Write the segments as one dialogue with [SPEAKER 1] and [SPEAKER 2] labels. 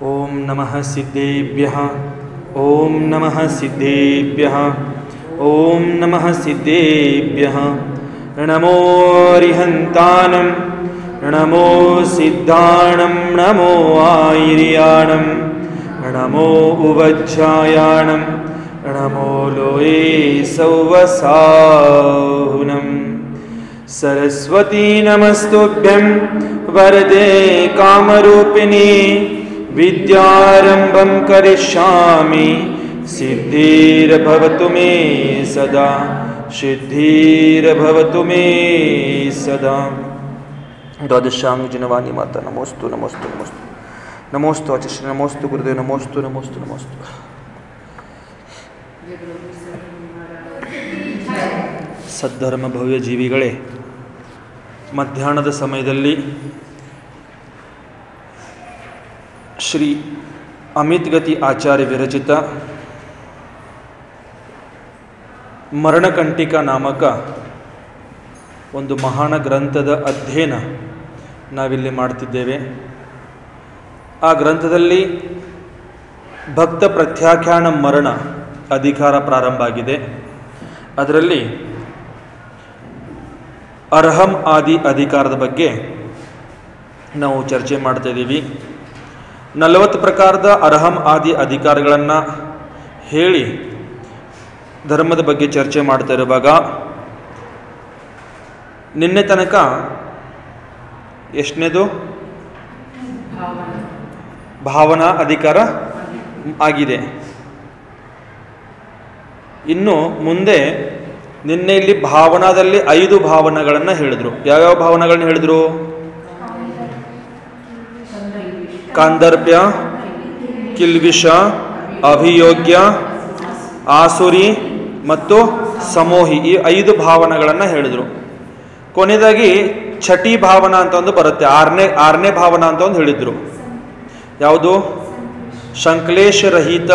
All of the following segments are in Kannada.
[SPEAKER 1] ಓಂ ನಮಃ ಸಿದ್ಧೇಭ್ಯಃ ಓಂ ನಮಃ ಸಿದ್ಧೇಭ್ಯಃ ಓಂ ನಮಃ ಸಿದ್ಧೇಭ್ಯಃ ನಮೋ ಅರಿಹಂತಾನಂ ನಮೋ ಸಿದ್ಧಾಣಂ ನಮೋ ಆಯಿರ್ಯಾಣಂ ನಮೋ ಉವಜ್ಜಾಯಾಣಂ ನಮೋ ಲೋಯೇ ಸೌವಸಾಹುನಂ ಸರಸ್ವತೀ ನಮಸ್ತುಭ್ಯಂ ವರದೆ ಕಾಮರೂಪಿಣಿ ವಿದ್ಯಾರಂಭಂ ಕರಿಷ್ಯಾಮಿ ಸಿದ್ಧಿರ್ಭವತು ಮೇ ಸದಾ ಸಿದ್ಧಿರ್ಭವತು ಮೇ ಸದಾ. ದ್ವಾದಶಾಂಗ ಜನವಾಣಿ ಮಾತಾ ನಮೋಸ್ತು ನಮೋಸ್ತು ನಮೋಸ್ತು ನಮೋಸ್ತು ಆಚರ್ಯ ನಮೋಸ್ತು ಗುರುದೇವ ನಮೋಸ್ತು ನಮೋಸ್ತು ನಮೋಸ್ತು. ಸದ್ಧರ್ಮ ಭವ್ಯ ಜೀವಿಗಳೇ, ಮಧ್ಯಾಹ್ನದ ಸಮಯದಲ್ಲಿ ಶ್ರೀ ಅಮಿತ್ ಗತಿ ಆಚಾರ್ಯ ವಿರಚಿತ ಮರಣಕಂಟಿಕಾ ನಾಮಕ ಒಂದು ಮಹಾನ್ ಗ್ರಂಥದ ಅಧ್ಯಯನ ನಾವಿಲ್ಲಿ ಮಾಡ್ತಿದ್ದೇವೆ. ಆ ಗ್ರಂಥದಲ್ಲಿ ಭಕ್ತ ಪ್ರತ್ಯಾಖ್ಯಾನ ಮರಣ ಅಧಿಕಾರ ಪ್ರಾರಂಭ ಆಗಿದೆ. ಅದರಲ್ಲಿ ಅರ್ಹಂ ಆದಿ ಅಧಿಕಾರದ ಬಗ್ಗೆ ನಾವು ಚರ್ಚೆ ಮಾಡ್ತಾ ಇದ್ದೀವಿ. 40 ಪ್ರಕಾರದ ಅರ್ಹಂ ಆದಿ ಅಧಿಕಾರಗಳನ್ನು ಹೇಳಿ ಧರ್ಮದ ಬಗ್ಗೆ ಚರ್ಚೆ ಮಾಡ್ತಾ ಇರುವಾಗ ನಿನ್ನೆ ತನಕ ಎಷ್ಟನೇದು ಭಾವನಾ ಅಧಿಕಾರ ಆಗಿದೆ. ಇನ್ನು ಮುಂದೆ ನಿನ್ನೆ ಇಲ್ಲಿ ಭಾವನಾದಲ್ಲಿ 5 ಭಾವನೆಗಳನ್ನು ಹೇಳಿದ್ರು. ಯಾವ್ಯಾವ ಭಾವನೆಗಳನ್ನ ಹೇಳಿದ್ರು? ಕಾಂದರ್ಪ್ಯ, ಕಿಲ್ವಿಷ, ಅಭಿಯೋಗ್ಯ, ಆಸುರಿ ಮತ್ತು ಸಮೋಹಿ, ಈ 5 ಭಾವನೆಗಳನ್ನು ಹೇಳಿದರು. ಕೊನೆಯದಾಗಿ ಛಟಿ ಭಾವನಾ ಅಂತ ಒಂದು ಬರುತ್ತೆ, ಆರನೇ ಭಾವನಾ ಅಂತ ಒಂದು ಹೇಳಿದ್ರು. ಯಾವುದು? ಸಂಕ್ಲೇಶ ರಹಿತ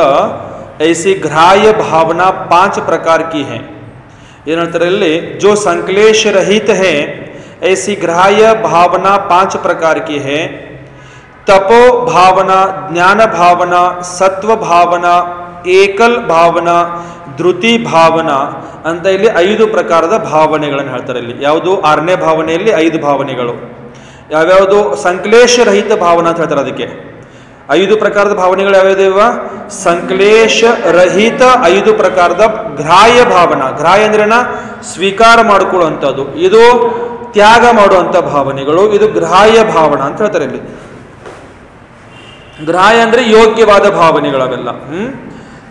[SPEAKER 1] ऐसी ग्राह्य भावना 5 प्रकार की है. ಏನು ಹೇಳ್ತಾರೆ ಇಲ್ಲಿ? जो संक्लेश रहित है ऐसी ग्राह्य भावना 5 प्रकार की है. तपो भावना, ज्ञान भावना, सत्व भावना, ಏಕಲ್ ಭಾವನಾ, ಧೃತಿ ಭಾವನಾ ಅಂತ ಇಲ್ಲಿ 5 ಪ್ರಕಾರದ ಭಾವನೆಗಳನ್ನು ಹೇಳ್ತಾರೆ. ಇಲ್ಲಿ ಯಾವುದು? 6ನೇ ಭಾವನೆಯಲ್ಲಿ 5 ಭಾವನೆಗಳು. ಯಾವ್ಯಾವುದು? ಸಂಕ್ಲೇಶ ರಹಿತ ಭಾವನಾ ಅಂತ ಹೇಳ್ತಾರೆ. ಅದಕ್ಕೆ 5 ಪ್ರಕಾರದ ಭಾವನೆಗಳು ಯಾವ್ಯಾವ? ಸಂಕ್ಲೇಶ ರಹಿತ 5 ಪ್ರಕಾರದ ಗ್ರಾಹ್ಯ ಭಾವನಾ. ಗ್ರಾಹ್ಯ ಅಂದ್ರೇನ? ಸ್ವೀಕಾರ ಮಾಡಿಕೊಳ್ಳುವಂಥದ್ದು. ಇದು ತ್ಯಾಗ ಮಾಡುವಂಥ ಭಾವನೆಗಳು. ಇದು ಗ್ರಾಹ್ಯ ಭಾವನಾ ಅಂತ ಹೇಳ್ತಾರೆ. ಇಲ್ಲಿ ಗ್ರಾಹ್ಯ ಅಂದ್ರೆ ಯೋಗ್ಯವಾದ ಭಾವನೆಗಳು ಅವೆಲ್ಲ.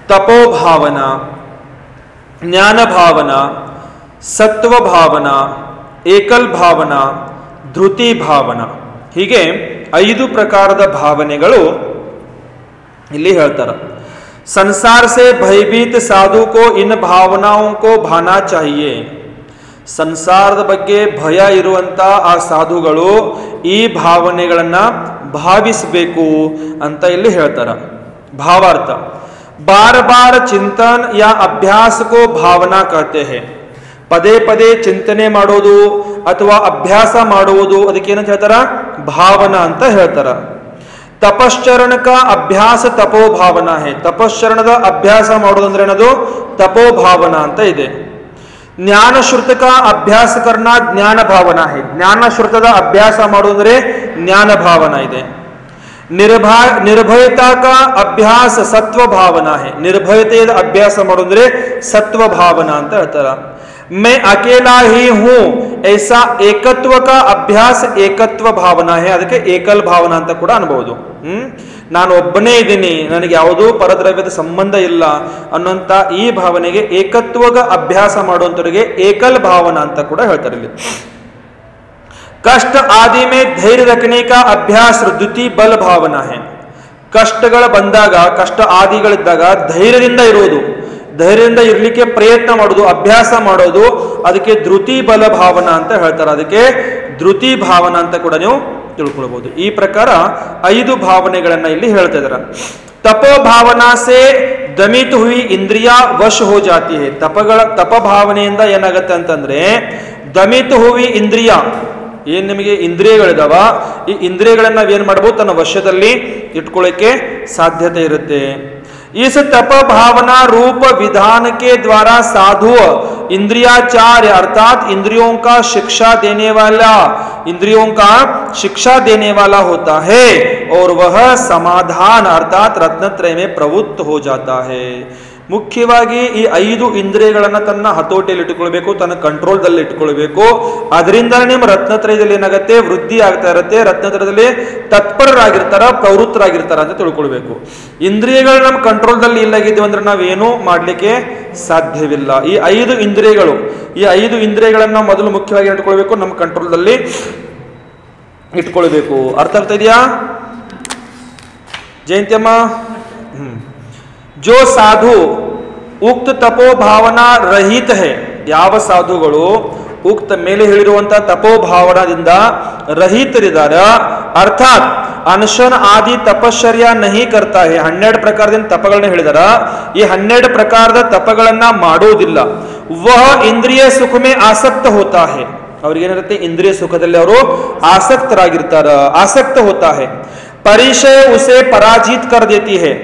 [SPEAKER 1] ತಪೋ ಭಾವನಾ, ಜ್ಞಾನ ಭಾವನಾ, ಸತ್ವ ಭಾವನಾ, ಏಕಲ್ ಭಾವನಾ, ಧೃತಿ ಭಾವನಾ, ಹೀಗೆ 5 ಪ್ರಕಾರದ ಭಾವನೆಗಳು ಇಲ್ಲಿ ಹೇಳ್ತಾರೆ. संसार से भयभीत साधु को इन भावनाओं को भाना चाहिए. ಸಂಸಾರದ ಬಗ್ಗೆ ಭಯ ಇರುವಂತ ಆ ಸಾಧುಗಳು ಈ ಭಾವನೆಗಳನ್ನ ಭಾವಿಸಬೇಕು ಅಂತ ಇಲ್ಲಿ ಹೇಳ್ತಾರೆ. ಭಾವಾರ್ಥ: बार बार चिंतन या अभ्यास को भावना कहते हैं. ಪದೇ ಪದೇ ಚಿಂತನೆ ಮಾಡೋದು ಅಥವಾ ಅಭ್ಯಾಸ ಮಾಡುವುದು ಅದಕ್ಕೆ ಏನಂತ ಹೇಳ್ತಾರ? ಭಾವನಾ ಅಂತ ಹೇಳ್ತಾರ. ತಪಶ್ಚರಣ ಕಾ ಅಭ್ಯಾಸ ತಪೋ ಭಾವನಾ ಹೇ. ತಪಶ್ಚರಣದ ಅಭ್ಯಾಸ ಮಾಡೋದಂದ್ರೆ ಏನದು? ತಪೋ ಭಾವನಾ ಅಂತ ಇದೆ. ಜ್ಞಾನ ಶ್ರುತ ಕಾ ಅಭ್ಯಾಸ ಕರ್ನಾ ಜ್ಞಾನ ಭಾವನಾ ಹೇ. ಜ್ಞಾನ ಶ್ರುತದ ಅಭ್ಯಾಸ ಮಾಡೋದಂದ್ರೆ ಜ್ಞಾನ ಭಾವನಾ ಇದೆ. ನಿರ್ಭಯತಾ ಕಾ ಅಭ್ಯಾಸ ಸತ್ವ ಭಾವನಾ ಹೇ. ನಿರ್ಭಯತೆಯ ಅಭ್ಯಾಸ ಮಾಡೋದ್ರೆ ಸತ್ವ ಭಾವನಾ ಅಂತ ಹೇಳ್ತಾರ. मैं अकेला ही हूं ऐसा ಏಕತ್ವ का ಅಭ್ಯಾಸ ಏಕತ್ವ ಭಾವನಾ ಹೇ. ಅದಕ್ಕೆ ಏಕಲ್ ಭಾವನಾ ಅಂತ ಕೂಡ ಅನ್ಬಹುದು. ನಾನು ಒಬ್ಬನೇ ಇದ್ದೀನಿ, ನನಗೆ ಯಾವುದೂ ಪರದ್ರವ್ಯದ ಸಂಬಂಧ ಇಲ್ಲ ಅನ್ನುವಂಥ ಈ ಭಾವನೆಗೆ ಏಕತ್ವಗ ಅಭ್ಯಾಸ ಮಾಡುವಂಥವರಿಗೆ ಏಕಲ್ ಭಾವನಾ ಅಂತ ಕೂಡ ಹೇಳ್ತಾರೆ. ಇಲ್ಲಿ ಕಷ್ಟ ಆದಿ ಮೇ ಧೈರ್ಯ ರಖನೆ ಕಾ ಅಭ್ಯಾಸ ದ್ಯುತಿ ಬಲ ಭಾವನಾ ಹೇ. ಕಷ್ಟಗಳ ಬಂದಾಗ, ಕಷ್ಟ ಆದಿಗಳಿದ್ದಾಗ ಧೈರ್ಯದಿಂದ ಇರುವುದು, ಧೈರ್ಯದಿಂದ ಇರಲಿಕ್ಕೆ ಪ್ರಯತ್ನ ಮಾಡೋದು, ಅಭ್ಯಾಸ ಮಾಡೋದು, ಅದಕ್ಕೆ ಧೃತಿ ಬಲ ಭಾವನಾ ಅಂತ ಹೇಳ್ತಾರೆ. ಅದಕ್ಕೆ ಧೃತಿ ಭಾವನಾ ಅಂತ ಕೂಡ ನೀವು ತಿಳ್ಕೊಳ್ಬಹುದು. ಈ ಪ್ರಕಾರ 5 ಭಾವನೆಗಳನ್ನ ಇಲ್ಲಿ ಹೇಳ್ತಾ ಇದ್ದಾರೆ. ತಪೋ ಭಾವನಾ ಸೇ ದಮಿತ ಹುಯಿ ಇಂದ್ರಿಯ ವಶ ಹೋ ಜಾತಿ ಹೇ. ತಪ ಭಾವನೆಯಿಂದ ಏನಾಗತ್ತೆ ಅಂತಂದ್ರೆ ದಮಿತ ಹುಯಿ ಇಂದ್ರಿಯ, ಏನು ನಿಮಗೆ ಇಂದ್ರಿಯಗಳಿದಾವ, ಈ ಇಂದ್ರಿಯಗಳನ್ನ ನಾವೇನು ಮಾಡ್ಬೋದು, ತನ್ನ ವಶದಲ್ಲಿ ಇಟ್ಕೊಳ್ಳಿಕ್ಕೆ ಸಾಧ್ಯತೆ ಇರುತ್ತೆ. इस तप भावना रूप विधान के द्वारा साधु इंद्रियाचार्य अर्थात इंद्रियों का शिक्षा देने वाला होता है और वह समाधान अर्थात रत्नत्रय में प्रवृत्त हो जाता है. ಮುಖ್ಯವಾಗಿ ಈ 5 ಇಂದ್ರಿಯಗಳನ್ನ ತನ್ನ ಹತೋಟಿಯಲ್ಲಿ ಇಟ್ಟುಕೊಳ್ಬೇಕು, ತನ್ನ ಕಂಟ್ರೋಲ್ದಲ್ಲಿ ಇಟ್ಕೊಳ್ಬೇಕು. ಅದರಿಂದನೇ ನಿಮ್ಮ ರತ್ನತ್ರಯದಲ್ಲಿ ಏನಾಗುತ್ತೆ, ವೃದ್ಧಿ ಆಗ್ತಾ ಇರುತ್ತೆ. ರತ್ನತ್ರಯದಲ್ಲಿ ತತ್ಪರರಾಗಿರ್ತಾರ, ಪ್ರವೃತ್ತರಾಗಿರ್ತಾರ ಅಂತ ತಿಳ್ಕೊಳ್ಬೇಕು. ಇಂದ್ರಿಯಗಳು ನಮ್ಮ ಕಂಟ್ರೋಲ್ದಲ್ಲಿ ಇಲ್ಲಾಗಿದ್ದೀವಿ ಅಂದ್ರೆ ನಾವೇನು ಮಾಡ್ಲಿಕ್ಕೆ ಸಾಧ್ಯವಿಲ್ಲ. ಈ 5 ಇಂದ್ರಿಯಗಳನ್ನ ಮೊದಲು ಮುಖ್ಯವಾಗಿ ಇಟ್ಕೊಳ್ಬೇಕು, ನಮ್ಮ ಕಂಟ್ರೋಲ್ದಲ್ಲಿ ಇಟ್ಕೊಳ್ಬೇಕು. ಅರ್ಥ ಆಗ್ತಾ ಇದೆಯಾ ಜಯಂತಿಯಮ್ಮ? जो साधु उक्त तपो भावना रहित है, ಯಾವ ಸಾಧುಗಳು ಉಕ್ತ ಮೇಲೆ ಹೇಳಿರುವಂತ ತಪೋಭಾವನದಿಂದ ರಹಿತರಿದ್ದಾರೆ, ಅರ್ಥಾತ್ ಅನಶನ ಆದಿ ತಪಶ್ಚರ್ಯ ನಹಿ ಕರ್ತಾ ಹೇ, 12 ಪ್ರಕಾರದಿಂದ ತಪಗಳನ್ನ ಹೇಳಿದಾರ. ಈ 12 ಪ್ರಕಾರದ ತಪಗಳನ್ನ ಮಾಡೋದಿಲ್ಲ. ವಹ ಇಂದ್ರಿಯ ಸುಖ ಮೇ ಆಸಕ್ತ ಹೋತಾ ಹೇ, ಅವ್ರಿಗೇನಿರುತ್ತೆ, ಇಂದ್ರಿಯ ಸುಖದಲ್ಲಿ ಅವರು ಆಸಕ್ತರಾಗಿರ್ತಾರ, ಆಸಕ್ತ ಹೋತಾ ಹೇ. ಪರಿಚಯ ಉಸೆ ಪರಾಜಿತ್ ಕರ್ ದೇತಿ ಹೇ.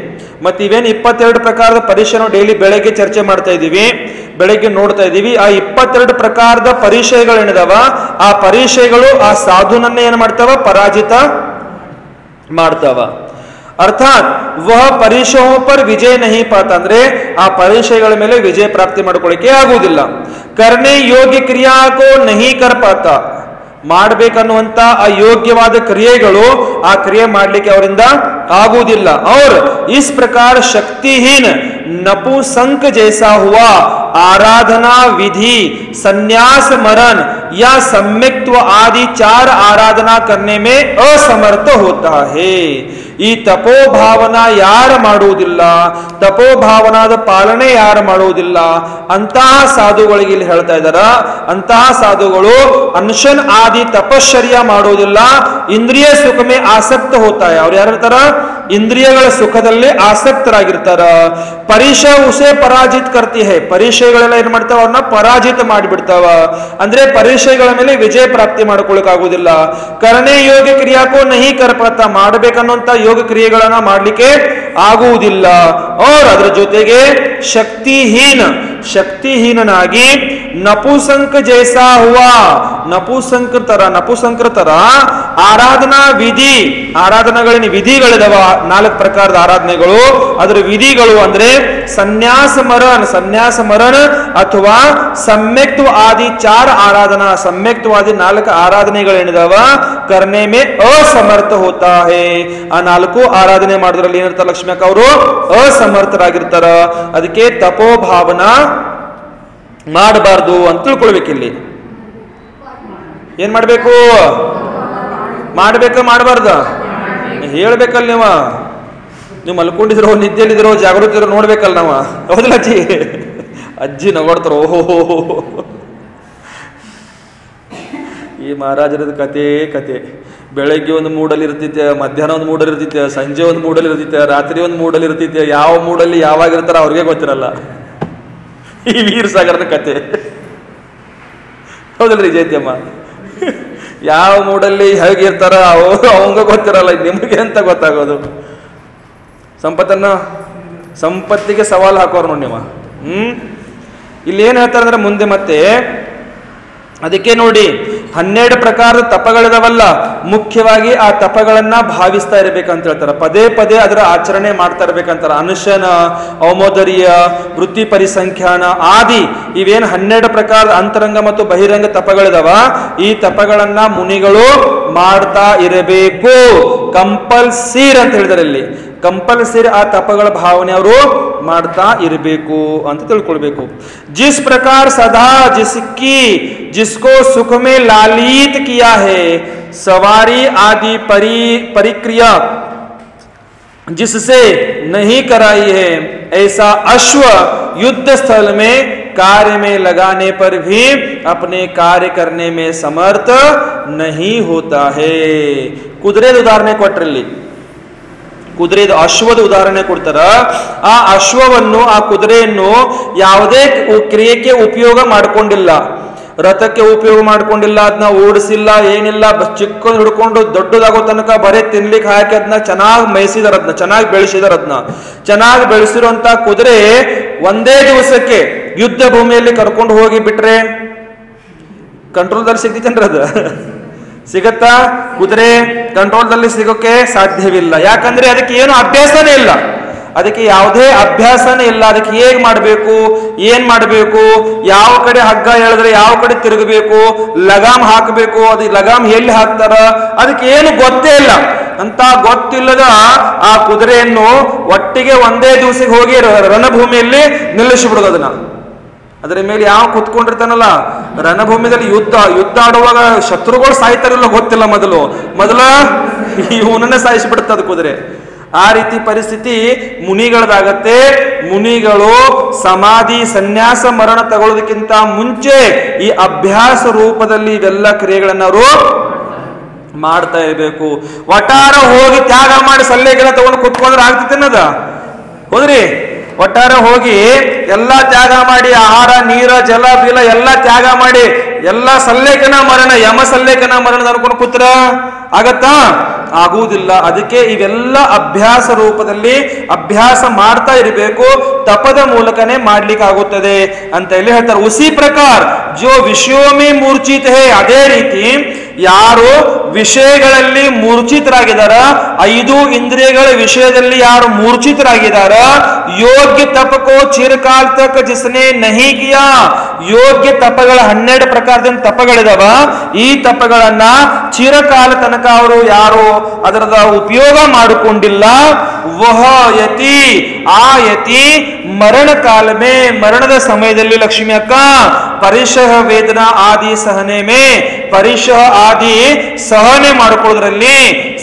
[SPEAKER 1] ಮತ್ತೆ ಇವೇನು 22 ಪ್ರಕಾರದ ಪರಿಚಯ ಡೈಲಿ ಬೆಳಗ್ಗೆ ಚರ್ಚೆ ಮಾಡ್ತಾ ಇದೀವಿ, ಬೆಳಗ್ಗೆ ನೋಡ್ತಾ ಇದೀವಿ. ಆ 22 ಪ್ರಕಾರದ ಪರಿಚಯಗಳೇನಿದಾವ, ಆ ಪರಿಚಯಗಳು ಆ ಸಾಧುನನ್ನ ಏನ್ ಮಾಡ್ತಾವ, ಪರಾಜಿತ ಮಾಡ್ತಾವ. ಅರ್ಥಾತ್ ವಹ ಪರಿಚಯೋं पर ವಿಜಯ ನಹಿ ಪಾತ, ಅಂದ್ರೆ ಆ ಪರಿಚಯಗಳ ಮೇಲೆ ವಿಜಯ ಪ್ರಾಪ್ತಿ ಮಾಡ್ಕೊಳ್ಳಿಕ್ಕೆ ಆಗುವುದಿಲ್ಲ. ಕರ್ನೆ ಯೋಗ್ಯ ಕ್ರಿಯಾಕೋ ನಹಿ ಕರ್ ಪಾತ, ಮಾಡಬೇಕನ್ನುವಂತ ಆ ಯೋಗ್ಯವಾದ ಕ್ರಿಯೆಗಳು ಆ ಕ್ರಿಯೆ ಮಾಡ್ಲಿಕ್ಕೆ ಅವರಿಂದ ಆಗುವುದಿಲ್ಲ. और इस प्रकार शक्तिहीन नपुंसक जैसा हुआ आराधना विधि संन्यास मरण या सम्यक्त्व आदि 4 आराधना करने में असमर्थ होता है. ಈ ತಪೋಭಾವನ ಯಾರು ಮಾಡುವುದಿಲ್ಲ, ತಪೋಭಾವನಾದ ಪಾಲನೆ ಯಾರು ಮಾಡುವುದಿಲ್ಲ, ಅಂತಹ ಸಾಧುಗಳಿಗೆ ಇಲ್ಲಿ ಹೇಳ್ತಾ ಇದ್ದಾರ. ಅಂತಹ ಸಾಧುಗಳು ಅನ್ಶನ್ ಆದಿ ತಪಶ್ಚರ್ಯ ಮಾಡುವುದಿಲ್ಲ, ಇಂದ್ರಿಯ ಸುಖಮೇ ಆಸಕ್ತ ಹೋತಾಯ, ಅವ್ರು ಯಾರು ಇರ್ತಾರ, ಇಂದ್ರಿಯಗಳ ಸುಖದಲ್ಲಿ ಆಸಕ್ತರಾಗಿರ್ತಾರ. ಪರಿಚಯ ಉಸೆ ಪರಾಜಿತ್ ಕರ್ತಿ ಹೇ, ಪರಿಚಯಗಳೆಲ್ಲ ಏನ್ ಮಾಡ್ತಾವ, ಅವ್ರನ್ನ ಪರಾಜಿತ ಮಾಡಿಬಿಡ್ತಾವ, ಅಂದ್ರೆ ಪರಿಚಯಗಳ ಮೇಲೆ ವಿಜಯ ಪ್ರಾಪ್ತಿ ಮಾಡ್ಕೊಳಕ್ ಆಗುದಿಲ್ಲ. ಕರ್ಣೆ ಯೋಗ ಕ್ರಿಯಾಕೋ ನಹಿ ಕರ್ಪತ, ಮಾಡಬೇಕನ್ನುವಂತ ಯೋಗ ಕ್ರಿಯೆಗಳನ್ನ ಮಾಡ್ಲಿಕ್ಕೆ ಆಗುವುದಿಲ್ಲ. और ಅದರ ಜೊತೆಗೆ ಶಕ್ತಿಹೀನನಾಗಿ ನಪುಂಸಕ ಜೈಸಾ ಹುವಾ, ನಪುಂಸಕರ ತರ ಆರಾಧನಾ ವಿಧಿ, ಆರಾಧನೆಗಳಿನ ವಿಧಿಗಳಿದಾವ, 4 ಪ್ರಕಾರದ ಆರಾಧನೆಗಳು. ಅದರ ವಿಧಿಗಳು ಅಂದ್ರೆ ಸನ್ಯಾಸ ಮರಣ ಅಥವಾ ಸಮ್ಯಕ್ತ್ವ ಆದಿ 4 ಆರಾಧನಾ, ಸಮ್ಯಕ್ತ್ವಾದಿ 4 ಆರಾಧನೆಗಳೇನಿದಾವ, ಕರ್ನೆ ಮೇ ಅಸಮರ್ಥ ಹೋತಾ ಹೇ, ಆ 4 ಆರಾಧನೆ ಮಾಡೋದ್ರಲ್ಲಿ ಏನಿರ್ತಾರೆ ಲಕ್ಷ್ಮೀಕ, ಅವರು ಅಸಮರ್ಥರಾಗಿರ್ತಾರ. ಅದಕ್ಕೆ ತಪೋಭಾವನ ಮಾಡಬಾರ್ದು ಅಂತ ತಿಳ್ಕೊಳ್ಬೇಕಿಲ್ಲಿ. ಏನ್ ಮಾಡ್ಬೇಕು, ಮಾಡಬಾರ್ದ ಹೇಳ್ಬೇಕಲ್ಲ. ನೀವು ಮಲ್ಕೊಂಡಿದ್ರೋ, ನಿದ್ದೆಲಿದ್ರೋ, ಜಾಗೃತಿ ಇದ್ರೋ ನೋಡ್ಬೇಕಲ್ಲ ನಾವ, ಹೌದಲ್ಲ ಅಜ್ಜಿ ನಗೋಡ್ತಾರ. ಓಹೋ, ಈ ಮಹಾರಾಜರದ ಕತೆ ಬೆಳಗ್ಗೆ ಒಂದು ಮೂಡಲ್ಲಿ ಇರ್ತಿದ್ದೆ, ಮಧ್ಯಾಹ್ನ ಒಂದು ಮೂಡಲ್ಲಿ ಇರ್ತಿದ್ದೆ, ಸಂಜೆ ಒಂದು ಮೂಡಲ್ಲಿ ಇರ್ತಿದ್ದೆ, ರಾತ್ರಿ ಒಂದು ಮೂಡಲ್ಲಿ ಇರ್ತಿದ್ದೆ. ಯಾವ ಮೂಡಲ್ಲಿ ಯಾವಾಗ ಇರ್ತಾರ ಅವ್ರಿಗೆ ಗೊತ್ತಿರಲ್ಲ. ಈ ವೀರ ಸಾಗರನ ಕತೆ ಹೌದಲ್ರಿ ಜಯಂತಿಯಮ್ಮ? ಯಾವ ಮೂಡಲ್ಲಿ ಹೇಗೆ ಇರ್ತಾರ ಅವಂಗ ಗೊತ್ತಿರಲ್ಲ, ನಿಮಗೆ ಅಂತ ಗೊತ್ತಾಗೋದು. ಸಂಪತ್ತಿಗೆ ಸವಾಲು ಹಾಕೋರು ನೋಡಿ ನೀವು. ಇಲ್ಲಿ ಏನ್ ಹೇಳ್ತಾರೆ ಅಂದ್ರೆ ಮುಂದೆ ಮತ್ತೆ ಅದಕ್ಕೆ ನೋಡಿ 12 ಪ್ರಕಾರದ ತಪಗಳಿದಾವಲ್ಲ, ಮುಖ್ಯವಾಗಿ ಆ ತಪಗಳನ್ನ ಭಾವಿಸ್ತಾ ಇರ್ಬೇಕಂತ ಹೇಳ್ತಾರೆ. ಪದೇ ಪದೇ ಅದರ ಆಚರಣೆ ಮಾಡ್ತಾ ಇರ್ಬೇಕಂತಾರೆ. ಅನುಶನ, ಔಮೋದರ್ಯ, ವೃತ್ತಿ ಪರಿಸಂಖ್ಯಾನ ಆದಿ ಇವೇನು 12 ಪ್ರಕಾರದ ಅಂತರಂಗ ಮತ್ತು ಬಹಿರಂಗ ತಪಗಳಿದಾವ, ಈ ತಪಗಳನ್ನ ಮುನಿಗಳು ಮಾಡ್ತಾ ಇರಬೇಕು. ಕಂಪಲ್ಸರಿ ಅಂತ ಹೇಳಿದಾರೆ ಇಲ್ಲಿ. ಕಂಪಲ್ಸರಿ ಆ ತಪಗಳ ಭಾವನೆ ಅವರು ಮಾಡ್ತಾ ಇರಬೇಕು ಅಂತ ತಿಳ್ಕೊಳ್ಬೇಕು. जिस प्रकार सदा जिसको सुख में लालित किया है, सवारी आदि परिक्रिया जिससे नहीं कराई है, ऐसा अश्व युद्ध स्थल में कार्य में लगाने पर भी अपने कार्य करने में समर्थ नहीं होता है. कुदरे उदाहरण ಕೊಟ್ರಲ್ಲಿ, ಕುದುರೆದು ಅಶ್ವದ ಉದಾಹರಣೆ ಕೊಡ್ತಾರ. ಆ ಅಶ್ವವನ್ನು, ಆ ಕುದುರೆಯನ್ನು ಯಾವುದೇ ಕ್ರಿಯೆಗೆ ಉಪಯೋಗ ಮಾಡಿಕೊಂಡಿಲ್ಲ. ರಥಕ್ಕೆ ಉಪಯೋಗ ಮಾಡ್ಕೊಂಡಿಲ್ಲ, ಅದನ್ನ ಓಡಿಸಿಲ್ಲ, ಏನಿಲ್ಲ, ಚಿಕ್ಕಂದು ಹಿಡ್ಕೊಂಡು ದೊಡ್ಡದಾಗೋ ತನಕ ಬರೀ ತಿನ್ಲಿಕ್ಕೆ ಹಾಕಿ ಅದನ್ನ ಚೆನ್ನಾಗಿ ಮೇಯಿಸಿದಾರ, ಅದನ್ನ ಚೆನ್ನಾಗಿ ಬೆಳೆಸಿದಾರ. ಅದನ್ನ ಚೆನ್ನಾಗಿ ಬೆಳೆಸಿರುವಂತ ಕುದುರೆ ಒಂದೇ ದಿವಸಕ್ಕೆ ಯುದ್ಧ ಭೂಮಿಯಲ್ಲಿ ಕರ್ಕೊಂಡು ಹೋಗಿ ಬಿಟ್ರೆ ಕಂಟ್ರೋಲ್ದಲ್ಲಿ ಸಿಗ್ತೈತೇನ್ರಿ? ಅದು ಸಿಗತ್ತಾ? ಕುದುರೆ ಕಂಟ್ರೋಲ್ದಲ್ಲಿ ಸಿಗೋಕೆ ಸಾಧ್ಯವಿಲ್ಲ. ಯಾಕಂದ್ರೆ ಅದಕ್ಕೆ ಏನು ಅಭ್ಯಾಸನೇ ಇಲ್ಲ, ಅದಕ್ಕೆ ಯಾವುದೇ ಅಭ್ಯಾಸನೇ ಇಲ್ಲ. ಅದಕ್ಕೆ ಹೇಗ್ ಮಾಡಬೇಕು, ಏನ್ ಮಾಡಬೇಕು, ಯಾವ ಕಡೆ ಹಗ್ಗ ಎಳೆದ್ರೆ ಯಾವ ಕಡೆ ತಿರುಗಬೇಕು, ಲಗಾಮ್ ಹಾಕಬೇಕು, ಅದು ಲಗಾಮ್ ಎಲ್ಲಿ ಹಾಕ್ತಾರ, ಅದಕ್ಕೆ ಏನು ಗೊತ್ತೇ ಇಲ್ಲ. ಅಂತ ಗೊತ್ತಿಲ್ಲದ ಆ ಕುದುರೆಯನ್ನು ಒಟ್ಟಿಗೆ ಒಂದೇ ದಿವಸಕ್ಕೆ ಹೋಗಿ ರಣಭೂಮಿಯಲ್ಲಿ ನಿಲ್ಲಿಸಿಬಿಡೋದು. ಅದನ್ನ ಅದರ ಮೇಲೆ ಯಾವ ಕುತ್ಕೊಂಡಿರ್ತಾನಲ್ಲ, ರಣಭೂಮಿಯಲ್ಲಿ ಯುದ್ಧ ಆಡುವಾಗ ಶತ್ರುಗಳು ಸಾಯ್ತಾರಿಲ್ಲ ಗೊತ್ತಿಲ್ಲ, ಮೊದಲ ಇವನನ್ನೇ ಸಾಯಿಸಿಬಿಡುತ್ತೆ ಕುದುರೆ. ಆ ರೀತಿ ಪರಿಸ್ಥಿತಿ ಮುನಿಗಳದಾಗತ್ತೆ. ಮುನಿಗಳು ಸಮಾಧಿ ಸನ್ಯಾಸ ಮರಣ ತಗೊಳ್ಳೋದಕ್ಕಿಂತ ಮುಂಚೆ ಈ ಅಭ್ಯಾಸ ರೂಪದಲ್ಲಿ ಇವೆಲ್ಲ ಕ್ರಿಯೆಗಳನ್ನ ಅವರು ಮಾಡ್ತಾ ಇರಬೇಕು. ಒಟ್ಟಾರ ಹೋಗಿ ತ್ಯಾಗ ಮಾಡಿ ಸಲ್ಲೆಗೆಲ್ಲ ತಗೊಂಡು ಕುತ್ಕೊಂಡ್ರೆ ಆಗ್ತಿತ್ತೇನದ? ಹೋದ್ರಿ ಒಟ್ಟಾರೆ ಹೋಗಿ ಎಲ್ಲ ತ್ಯಾಗ ಮಾಡಿ, ಆಹಾರ ನೀರ ಜಲ ಬಿಲ ಎಲ್ಲ ತ್ಯಾಗ ಮಾಡಿ ಎಲ್ಲ ಸಲ್ಲೇಖನ ಮರಣ, ಯಮ ಸಲ್ಲೇಖನ ಮರಣ ಅನ್ಕೊಂಡು ಕೂತ್ರ ಆಗತ್ತಾ? ಆಗುವುದಿಲ್ಲ. ಅದಕ್ಕೆ ಇವೆಲ್ಲ ಅಭ್ಯಾಸ ರೂಪದಲ್ಲಿ ಅಭ್ಯಾಸ ಮಾಡ್ತಾ ಇರಬೇಕು, ತಪದ ಮೂಲಕನೇ ಮಾಡ್ಲಿಕ್ಕೆ ಆಗುತ್ತದೆ ಅಂತ ಇಲ್ಲಿ ಹೇಳ್ತಾರೆ. ಉಸಿ ಪ್ರಕಾರ ಜೋ ವಿಷಯೋಮಿ ಮೂರ್ಛಿತ ಹೇ, ಅದೇ ರೀತಿ ಯಾರು ವಿಷಯಗಳಲ್ಲಿ ಮೂರ್ಛಿತರಾಗಿದ್ದಾರ, 5 ಇಂದ್ರಿಯಗಳ ವಿಷಯದಲ್ಲಿ ಯಾರು ಮೂರ್ಛಿತರಾಗಿದ್ದಾರ, ಯೋಗ್ಯ ತಪಕೋ ಚಿರಕಾಲ ತಕ ಜಿಸನೆ ನಹಿ ಕಿಯಾ, ಯೋಗ್ಯ ತಪಗಳ 12 ಪ್ರಕಾರದ ತಪಗಳಿದಾವ. ಈ ತಪಗಳನ್ನ ಚಿರಕಾಲ ತನಕ ಅವರು ಯಾರು ಅದರದ ಉಪಯೋಗ ಮಾಡಿಕೊಂಡಿಲ್ಲ, ವಹ ಯತಿ, ಆ ಯತಿ ಮರಣ ಕಾಲ ಮೇ, ಮರಣದ ಸಮಯದಲ್ಲಿ ಲಕ್ಷ್ಮಿ ಅಕ್ಕ ಪರಿಶಹ ವೇದನಾ ಆದಿ ಸಹನೆ ಮೇ, ಪರಿಶಹ ಆದಿ ಸಹನೆ ಮಾಡಿಕೊಳ್ಳೋದ್ರಲ್ಲಿ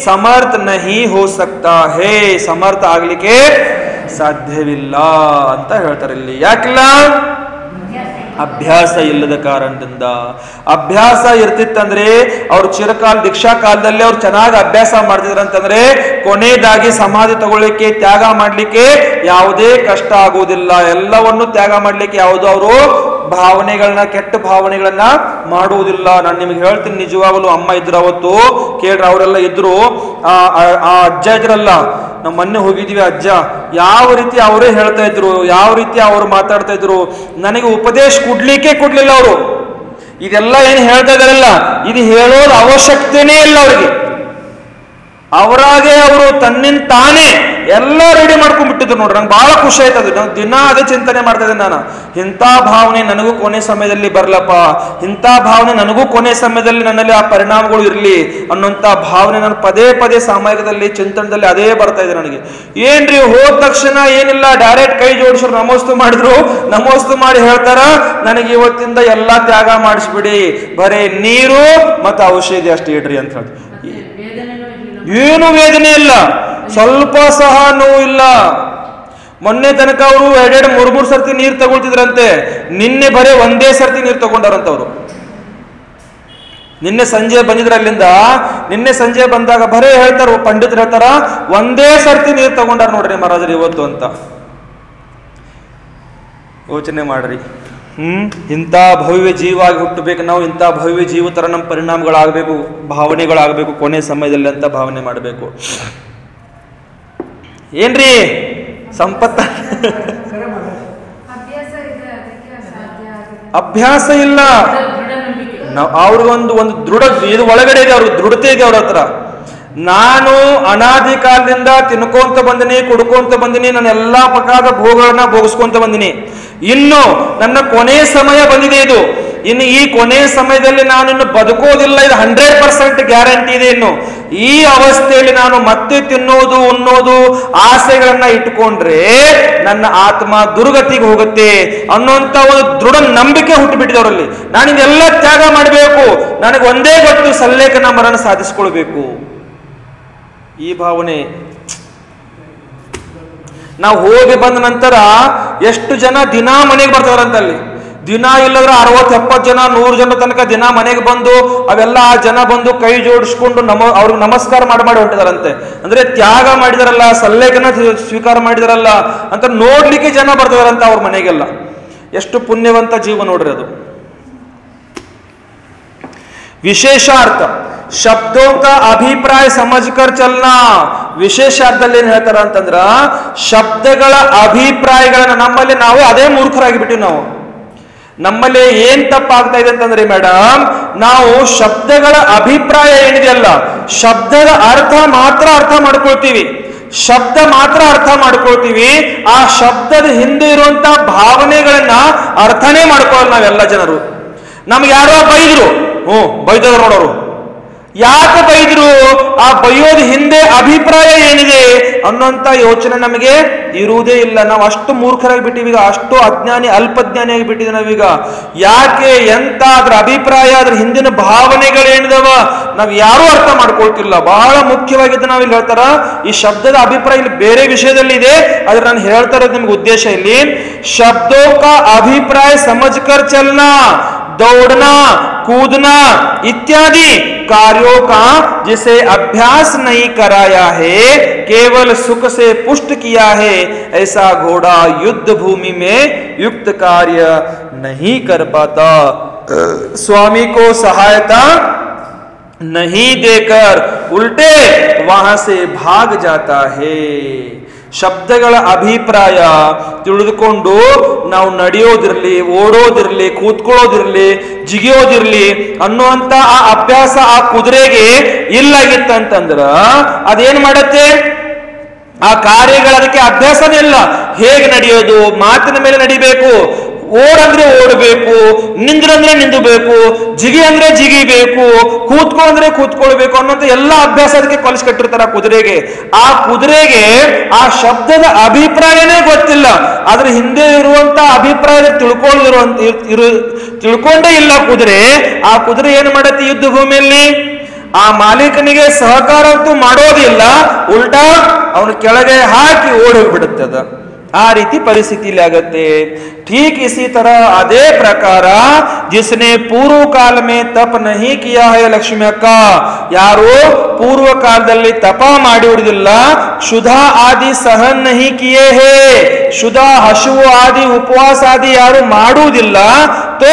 [SPEAKER 1] ಸಮರ್ಥ ನಹಿ ಹೋ ಸಕ್ತಾ ಹೇ, ಸಮರ್ಥ ಆಗ್ಲಿಕ್ಕೆ ಸಾಧ್ಯವಿಲ್ಲ ಅಂತ ಹೇಳ್ತಾರೆ ಇಲ್ಲಿ. ಯಾಕಿಲ್ಲ? ಅಭ್ಯಾಸ ಇಲ್ಲದ ಕಾರಣದಿಂದ. ಅಭ್ಯಾಸ ಇರ್ತಿತ್ತಂದ್ರೆ ಅವ್ರು ಚಿರಕಾಲ ದೀಕ್ಷಾ ಕಾಲದಲ್ಲಿ ಅವ್ರು ಚೆನ್ನಾಗಿ ಅಭ್ಯಾಸ ಮಾಡ್ತಿದ್ರು ಅಂತಂದ್ರೆ ಕೊನೆಯದಾಗಿ ಸಮಾಧಿ ತಗೊಳ್ಳಿಕ್ಕೆ ತ್ಯಾಗ ಮಾಡ್ಲಿಕ್ಕೆ ಯಾವುದೇ ಕಷ್ಟ ಆಗುವುದಿಲ್ಲ. ಎಲ್ಲವನ್ನು ತ್ಯಾಗ ಮಾಡ್ಲಿಕ್ಕೆ ಯಾವುದು ಅವರು ಭಾವನೆಗಳನ್ನ, ಕೆಟ್ಟ ಭಾವನೆಗಳನ್ನ ಮಾಡುವುದಿಲ್ಲ. ನಾನು ನಿಮ್ಗೆ ಹೇಳ್ತೀನಿ, ನಿಜವಾಗಲೂ ಅಮ್ಮ ಇದ್ರು ಅವತ್ತು ಕೇಳ್ರಿ, ಅವರೆಲ್ಲ ಇದ್ರು. ಆ ಅಜ್ಜ ಇದ್ರಲ್ಲ, ನಮ್ಮ ಮೊನ್ನೆ ಹೋಗಿದ್ವಿ, ಅಜ್ಜ ಯಾವ ರೀತಿ ಅವರೇ ಹೇಳ್ತಾ ಇದ್ರು, ಯಾವ ರೀತಿ ಅವರು ಮಾತಾಡ್ತಾ ಇದ್ರು. ನನಗೆ ಉಪದೇಶ ಕೊಡ್ಲಿಲ್ಲ ಅವರು. ಇದೆಲ್ಲ ಏನು ಹೇಳ್ತಾ ಇದಾರಲ್ಲ, ಇದು ಹೇಳೋದು ಅವಶ್ಯಕತೆನೇ ಇಲ್ಲ ಅವರಿಗೆ. ಅವರಾಗೆ ಅವರು ತನ್ನಿಂದ ತಾನೇ ಎಲ್ಲ ರೆಡಿ ಮಾಡ್ಕೊಂಡ್ಬಿಟ್ಟಿದ್ರು ನೋಡ್ರಿ. ನಂಗೆ ಬಹಳ ಖುಷಿ ಆಯ್ತದೆ. ನಾನು ದಿನ ಅದೇ ಚಿಂತನೆ ಮಾಡ್ತಾ ಇದ್ದೆ. ನಾನು ಇಂಥ ಭಾವನೆ ನನಗೂ ಕೊನೆ ಸಮಯದಲ್ಲಿ ಬರ್ಲಪ್ಪ, ಇಂಥ ಭಾವನೆ ನನಗೂ ಕೊನೆ ಸಮಯದಲ್ಲಿ ನನ್ನಲ್ಲಿ ಆ ಪರಿಣಾಮಗಳು ಇರಲಿ ಅನ್ನೋಂಥ ಭಾವನೆ ನಾನು ಪದೇ ಪದೇ ಸಾಮಾಜಿಕದಲ್ಲಿ ಚಿಂತನದಲ್ಲಿ ಅದೇ ಬರ್ತಾ ಇದೆ ನನಗೆ. ಏನ್ರಿ ಹೋದ ತಕ್ಷಣ ಏನಿಲ್ಲ, ಡೈರೆಕ್ಟ್ ಕೈ ಜೋಡಿಸ್ರು, ನಮಸ್ತು ಮಾಡಿದ್ರು, ನಮಸ್ತು ಮಾಡಿ ಹೇಳ್ತಾರ, ನನಗೆ ಇವತ್ತಿಂದ ಎಲ್ಲ ತ್ಯಾಗ ಮಾಡಿಸ್ಬಿಡಿ, ಬರೇ ನೀರು ಮತ್ತು ಔಷಧಿ ಅಷ್ಟೇ ಇಡ್ರಿ ಅಂತ ಹೇಳಿ. ಏನು ವೇದನೆ ಇಲ್ಲ, ಸ್ವಲ್ಪ ಸಹ ನೋವು ಇಲ್ಲ. ಮೊನ್ನೆ ತನಕ ಅವರು 2-3 ಸರ್ತಿ ನೀರು ತಗೊಳ್ತಿದ್ರಂತೆ. ನಿನ್ನೆ ಬರೀ ಒಂದೇ ಸರ್ತಿ ನೀರು ತಗೊಂಡಾರಂತವ್ರು. ನಿನ್ನೆ ಸಂಜೆ ಬಂದಿದ್ರ ಅಲ್ಲಿಂದ. ನಿನ್ನೆ ಸಂಜೆ ಬಂದಾಗ ಬರೇ ಹೇಳ್ತಾರ, ಪಂಡಿತರು ಹೇಳ್ತಾರ, ಒಂದೇ ಸರ್ತಿ ನೀರು ತಗೊಂಡಾರ ನೋಡ್ರಿ ಮಹಾರಾಜರು ಇವತ್ತು ಅಂತ. ಯೋಚನೆ ಮಾಡ್ರಿ. ಇಂಥ ಭವ್ಯ ಜೀವಾಗಿ ಹುಟ್ಟಬೇಕು ನಾವು, ಇಂಥ ಭವ್ಯ ಜೀವ ಥರ ನಮ್ಮ ಪರಿಣಾಮಗಳಾಗಬೇಕು, ಭಾವನೆಗಳಾಗಬೇಕು ಕೊನೆ ಸಮಯದಲ್ಲಿ ಅಂತ ಭಾವನೆ ಮಾಡಬೇಕು. ಏನ್ರಿ ಸಂಪತ್ತ? ಅಭ್ಯಾಸ ಇಲ್ಲ. ಅವ್ರಿಗೊಂದು ದೃಢ ಇದು ಒಳಗಡೆ ಇದೆ, ಅವ್ರಿಗೆ ದೃಢತೆ ಇದೆ ಅವ್ರ ಹತ್ರ. ನಾನು ಅನಾದಿ ಕಾಲದಿಂದ ತಿನ್ಕೊಂತ ಬಂದಿನಿ, ಕುಡ್ಕೊಂತ ಬಂದಿನಿ, ನನ್ನ ಎಲ್ಲಾ ಪ್ರಕಾರದ ಭೋಗಗಳನ್ನ ಭೋಗಿಸ್ಕೊಂತ ಬಂದಿನಿ. ಇನ್ನು ನನ್ನ ಕೊನೆ ಸಮಯ ಬಂದಿದೆ. ಇದು ಇನ್ನು ಈ ಕೊನೆ ಸಮಯದಲ್ಲಿ ನಾನು ಇನ್ನು ಬದುಕೋದಿಲ್ಲ, ಇದು 100% ಗ್ಯಾರಂಟಿ ಇದೆ. ಇನ್ನು ಈ ಅವಸ್ಥೆಯಲ್ಲಿ ನಾನು ಮತ್ತೆ ತಿನ್ನೋದು ಉಣ್ಣೋದು ಆಸೆಗಳನ್ನ ಇಟ್ಕೊಂಡ್ರೆ ನನ್ನ ಆತ್ಮ ದುರ್ಗತಿಗೆ ಹೋಗುತ್ತೆ ಅನ್ನುವಂತ ಒಂದು ದೃಢ ನಂಬಿಕೆ ಹುಟ್ಟುಬಿಟ್ಟಿದವರಲ್ಲಿ. ನಾನು ಇದೆಲ್ಲ ತ್ಯಾಗ ಮಾಡಬೇಕು, ನನಗೆ ಒಂದೇ ಗೊತ್ತು, ಸಲ್ಲೇಖನ ಮರಣ ಸಾಧಿಸ್ಕೊಳ್ಬೇಕು. ಈ ಭಾವನೆ ನಾವು ಹೋಗಿ ಬಂದ ನಂತರ ಎಷ್ಟು ಜನ ದಿನಾ ಮನೆಗೆ ಬರ್ತಾರಂತಲ್ಲಿ. ದಿನ ಇಲ್ಲದ್ರೆ 60-70 ಜನ 100 ಜನ ತನಕ ದಿನ ಮನೆಗೆ ಬಂದು ಅವೆಲ್ಲ ಆ ಜನ ಬಂದು ಕೈ ಜೋಡಿಸ್ಕೊಂಡು ಅವ್ರಿಗೆ ನಮಸ್ಕಾರ ಮಾಡಿ ಹೊಂಟಿದಾರಂತೆ. ಅಂದ್ರೆ ತ್ಯಾಗ ಮಾಡಿದಾರಲ್ಲ, ಸಲ್ಲೇಖನ ಸ್ವೀಕಾರ ಮಾಡಿದಾರಲ್ಲ ಅಂತ ನೋಡ್ಲಿಕ್ಕೆ ಜನ ಬರ್ತಿದಾರಂತ ಅವ್ರ ಮನೆಗೆಲ್ಲ. ಎಷ್ಟು ಪುಣ್ಯವಂತ ಜೀವ ನೋಡ್ರಿ ಅದು. ವಿಶೇಷಾರ್ಥ ಶಬ್ದೋ ಕಾ ಅಭಿಪ್ರಾಯ ಸಮಜ್ಕರ್ ಚಲ್ನಾ. ವಿಶೇಷಾರ್ಥದಲ್ಲಿ ಏನ್ ಹೇಳ್ತಾರ ಅಂತಂದ್ರ ಶಬ್ದಗಳ ಅಭಿಪ್ರಾಯಗಳನ್ನ ನಮ್ಮಲ್ಲಿ ನಾವು ಅದೇ ಮೂರ್ಖರಾಗಿಬಿಟ್ಟಿವಿ. ನಮ್ಮಲ್ಲಿ ಏನ್ ತಪ್ಪಾಗ್ತಾ ಇದೆ ಅಂತಂದ್ರೆ ಮೇಡಮ್, ನಾವು ಶಬ್ದಗಳ ಅಭಿಪ್ರಾಯ ಏನಿದೆಯಲ್ಲ ಶಬ್ದದ ಅರ್ಥ ಮಾತ್ರ ಅರ್ಥ ಮಾಡ್ಕೊಳ್ತೀವಿ, ಶಬ್ದ ಮಾತ್ರ ಅರ್ಥ ಮಾಡ್ಕೊಳ್ತೀವಿ. ಆ ಶಬ್ದದ ಹಿಂದೆ ಇರುವಂತ ಭಾವನೆಗಳನ್ನ ಅರ್ಥನೇ ಮಾಡ್ಕೊಳ್ಳಲ್ಲ ನಾವೆಲ್ಲ ಜನರು. ನಮ್ಗೆ ಯಾರೋ ಬೈದ್ರು, ಬೈದವ್ರು ನೋಡೋರು, ಯಾಕೆ ಬೈದ್ರು, ಆ ಬೈಯೋದು ಹಿಂದೆ ಅಭಿಪ್ರಾಯ ಏನಿದೆ ಅನ್ನೋಂಥ ಯೋಚನೆ ನಮಗೆ ಇರುವುದೇ ಇಲ್ಲ. ನಾವು ಅಷ್ಟು ಮೂರ್ಖರಾಗಿ ಬಿಟ್ಟಿವೀಗ, ಅಷ್ಟು ಅಜ್ಞಾನಿ ಅಲ್ಪಜ್ಞಾನಿ ಆಗಿಬಿಟ್ಟಿದೆ ನಾವೀಗ. ಯಾಕೆ, ಎಂತ ಅದ್ರ ಅಭಿಪ್ರಾಯ, ಅದ್ರ ಹಿಂದಿನ ಭಾವನೆಗಳೇನಿದಾವ ನಾವು ಯಾರೂ ಅರ್ಥ ಮಾಡ್ಕೊಳ್ತಿಲ್ಲ. ಬಹಳ ಮುಖ್ಯವಾಗಿದ್ದು ನಾವಿಲ್ಲಿ ಹೇಳ್ತಾರ, ಈ ಶಬ್ದದ ಅಭಿಪ್ರಾಯ ಇಲ್ಲಿ ಬೇರೆ ವಿಷಯದಲ್ಲಿ ಇದೆ, ಆದ್ರೆ ನಾನು ಹೇಳ್ತಾ ಇರೋದು ನಿಮ್ಗೆ ಉದ್ದೇಶ ಇಲ್ಲಿ ಶಬ್ದೋ ಕಾ ಅಭಿಪ್ರಾಯ ಸಮಜ್ಕರ್ ಚಲ್ನಾ, दौड़ना, कूदना इत्यादि कार्यों का जिसे अभ्यास नहीं कराया है, केवल सुख से पुष्ट किया है, ऐसा घोड़ा युद्ध भूमि में युक्त कार्य नहीं कर पाता. स्वामी को सहायता नहीं देकर उल्टे वहां से भाग जाता है. ಶಬ್ದಗಳ ಅಭಿಪ್ರಾಯ ತಿಳಿದುಕೊಂಡು ನಾವು ನಡೆಯೋದಿರ್ಲಿ, ಓಡೋದಿರ್ಲಿ, ಕೂತ್ಕೊಳ್ಳೋದಿರ್ಲಿ, ಜಿಗಿಯೋದಿರ್ಲಿ ಅನ್ನುವಂತ ಆ ಅಭ್ಯಾಸ ಆ ಕುದುರೆಗೆ ಇಲ್ಲಾಗಿತ್ತಂತಂದ್ರ ಅದೇನ್ ಮಾಡತ್ತೆ, ಆ ಕಾರ್ಯಗಳ ಅದಕ್ಕೆ ಅಭ್ಯಾಸನೇ ಇಲ್ಲ. ಹೇಗೆ ನಡೆಯೋದು, ಮಾತಿನ ಮೇಲೆ ನಡಿಬೇಕು, ಓಡಂದ್ರೆ ಓಡಬೇಕು, ನಿಂದ್ರಂದ್ರೆ ನಿಂದಬೇಕು, ಜಿಗಿ ಅಂದ್ರೆ ಜಿಗಿಬೇಕು, ಕೂತ್ಕೊಂಡ್ರೆ ಕೂತ್ಕೊಳ್ಬೇಕು ಅನ್ನೋಂಥ ಎಲ್ಲ ಅಭ್ಯಾಸ ಅದಕ್ಕೆ ಕಲಿಸ್ಕೊಟ್ಟಿರ್ತಾರ ಕುದುರೆಗೆ. ಆ ಕುದುರೆಗೆ ಆ ಶಬ್ದದ ಅಭಿಪ್ರಾಯನೇ ಗೊತ್ತಿಲ್ಲ, ಅದ್ರ ಹಿಂದೆ ಇರುವಂತ ಅಭಿಪ್ರಾಯ ತಿಳ್ಕೊಂಡೇ ಇಲ್ಲ ಕುದುರೆ. ಆ ಕುದುರೆ ಏನ್ ಮಾಡತ್ತೆ ಯುದ್ಧ ಭೂಮಿಯಲ್ಲಿ, ಆ ಮಾಲೀಕನಿಗೆ ಸಹಕಾರ ಅಂತೂ ಮಾಡೋದಿಲ್ಲ, ಉಲ್ಟಾ ಅವನು ಕೆಳಗೆ ಹಾಕಿ ಓಡಿ ಹೋಗ್ಬಿಡುತ್ತೆ ಅದ. ಆ ರೀತಿ ಪರಿಸ್ಥಿತಿಯಲ್ಲಿ ಆಗತ್ತೆ. ठीक इसी तरह अदे प्रकार जिसने पूर्व काल में तप नहीं किया है, लक्ष्मी अक्का यारो पूर्व कालದಲ್ಲಿ ತಪ ಮಾಡಿರುವುದಿಲ್ಲ, क्षुधा आदि सहन नहीं किए है, क्षुधा हशुವು आदि उपवास आदि ಯಾರು ಮಾಡುವುದಿಲ್ಲ, तो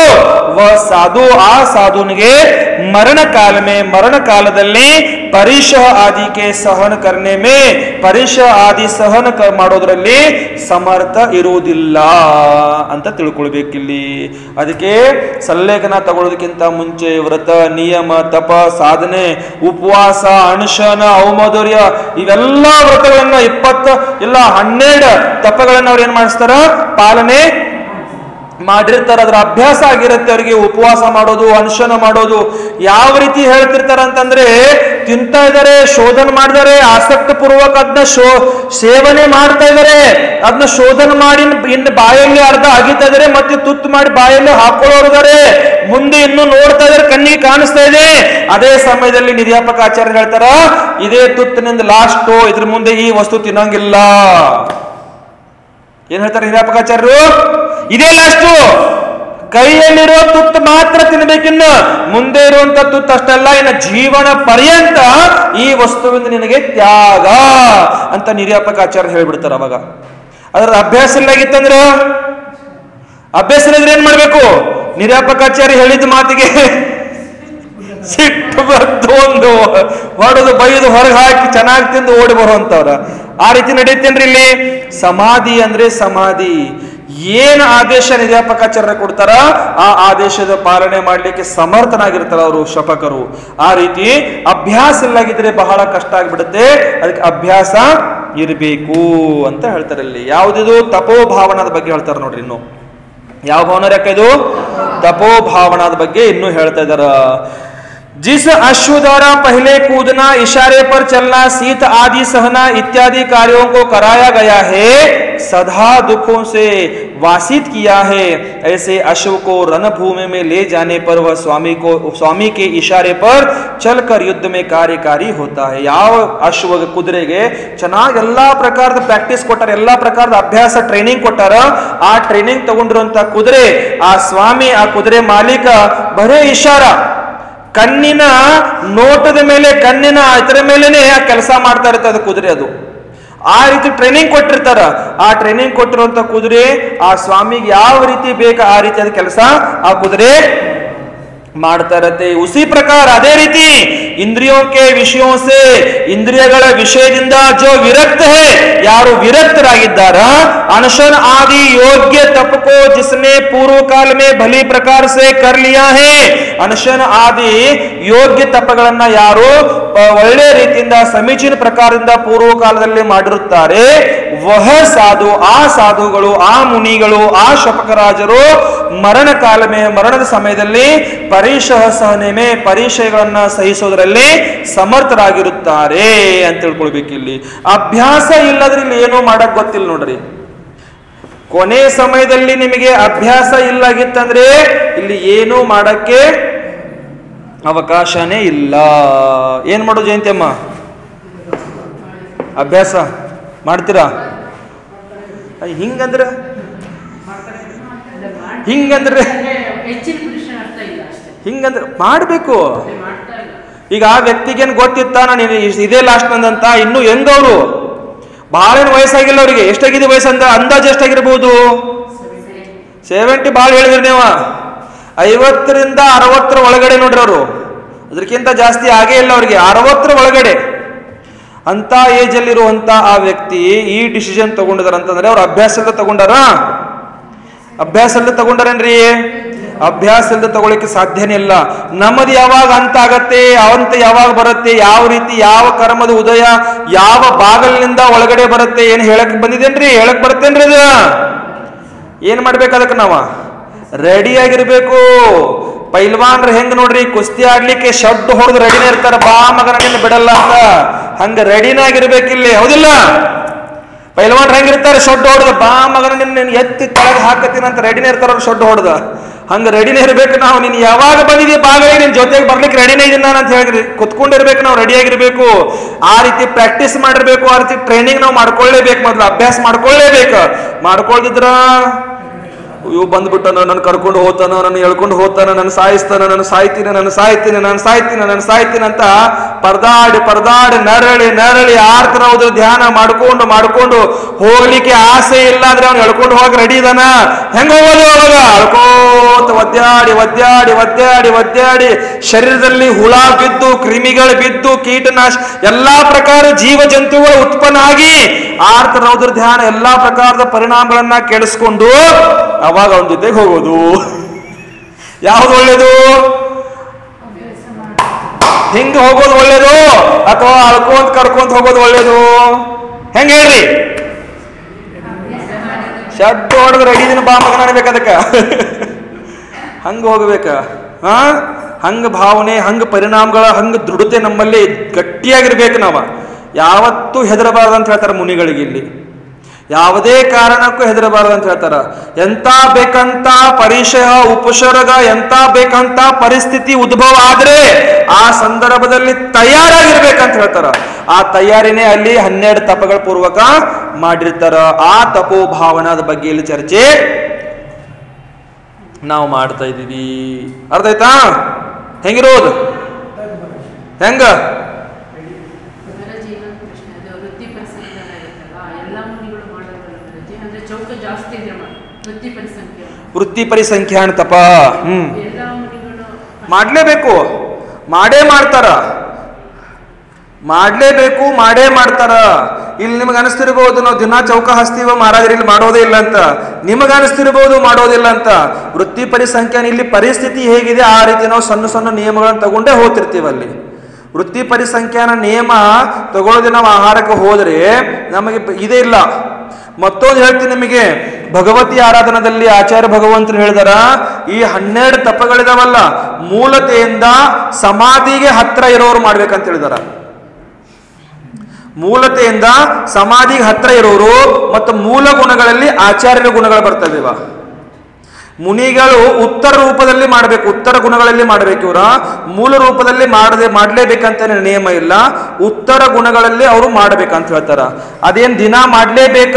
[SPEAKER 1] वह साधु आ साधुनिಗೆ मरण काल में मरण कालದಲ್ಲಿ ಪರಿಶಃ आदि के सहन करने में ಪರಿಶಃ आदि सहन ಮಾಡೋದ್ರಲ್ಲಿ ಸಮರ್ಥ ಇರುವುದಿಲ್ಲ ಅಂತ ತಿಳ್ಕೊಳ್ಬೇಕಿಲ್ಲಿ. ಅದಕ್ಕೆ ಸಲ್ಲೇಖನ ತಗೊಳ್ಳೋದಕ್ಕಿಂತ ಮುಂಚೆ ವ್ರತ, ನಿಯಮ, ತಪ, ಸಾಧನೆ, ಉಪವಾಸ, ಅನುಶನ, ಔಮಧುರ್ಯ ಇವೆಲ್ಲ ವ್ರತಗಳನ್ನ 20 ಇಲ್ಲ 12 ತಪಗಳನ್ನ ಅವ್ರು ಏನ್ ಮಾಡಿಸ್ತಾರ, ಪಾಲನೆ ಮಾಡಿರ್ತಾರೆ. ಅದರ ಅಭ್ಯಾಸ ಆಗಿರುತ್ತೆ ಅವರಿಗೆ. ಉಪವಾಸ ಮಾಡೋದು, ಅನುಶನ ಮಾಡೋದು ಯಾವ ರೀತಿ ಹೇಳ್ತಿರ್ತಾರ ಅಂತಂದ್ರೆ, ತಿಂತಾ ಇದಾರೆ, ಶೋಧನೆ ಮಾಡಿದಾರೆ, ಆಸಕ್ತಿ ಪೂರ್ವಕ ಅದನ್ನ ಸೇವನೆ ಮಾಡ್ತಾ ಇದಾರೆ, ಅದನ್ನ ಶೋಧನೆ ಮಾಡಿ ಇನ್ನು ಬಾಯಲ್ಲಿ ಅರ್ಧ ಅಗಿತಾ ಇದಾರೆ, ಮತ್ತೆ ತುತ್ತು ಮಾಡಿ ಬಾಯಲ್ಲಿ ಹಾಕೊಳ್ಳೋರಿದ್ದಾರೆ, ಮುಂದೆ ಇನ್ನು ನೋಡ್ತಾ ಇದಾರೆ, ಕಣ್ಣಿಗೆ ಕಾಣಿಸ್ತಾ ಇದೆ. ಅದೇ ಸಮಯದಲ್ಲಿ ನಿರ್ಯಾಪಕ ಆಚಾರ್ಯ ಹೇಳ್ತಾರ, ಇದೇ ತುತ್ತಿನಿಂದ ಲಾಸ್ಟ್, ಇದ್ರ ಮುಂದೆ ಈ ವಸ್ತು ತಿನ್ನಂಗಿಲ್ಲ. ಏನ್ ಹೇಳ್ತಾರೆ ನಿರ್ಯಾಪಕಾಚಾರ್ಯರು, ಇದೇ ಲಾಸ್ಟು, ಕೈಯಲ್ಲಿರೋ ತುತ್ತು ಮಾತ್ರ ತಿನ್ಬೇಕಿನ್ನು, ಮುಂದೆ ಇರುವಂತ ತುತ್ತು ಅಷ್ಟೆಲ್ಲ, ಇನ್ನು ಜೀವನ ಪರ್ಯಂತ ಈ ವಸ್ತುವಿಂದ ನಿನಗೆ ತ್ಯಾಗ ಅಂತ ನಿರ್ಯಾಪಕಾಚಾರ್ಯ ಹೇಳ್ಬಿಡ್ತಾರ. ಅವಾಗ ಅದರ ಅಭ್ಯಾಸ ಇಲ್ಲಾಗಿತ್ತಂದ್ರ, ಅಭ್ಯಾಸ ಇಲ್ಲದ್ರೆ ಏನ್ ಮಾಡ್ಬೇಕು, ನಿರ್ಯಾಪಕಾಚಾರ್ಯ ಹೇಳಿದ ಮಾತಿಗೆ ಸಿಟ್ಟು ಬದ್ದು ಒಂದು ಹೊಡೆದು ಬೈದು ಹೊರಗೆ ಹಾಕಿ ಚೆನ್ನಾಗಿ ತಿಂದು ಓಡಿ ಬರುವಂತವ್ರ. ಆ ರೀತಿ ನಡೆಯುತ್ತೇನ್ರಿ ಇಲ್ಲಿ. ಸಮಾಧಿ ಅಂದ್ರೆ ಸಮಾಧಿ, ಏನು ಆದೇಶ ನಿರ್ಯಾಪಕಾಚಾರ್ಯ ಕೊಡ್ತಾರ ಆ ಆದೇಶದ ಪಾಲನೆ ಮಾಡ್ಲಿಕ್ಕೆ ಸಮರ್ಥನಾಗಿರ್ತಾರ ಅವರು ಶಪಕರು. ಆ ರೀತಿ ಅಭ್ಯಾಸ ಇಲ್ಲಾಗಿದ್ರೆ ಬಹಳ ಕಷ್ಟ ಆಗ್ಬಿಡುತ್ತೆ. ಅದಕ್ಕೆ ಅಭ್ಯಾಸ ಇರಬೇಕು ಅಂತ ಹೇಳ್ತಾರೆ ಇಲ್ಲಿ. ಯಾವುದಿದು ತಪೋಭಾವನದ ಬಗ್ಗೆ ಹೇಳ್ತಾರೆ ನೋಡ್ರಿ. ಇನ್ನು ಯಾವ ಭಾವನ ಯಾಕೆ ಇದು ತಪೋಭಾವನದ ಬಗ್ಗೆ ಇನ್ನೂ ಹೇಳ್ತಾ ಇದಾರ. जिस अश्व द्वारा पहले कूदना, इशारे पर चलना, शीत आदि सहना इत्यादि कार्यों को कराया गया है, सदा दुखों से वासित किया है, ऐसे अश्व को रणभूमि में ले जाने पर वह स्वामी के इशारे पर चलकर युद्ध में कार्यकारी होता है. ಯಾವ ಅಶ್ವ ಕುದುರೆಗೆ ಚೆನ್ನಾಗಿ ಎಲ್ಲಾ ಪ್ರಕಾರದ ಪ್ರಾಕ್ಟೀಸ್ ಕೊಟ್ಟಾರ, ಎಲ್ಲಾ ಪ್ರಕಾರದ ಅಭ್ಯಾಸ ಟ್ರೈನಿಂಗ್ ಕೊಟ್ಟಾರ, ಆ ಟ್ರೈನಿಂಗ್ ತಗೊಂಡಿರುವಂತ ಕುದುರೆ, ಆ ಸ್ವಾಮಿ, ಆ ಕುದುರೆ ಮಾಲೀಕ ಬರೇ ಇಶಾರ, ಕಣ್ಣಿನ ನೋಟದ ಮೇಲೆ, ಕಣ್ಣಿನ ಇದರ ಮೇಲೆನೆ ಕೆಲಸ ಮಾಡ್ತಾ ಇರ್ತದೆ ಕುದುರೆ. ಅದು ಆ ರೀತಿ ಟ್ರೈನಿಂಗ್ ಕೊಟ್ಟಿರ್ತಾರ. ಆ ಟ್ರೈನಿಂಗ್ ಕೊಟ್ಟಿರುವಂತ ಕುದುರೆ ಆ ಸ್ವಾಮಿಗೆ ಯಾವ ರೀತಿ ಬೇಕು ಆ ರೀತಿಯಾದ ಕೆಲಸ ಆ ಕುದುರೆ ಮಾಡ್ತಾ ಇರತ್ತೆ. ಉಸಿ ಪ್ರಕಾರ ಅದೇ ರೀತಿ ಇಂದ್ರಿಯೋं के विषयों से ಇಂದ್ರಿಯಗಳ ವಿಷಯದಿಂದ जो विरक्त है, ಯಾರು ವಿರಕ್ತರಾಗಿದ್ದಾರ, अनशन आदि योग्य तप को जिसने पूर्व काल में भली प्रकार से कर लिया है, अनशन आदि ಯೋಗ್ಯ ತಪಗಳನ್ನ ಯಾರು ಒಳ್ಳೆ ರೀತಿಯಿಂದ ಸಮೀಚೀನ ಪ್ರಕಾರದಿಂದ ಪೂರ್ವ ಕಾಲದಲ್ಲಿ ಮಾಡಿರುತ್ತಾರೆ, ವಹ ಸಾಧು, ಆ ಸಾಧುಗಳು, ಆ ಮುನಿಗಳು, ಆ ಶಪಕರಾಜರು ಮರಣ ಕಾಲಮೇ, ಮರಣದ ಸಮಯದಲ್ಲಿ ಪರಿಶಃ ಸಹನೆಮೆ, ಪರಿಶಯಗಳನ್ನ ಸಹಿಸೋದ್ರಲ್ಲಿ ಸಮರ್ಥರಾಗಿರುತ್ತಾರೆ ಅಂತ ತಿಳ್ಕೊಳ್ಬೇಕು. ಇಲ್ಲಿ ಅಭ್ಯಾಸ ಇಲ್ಲದ್ರೆ ಇಲ್ಲಿ ಏನೋ ಮಾಡಕ್ ಗೊತ್ತಿಲ್ಲ ನೋಡ್ರಿ. ಕೊನೆ ಸಮಯದಲ್ಲಿ ನಿಮಗೆ ಅಭ್ಯಾಸ ಇಲ್ಲಾಗಿತ್ತಂದ್ರೆ ಇಲ್ಲಿ ಏನೂ ಮಾಡಕ್ಕೆ ಅವಕಾಶನೇ ಇಲ್ಲ. ಏನ್ ಮಾಡೋದು ಜಯಂತಿ ಅಮ್ಮ? ಅಭ್ಯಾಸ ಮಾಡ್ತೀರಾ? ಹಿಂಗಂದ್ರೆ ಮಾಡ್ಬೇಕು. ಈಗ ಆ ವ್ಯಕ್ತಿಗೇನು ಗೊತ್ತಿತ್ತ ನಾನು ಇದೇ ಲಾಸ್ಟ್ ನಂದಂತ, ಇನ್ನು ಹೆಂಗವ್ರು ಬಹಳ ಏನು ವಯಸ್ಸಾಗಿಲ್ಲ ಅವ್ರಿಗೆ. ಎಷ್ಟಾಗಿದೆ ವಯಸ್ಸಂದ ಅಂದಾಜು ಎಷ್ಟಾಗಿರ್ಬೋದು? 70 ಭಾಳ ಹೇಳಿದ್ರಿ ನೀವು. 50ರಿಂದ 60 ಒಳಗಡೆ ನೋಡ್ರಿ ಅವರು, ಅದಕ್ಕಿಂತ ಜಾಸ್ತಿ ಆಗೇ ಇಲ್ಲ ಅವ್ರಿಗೆ. 60 ಒಳಗಡೆ ಅಂತ ಏಜ್ ಅಲ್ಲಿರುವಂತ ಆ ವ್ಯಕ್ತಿ ಈ ಡಿಸಿಷನ್ ತಗೊಂಡಿದಾರ ಅಂತಂದ್ರೆ ಅವ್ರು ಅಭ್ಯಾಸ ಇಲ್ಲದೆ ತಗೊಂಡಾರ? ಅಭ್ಯಾಸ ಇಲ್ಲದೆ ತಗೊಂಡಾರೇನ್ರಿ? ಅಭ್ಯಾಸ ಇಲ್ಲದೆ ತಗೊಳ್ಳಿಕ್ಕೆ ಸಾಧ್ಯನೇ ಇಲ್ಲ. ನಮ್ಮದು ಯಾವಾಗ ಅಂತ ಆಗತ್ತೆ, ಅವಂತ ಯಾವಾಗ ಬರುತ್ತೆ, ಯಾವ ರೀತಿ ಯಾವ ಕರ್ಮದ ಉದಯ ಯಾವ ಬಾಗಲಿನಿಂದ ಒಳಗಡೆ ಬರುತ್ತೆ, ಏನ್ ಹೇಳಕ್ ಬಂದಿದ್ದೇನ್ರಿ? ಹೇಳಕ್ ಬರುತ್ತೇನ್ರಿ? ಅದು ಏನ್ ಮಾಡ್ಬೇಕು? ಅದಕ್ಕೆ ನಾವ ರೆಡಿ ಆಗಿರ್ಬೇಕು. ಪೈಲ್ವಾನ್ರ ಹೆಂಗ್ ನೋಡ್ರಿ, ಕುಸ್ತಿ ಆಡ್ಲಿಕ್ಕೆ ಶಡ್ ಹೊಡೆದು ರೆಡಿನೇ ಇರ್ತಾರ, ಬಾ ಮಗನ ನಿನ್ನ ಬಿಡಲ್ಲ ಅಂತ. ಹಂಗ ರೆಡಿನಾಗಿರ್ಬೇಕಿಲ್ಲಿ, ಹೌದಿಲ್ಲ? ಪೈಲ್ವಾನ್ರ ಹೆಂಗಿರ್ತಾರೆ, ಶೊಡ್ಡು ಹೊಡೆದ ಬಾ ಮಗನ ನಿನ್ನ ಎತ್ತಿ ಕೆಳಗೆ ಹಾಕತ್ತೀನಿ ಅಂತ ರೆಡಿನೇ ಇರ್ತಾರ ಅವ್ರು, ಶೊಡ್ಡು ಹೊಡೆದ. ಹಂಗ ರೆಡಿನೇ ಇರ್ಬೇಕು ನಾವು. ನೀನು ಯಾವಾಗ ಬಂದಿದ್ದೀವಿ ಬಾಗಳಿಗೆ ನಿನ್ ಜೊತೆಗೆ ಬರ್ಲಿಕ್ಕೆ ರೆಡಿನೇ ಇದೀನಿ ನಾನು ಅಂತ ಹೇಳಿ ಕುತ್ಕೊಂಡಿರ್ಬೇಕು. ನಾವು ರೆಡಿ ಆಗಿರ್ಬೇಕು. ಆ ರೀತಿ ಪ್ರಾಕ್ಟೀಸ್ ಮಾಡಿರ್ಬೇಕು. ಆ ರೀತಿ ಟ್ರೈನಿಂಗ್ ನಾವು ಮಾಡ್ಕೊಳ್ಳೇಬೇಕು. ಮೊದಲು ಅಭ್ಯಾಸ ಮಾಡ್ಕೊಳ್ಳೇಬೇಕು. ಮಾಡ್ಕೊಳ್ದಿದ್ರ ಇವು ಬಂದ್ಬಿಟ್ಟನ, ನನ್ನ ಕರ್ಕೊಂಡು ಹೋತಾನ, ನನ್ನ ಎಳ್ಕೊಂಡು ಹೋತಾನ, ನನ್ನ ಸಾಯಿಸ್ತಾನ, ನಾನು ಸಾಯ್ತೀನಿ, ನಾನು ಸಾಯ್ತೀನಿ, ನಾನು ಸಾಯ್ತೀನಿ, ನಾನು ಸಾಯ್ತೀನಿ ಅಂತ ಪರದಾಡಿ ನರಳಿ ಆರ್ತನ ಹೋದ್ರೆ ಧ್ಯಾನ ಮಾಡ್ಕೊಂಡು ಹೋಗ್ಲಿಕ್ಕೆ ಆಸೆ ಇಲ್ಲ ಅಂದ್ರೆ ಅವ್ನು ಎಳ್ಕೊಂಡು ಹೋಗಿ ರೆಡಿ ಇದಾನ. ಹೆಂಗ ಹೋಗೋದು? ಅವಾಗ ಅಳ್ಕೋತ ಒದ್ದಾಡಿ ಶರೀರದಲ್ಲಿ ಹುಳ ಬಿದ್ದು, ಕ್ರಿಮಿಗಳು ಬಿದ್ದು, ಕೀಟನಾಶ ಎಲ್ಲಾ ಪ್ರಕಾರ ಜೀವ ಜಂತುಗಳು ಉತ್ಪನ್ನ ಆಗಿ ಆರ್ತ ರೌದ್ರ ಧ್ಯಾನ ಎಲ್ಲಾ ಪ್ರಕಾರದ ಪರಿಣಾಮಗಳನ್ನ ಕೆಡಿಸ್ಕೊಂಡು ಅವಾಗ ಅವನ ಜೊತೆಗೆ ಹೋಗೋದು. ಯಾವ್ದು ಒಳ್ಳೇದು? ಹಿಂಗ ಹೋಗೋದು ಒಳ್ಳೇದು ಅಥವಾ ಅಳ್ಕೊಂತ ಕರ್ಕೊಂತ ಹೋಗೋದು ಒಳ್ಳೇದು? ಹೆಂಗ ಹೇಳ್ರಿ? ಶಡ್ ಹೊಡೆದು ರೆಡಿದಿನ ಬಾ ಮಗನ ಅನ್ಬೇಕು ಅದಕ್ಕ. ಹಂಗ ಹೋಗ್ಬೇಕ. ಹಂಗ ಭಾವನೆ, ಹಂಗ ಪರಿಣಾಮಗಳ, ಹಂಗ ದೃಢತೆ ನಮ್ಮಲ್ಲಿ ಗಟ್ಟಿಯಾಗಿರ್ಬೇಕು. ನಾವ ಯಾವತ್ತೂ ಹೆದರಬಾರ್ದು ಅಂತ ಹೇಳ್ತಾರೆ ಮುನಿಗಳಿಗೆ. ಇಲ್ಲಿ ಯಾವುದೇ ಕಾರಣಕ್ಕೂ ಹೆದರಬಾರದು ಅಂತ ಹೇಳ್ತಾರ. ಎಂತ ಬೇಕಂತ ಪರಿಶಯ ಉಪಸರ್ಗ, ಎಂತ ಬೇಕಂತ ಪರಿಸ್ಥಿತಿ ಉದ್ಭವ ಆದ್ರೆ ಆ ಸಂದರ್ಭದಲ್ಲಿ ತಯಾರಾಗಿರ್ಬೇಕಂತ ಹೇಳ್ತಾರ. ಆ ತಯಾರಿನೇ ಅಲ್ಲಿ 12 ತಪಗಳ ಪೂರ್ವಕ ಮಾಡಿರ್ತಾರ. ಆ ತಪೋಭಾವನದ ಬಗ್ಗೆ ಇಲ್ಲಿ ಚರ್ಚೆ ನಾವು ಮಾಡ್ತಾ ಇದ್ದೀವಿ. ಅರ್ಥ ಆಯ್ತಾ? ಹೆಂಗಿರೋದು? ಹೆಂಗ ವೃತ್ತಿ ಪರಿಸಂಖ್ಯಾನ ತಪ ಮಾಡ್ಲೇಬೇಕು. ಮಾಡೇ ಮಾಡ್ತಾರ. ಇಲ್ಲಿ ನಿಮ್ಗೆ ಅನಿಸ್ತಿರ್ಬೋದು ನಾವು ದಿನ ಚೌಕ ಹಸ್ತೀವ ಮಹಾರಾಜರು ಇಲ್ಲಿ ಮಾಡೋದೇ ಇಲ್ಲ ಅಂತ. ನಿಮಗ ಅನಿಸ್ತಿರ್ಬೋದು ಮಾಡೋದಿಲ್ಲ ಅಂತ. ವೃತ್ತಿ ಪರಿಸಂಖ್ಯಾನ ಇಲ್ಲಿ ಪರಿಸ್ಥಿತಿ ಹೇಗಿದೆ ಆ ರೀತಿ ನಾವು ಸಣ್ಣ ನಿಯಮಗಳನ್ನು ತಗೊಂಡೇ ಹೋಗ್ತಿರ್ತೀವಿ. ಅಲ್ಲಿ ವೃತ್ತಿ ಪರಿಸಂಖ್ಯಾನ ನಿಯಮ ತಗೊಳ್ಳೋದೇ ನಾವು ಆಹಾರಕ್ಕೆ ಹೋದ್ರೆ ನಮಗೆ ಇದೇ ಇಲ್ಲ. ಮತ್ತೊಂದು ಹೇಳ್ತೀನಿ ನಿಮಗೆ, ಭಗವತಿ ಆರಾಧನದಲ್ಲಿ ಆಚಾರ್ಯ ಭಗವಂತರು ಹೇಳಿದಾರ, ಈ 12 ತಪಗಳಿದಾವಲ್ಲ ಮೂಲತೆಯಿಂದ ಸಮಾಧಿಗೆ ಹತ್ರ ಇರೋರು ಮಾಡ್ಬೇಕಂತ ಹೇಳಿದಾರ. ಮೂಲತೆಯಿಂದ ಸಮಾಧಿಗೆ ಹತ್ರ ಇರೋರು ಮತ್ತು ಮೂಲ ಗುಣಗಳಲ್ಲಿ ಆಚಾರ್ಯರ ಗುಣಗಳು ಬರ್ತವೆ. ಮುನಿಗಳು ಉತ್ತರ ರೂಪದಲ್ಲಿ ಮಾಡಬೇಕು, ಉತ್ತರ ಗುಣಗಳಲ್ಲಿ ಮಾಡಬೇಕು. ಇವರ ಮೂಲ ರೂಪದಲ್ಲಿ ಮಾಡಲೇಬೇಕಂತ ನಿಯಮ ಇಲ್ಲ. ಉತ್ತರ ಗುಣಗಳಲ್ಲಿ ಅವರು ಮಾಡಬೇಕಂತ ಹೇಳ್ತಾರ. ಅದೇನ್ ದಿನ ಮಾಡ್ಲೇಬೇಕ,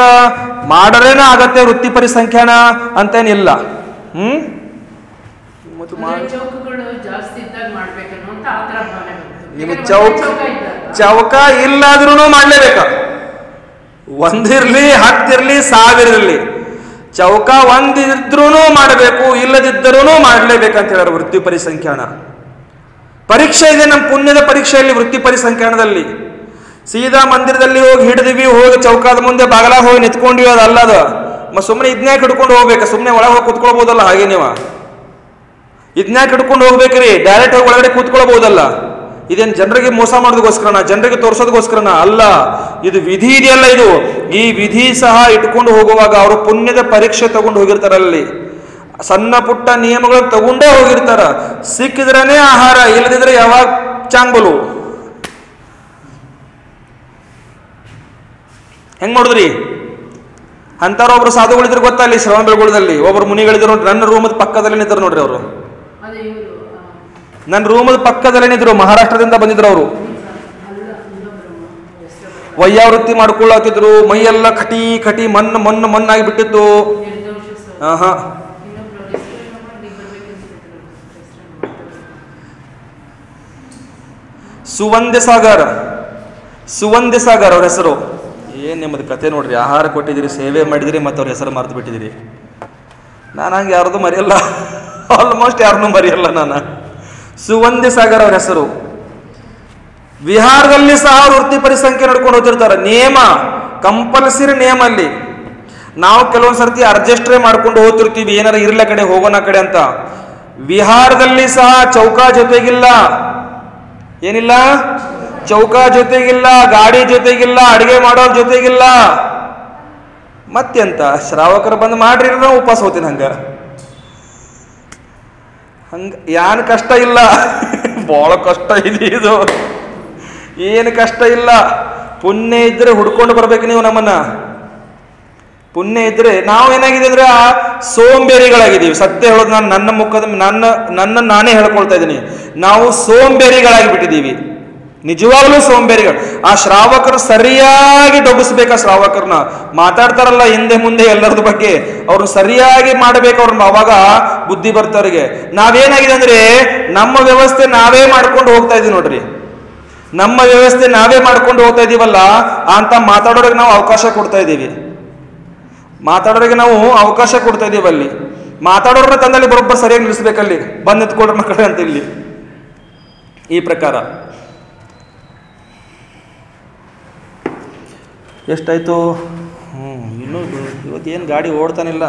[SPEAKER 1] ಮಾಡಲೇನ ಆಗತ್ತೆ ವೃತ್ತಿ ಪರಿಸಂಖ್ಯಾನ ಅಂತೇನಿಲ್ಲ. ನಿಮಗೆ ಚೌಕ ಇಲ್ಲಾದ್ರೂ ಮಾಡ್ಲೇಬೇಕ. 1 ಇರ್ಲಿ 10 ಇರ್ಲಿ 1000 ಇರ್ಲಿ. ಚೌಕ ಒಂದಿದ್ರೂ ಮಾಡಬೇಕು, ಇಲ್ಲದಿದ್ದರೂ ಮಾಡಲೇಬೇಕಂತ ಹೇಳೋರು ವೃತ್ತಿ ಪರಿಸಂಖ್ಯಾನ. ಪರೀಕ್ಷೆ ಇದೆ ನಮ್ಮ ಪುಣ್ಯದ ಪರೀಕ್ಷೆಯಲ್ಲಿ, ವೃತ್ತಿ ಪರಿಸಂಖ್ಯಾನದಲ್ಲಿ. ಸೀದಾ ಮಂದಿರದಲ್ಲಿ ಹೋಗಿ ಹಿಡಿದಿವಿ, ಹೋಗಿ ಚೌಕಾದ ಮುಂದೆ ಬಾಗಲಾಗ ಹೋಗಿ ನಿಂತ್ಕೊಂಡಿವಿ, ಅದಲ್ಲದ ಸುಮ್ಮನೆ ಇದನ್ಯಾಕೆ ಹಿಡ್ಕೊಂಡು ಹೋಗ್ಬೇಕು? ಸುಮ್ಮನೆ ಒಳಗೆ ಹೋಗಿ ಕೂತ್ಕೊಳ್ಬೋದಲ್ಲ, ಹಾಗೆ ನೀವು ಇದನ್ಯಾಕೆ ಹಿಡ್ಕೊಂಡು ಹೋಗ್ಬೇಕ್ರಿ? ಡೈರೆಕ್ಟ್ ಹೋಗಿ ಒಳಗಡೆ ಕೂತ್ಕೊಳ್ಬಹುದಲ್ಲ. ಇದೇನು ಜನರಿಗೆ ಮೋಸ ಮಾಡೋದಕ್ಕೋಸ್ಕರನ, ಜನರಿಗೆ ತೋರಿಸೋದಕ್ಕೋಸ್ಕರನ ಅಲ್ಲ. ಇದು ವಿಧಿ ಇದೆಯಲ್ಲ, ಇದು ಈ ವಿಧಿ ಸಹ ಇಟ್ಕೊಂಡು ಹೋಗುವಾಗ ಅವರು ಪುಣ್ಯದ ಪರೀಕ್ಷೆ ತಗೊಂಡು ಹೋಗಿರ್ತಾರಲ್ಲಿ, ಸಣ್ಣ ಪುಟ್ಟ ನಿಯಮಗಳನ್ನು ತಗೊಂಡೇ ಹೋಗಿರ್ತಾರ. ಸಿಕ್ಕಿದ್ರನೇ ಆಹಾರ, ಇಲ್ಲದಿದ್ರೆ ಯಾವಾಗ ಚಾಂಗ್ಬಲು ಹೆಂಗ್ ಮಾಡುದ್ರಿ? ಅಂತಾರ ಒಬ್ರು ಸಾಧುಗಳಿದ್ರು ಗೊತ್ತಾ, ಅಲ್ಲಿ ಶ್ರವಣ ಬೆಳಗೊಳದಲ್ಲಿ ಒಬ್ರು ಮುನಿಗಳಿದ್ರು ನೋಡ್ರಿ. ನನ್ನ ರೂಮದ ಪಕ್ಕದಲ್ಲಿ ನಿಂತರು ನೋಡ್ರಿ ಅವರು, ನನ್ನ ರೂಮದ ಪಕ್ಕದಲ್ಲೇ ನಿಂತರು. ಮಹಾರಾಷ್ಟ್ರದಿಂದ ಬಂದಿದ್ರು ಅವರು. ವಯ್ಯಾವೃತ್ತಿ ಮಾಡ್ಕೊಳ್ಳತ್ತಿದ್ರು, ಮೈಯೆಲ್ಲ ಕಟಿ ಕಟಿ ಮಣ್ಣಾಗಿ ಬಿಟ್ಟಿತ್ತು. ಹಾ ಸುವಂದೆ ಸಾಗರ್ ಅವ್ರ ಹೆಸರು. ಏನ್ ನಿಮ್ಮದು ಕತೆ ನೋಡ್ರಿ. ಆಹಾರ ಕೊಟ್ಟಿದ್ದೀರಿ, ಸೇವೆ ಮಾಡಿದಿರಿ, ಮತ್ತು ಅವ್ರ ಹೆಸರು ಮರೆತು ಬಿಟ್ಟಿದ್ದೀರಿ. ನಾನು ಹಂಗೆ ಯಾರ್ದು ಮರೆಯಲ್ಲ, ಆಲ್ಮೋಸ್ಟ್ ಯಾರನ್ನೂ ಮರೆಯಲ್ಲ ನಾನು. ಸುವಂದೆ ಸಾಗರ್ ಅವ್ರ ಹೆಸರು. ಬಿಹಾರದಲ್ಲಿ ಸಹ ವೃತ್ತಿ ಪರಿಸಂಖ್ಯೆ ನಡ್ಕೊಂಡು ಹೋಗ್ತಿರ್ತಾರೆ. ನಿಯಮ ಕಂಪಲ್ಸರಿ ನಿಯಮ ಅಲ್ಲಿ. ನಾವು ಕೆಲವೊಂದು ಸರ್ತಿ ಅಡ್ಜಸ್ಟ್ರೇ ಮಾಡ್ಕೊಂಡು ಹೋಗ್ತಿರ್ತೀವಿ, ಏನಾರ ಇರ್ಲ ಕಡೆ ಹೋಗೋಣ ಕಡೆ ಅಂತ. ಬಿಹಾರದಲ್ಲಿ ಸಹ ಚೌಕಾ ಜೊತೆಗಿಲ್ಲ, ಏನಿಲ್ಲ, ಚೌಕಾ ಜೊತೆಗಿಲ್ಲ, ಗಾಡಿ ಜೊತೆಗಿಲ್ಲ, ಅಡಿಗೆ ಮಾಡೋರ್ ಜೊತೆಗಿಲ್ಲ. ಮತ್ತೆಂತ ಶ್ರಾವಕರು ಬಂದು ಮಾಡ್ರಿ, ನಾವು ಉಪವಾಸ ಹೋಗ್ತೀನಿ. ಹಂಗ ಯಾನ್ ಕಷ್ಟ ಇಲ್ಲ, ಬಹಳ ಕಷ್ಟ ಇದೆ ಇದು. ಏನು ಕಷ್ಟ ಇಲ್ಲ. ಪುಣ್ಯ ಇದ್ರೆ ಹುಡ್ಕೊಂಡು ಬರ್ಬೇಕು ನೀವು ನಮ್ಮನ್ನ. ಪುಣ್ಯ ಇದ್ರೆ ನಾವು ಏನಾಗಿದೆ ಅಂದ್ರೆ ಸೋಂಬೇರಿಗಳಾಗಿದ್ದೀವಿ. ಸತ್ಯ ಹೇಳೋದು, ನಾನು ನನ್ನ ಮುಖದ ನನ್ನ ನಾನೇ ಹೇಳ್ಕೊಳ್ತಾ ಇದ್ದೀನಿ. ನಾವು ಸೋಂಬೇರಿಗಳಾಗಿ ಬಿಟ್ಟಿದ್ದೀವಿ, ನಿಜವಾಗ್ಲೂ ಸೋಂಬೇರಿಗಳು. ಆ ಶ್ರಾವಕರು ಸರಿಯಾಗಿ ಡೊಬ್ಬಿಸ್ಬೇಕು. ಆ ಶ್ರಾವಕರನ್ನ ಮಾತಾಡ್ತಾರಲ್ಲ ಹಿಂದೆ ಮುಂದೆ ಎಲ್ಲರದ ಬಗ್ಗೆ, ಅವ್ರನ್ನ ಸರಿಯಾಗಿ ಮಾಡ್ಬೇಕು. ಅವ್ರನ್ನ ಅವಾಗ ಬುದ್ಧಿ ಬರ್ತವ್ರಿಗೆ. ನಾವೇನಾಗಿದೆ ಅಂದ್ರೆ ನಮ್ಮ ವ್ಯವಸ್ಥೆ ನಾವೇ ಮಾಡ್ಕೊಂಡು ಹೋಗ್ತಾ ಇದೀವಿ ನೋಡ್ರಿ. ನಮ್ಮ ವ್ಯವಸ್ಥೆ ನಾವೇ ಮಾಡ್ಕೊಂಡು ಹೋಗ್ತಾ ಇದೀವಲ್ಲ ಅಂತ ಮಾತಾಡೋರಿಗೆ ನಾವು ಅವಕಾಶ ಕೊಡ್ತಾ ಇದ್ದೀವಿ. ಮಾತಾಡೋರಿಗೆ ನಾವು ಅವಕಾಶ ಕೊಡ್ತಾ ಇದೀವಿ. ಅಲ್ಲಿ ಮಾತಾಡೋರನ್ನ ತಂದಲ್ಲಿ ಬರೋಬ್ಬರ ಸರಿಯಾಗಿ ನಿಲ್ಲಿಸ್ಬೇಕಲ್ಲಿ, ಬಂದು ನಿಂತ್ಕೊಳ್ರಿ ಮಕ್ಕಳೇ ಅಂತ. ಇಲ್ಲಿ ಈ ಪ್ರಕಾರ ಎಷ್ಟಾಯ್ತು? ಇನ್ನೂ ಇವತ್ತೇನು ಗಾಡಿ ಓಡ್ತಾನಿಲ್ಲ.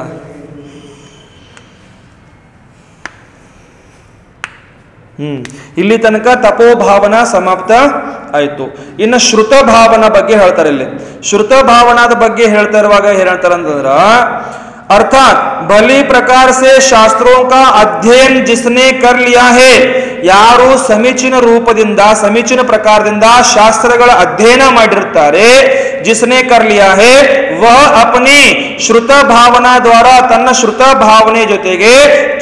[SPEAKER 1] ಇಲ್ಲಿ ತನಕ ತಪೋಭಾವನಾ ಸಮಾಪ್ತ ಆಯ್ತು. ಇನ್ನು ಶ್ರುತ ಭಾವನಾ ಬಗ್ಗೆ ಹೇಳ್ತಾರೆ. ಇಲ್ಲಿ ಶ್ರುತ ಭಾವನಾದ ಬಗ್ಗೆ ಹೇಳ್ತಾ ಇರುವಾಗ ಏನ್ ಹೇಳ್ತಾರೆ ಅಂತಂದ್ರ, ಅರ್ಥಾತ್ भली प्रकार से शास्त्रों का अध्ययन जिसने कर लिया है, ಯಾರು ಸಮೀಚೀನ ರೂಪದಿಂದ ಸಮೀಚೀನ ಪ್ರಕಾರದಿಂದ ಶಾಸ್ತ್ರಗಳ ಅಧ್ಯಯನ ಮಾಡಿರ್ತಾರೆ, जिसने कर लिया है वह अपनी श्रुत भावना द्वारा ತನ್ನ ಶ್ರುತ ಭಾವನೆ ಜೊತೆಗೆ